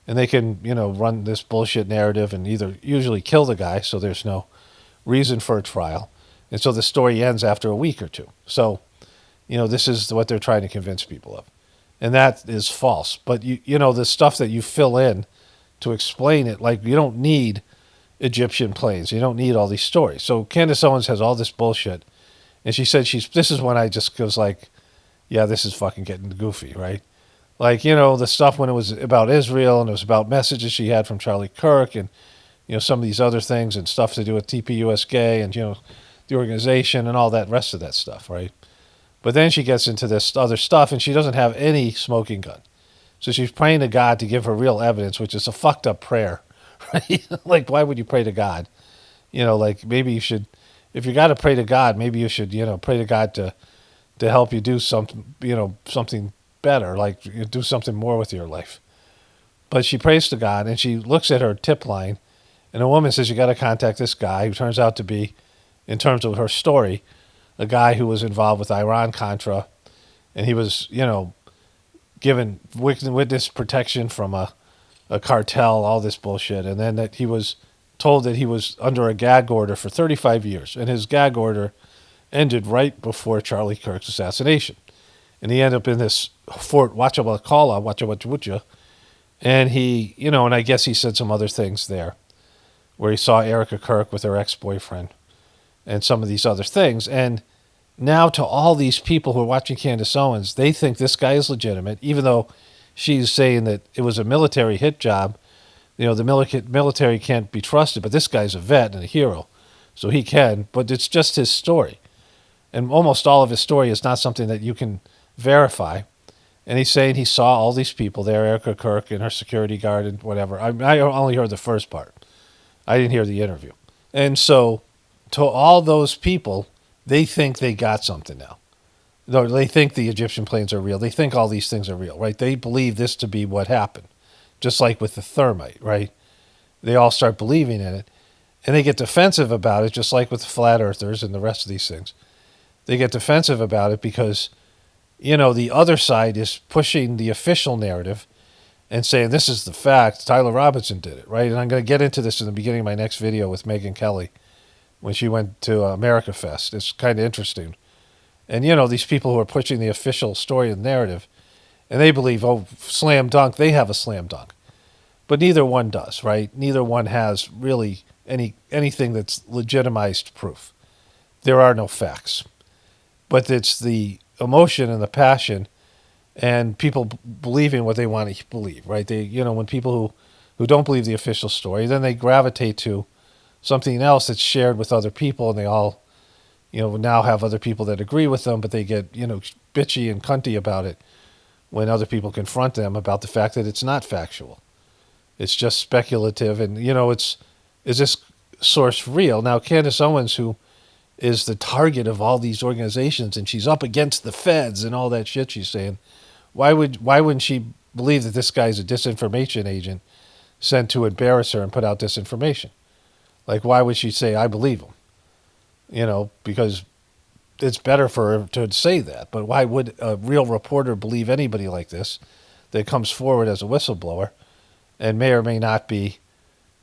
Speaker 1: And they can, run this bullshit narrative and usually kill the guy, so there's no reason for a trial. And so the story ends after a week or two. So, this is what they're trying to convince people of. And that is false. But, the stuff that you fill in to explain it, like you don't need Egyptian planes. You don't need all these stories. So Candace Owens has all this bullshit. And she said this is when I just was like, yeah, this is fucking getting goofy, right? Like, the stuff when it was about Israel and it was about messages she had from Charlie Kirk and, some of these other things and stuff to do with TPUSK and, the organization and all that rest of that stuff, right? But then she gets into this other stuff and she doesn't have any smoking gun. So she's praying to God to give her real evidence, which is a fucked up prayer, right? Like, why would you pray to God? Like maybe you should, if you got to pray to God, maybe you should, pray to God to help you do something, something better, like do something more with your life. But she prays to God and she looks at her tip line and a woman says, you got to contact this guy who turns out to be, in terms of her story, a guy who was involved with Iran-Contra, and he was, given witness protection from a cartel, all this bullshit, and then that he was told that he was under a gag order for 35 years, and his gag order ended right before Charlie Kirk's assassination. And he ended up in this Fort Wachawachawucha, and he, and I guess he said some other things there, where he saw Erica Kirk with her ex-boyfriend, and some of these other things. And now to all these people who are watching Candace Owens, they think this guy is legitimate, even though she's saying that it was a military hit job. The military can't be trusted, but this guy's a vet and a hero, so he can. But it's just his story. And almost all of his story is not something that you can verify. And he's saying he saw all these people there, Erica Kirk and her security guard and whatever. I only heard the first part. I didn't hear the interview. And so to all those people, they think they got something now. No, they think the Egyptian planes are real. They think all these things are real, right? They believe this to be what happened. Just like with the thermite, right? They all start believing in it. And they get defensive about it, just like with the flat earthers and the rest of these things. They get defensive about it because, the other side is pushing the official narrative and saying, this is the fact, Tyler Robinson did it, right? And I'm going to get into this in the beginning of my next video with Megyn Kelly when she went to America Fest. It's kind of interesting. And, these people who are pushing the official story and narrative, and they believe, slam dunk, they have a slam dunk. But neither one does, right? Neither one has really anything that's legitimized proof. There are no facts. But it's the emotion and the passion and people believing what they want to believe, right? They, when people who don't believe the official story, then they gravitate to something else that's shared with other people, and they all, now have other people that agree with them, but they get, bitchy and cunty about it when other people confront them about the fact that it's not factual. It's just speculative, and, is this source real? Now, Candace Owens, who, is the target of all these organizations, and she's up against the feds and all that shit she's saying. Why wouldn't she believe that this guy's a disinformation agent sent to embarrass her and put out disinformation? Like, why would she say, I believe him? You know, because it's better for her to say that. But why would a real reporter believe anybody like this that comes forward as a whistleblower and may or may not be,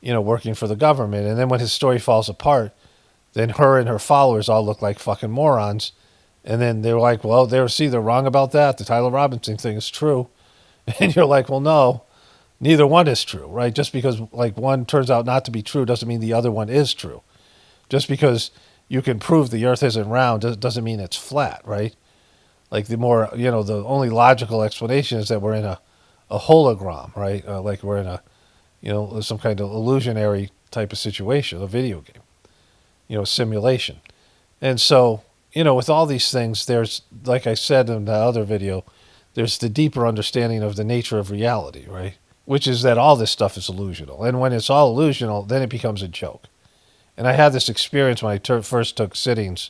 Speaker 1: you know, working for the government? And then when his story falls apart, then her and her followers all look like fucking morons. And then they're like, well, they're wrong about that. The Tyler Robinson thing is true. And you're like, well, no, neither one is true, right? Just because like one turns out not to be true doesn't mean the other one is true. Just because you can prove the earth isn't round doesn't mean it's flat, right? Like the only logical explanation is that we're in a hologram, right? Like we're in some kind of illusionary type of situation, a video game, a simulation. And so, with all these things, there's, like I said in the other video, there's the deeper understanding of the nature of reality, right? Which is that all this stuff is illusional. And when it's all illusional, then it becomes a joke. And I had this experience when I first took sittings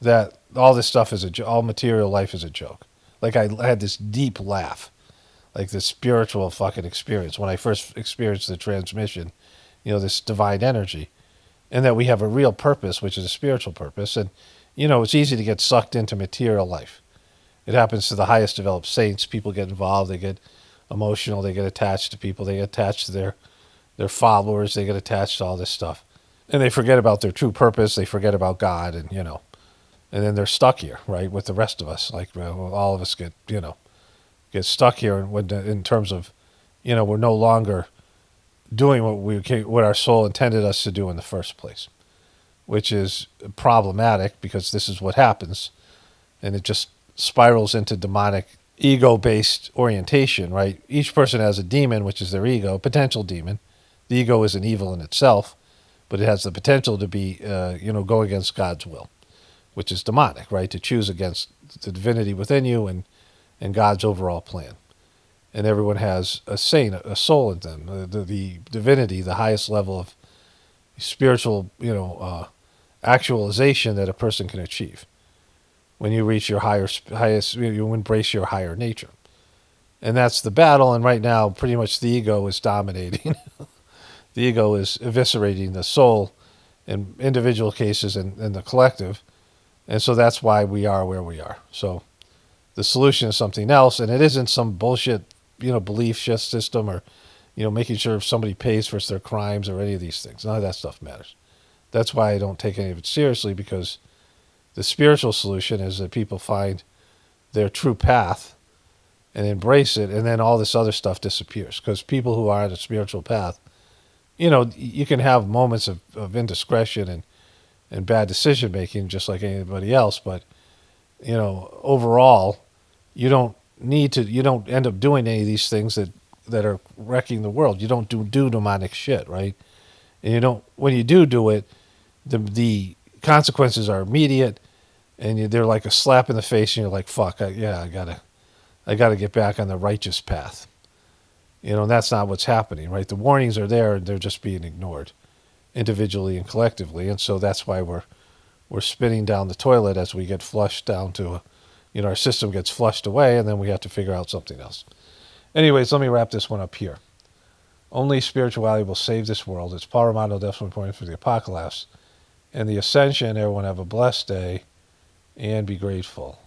Speaker 1: that all this stuff all material life is a joke. Like I had this deep laugh, like this spiritual fucking experience when I first experienced the transmission, this divine energy, and that we have a real purpose, which is a spiritual purpose. And, it's easy to get sucked into material life. It happens to the highest developed saints. People get involved. They get emotional. They get attached to people. They get attached to their followers. They get attached to all this stuff. And they forget about their true purpose. They forget about God, and then they're stuck here, right, with the rest of us. Like all of us get stuck here in terms of, we're no longer doing what our soul intended us to do in the first place, which is problematic because this is what happens, and it just spirals into demonic ego-based orientation, right? Each person has a demon, which is their ego, potential demon. The ego isn't evil in itself, but it has the potential to be, go against God's will, which is demonic, right? To choose against the divinity within you and God's overall plan. And everyone has a soul in them, the divinity, the highest level of spiritual, actualization that a person can achieve. When you reach your highest, you embrace your higher nature. And that's the battle, and right now, pretty much the ego is dominating. The ego is eviscerating the soul in individual cases and the collective. And so that's why we are where we are. So the solution is something else, and it isn't some bullshit, belief system or, making sure if somebody pays for their crimes or any of these things. None of that stuff matters. That's why I don't take any of it seriously, because the spiritual solution is that people find their true path and embrace it, and then all this other stuff disappears. Because people who are on a spiritual path, you can have moments of indiscretion and bad decision making just like anybody else, but overall you don't end up doing any of these things that are wrecking the world. You don't do demonic shit, right? And when you do it, the consequences are immediate, and they're like a slap in the face, and you're like, fuck, I gotta get back on the righteous path. And that's not what's happening, right? The warnings are there, and they're just being ignored individually and collectively. And so that's why we're spinning down the toilet as we get flushed down to, our system gets flushed away, and then we have to figure out something else. Anyways, let me wrap this one up here. Only spirituality will save this world. It's Paul Romano, definitely pointing for the apocalypse and the ascension. Everyone have a blessed day and be grateful.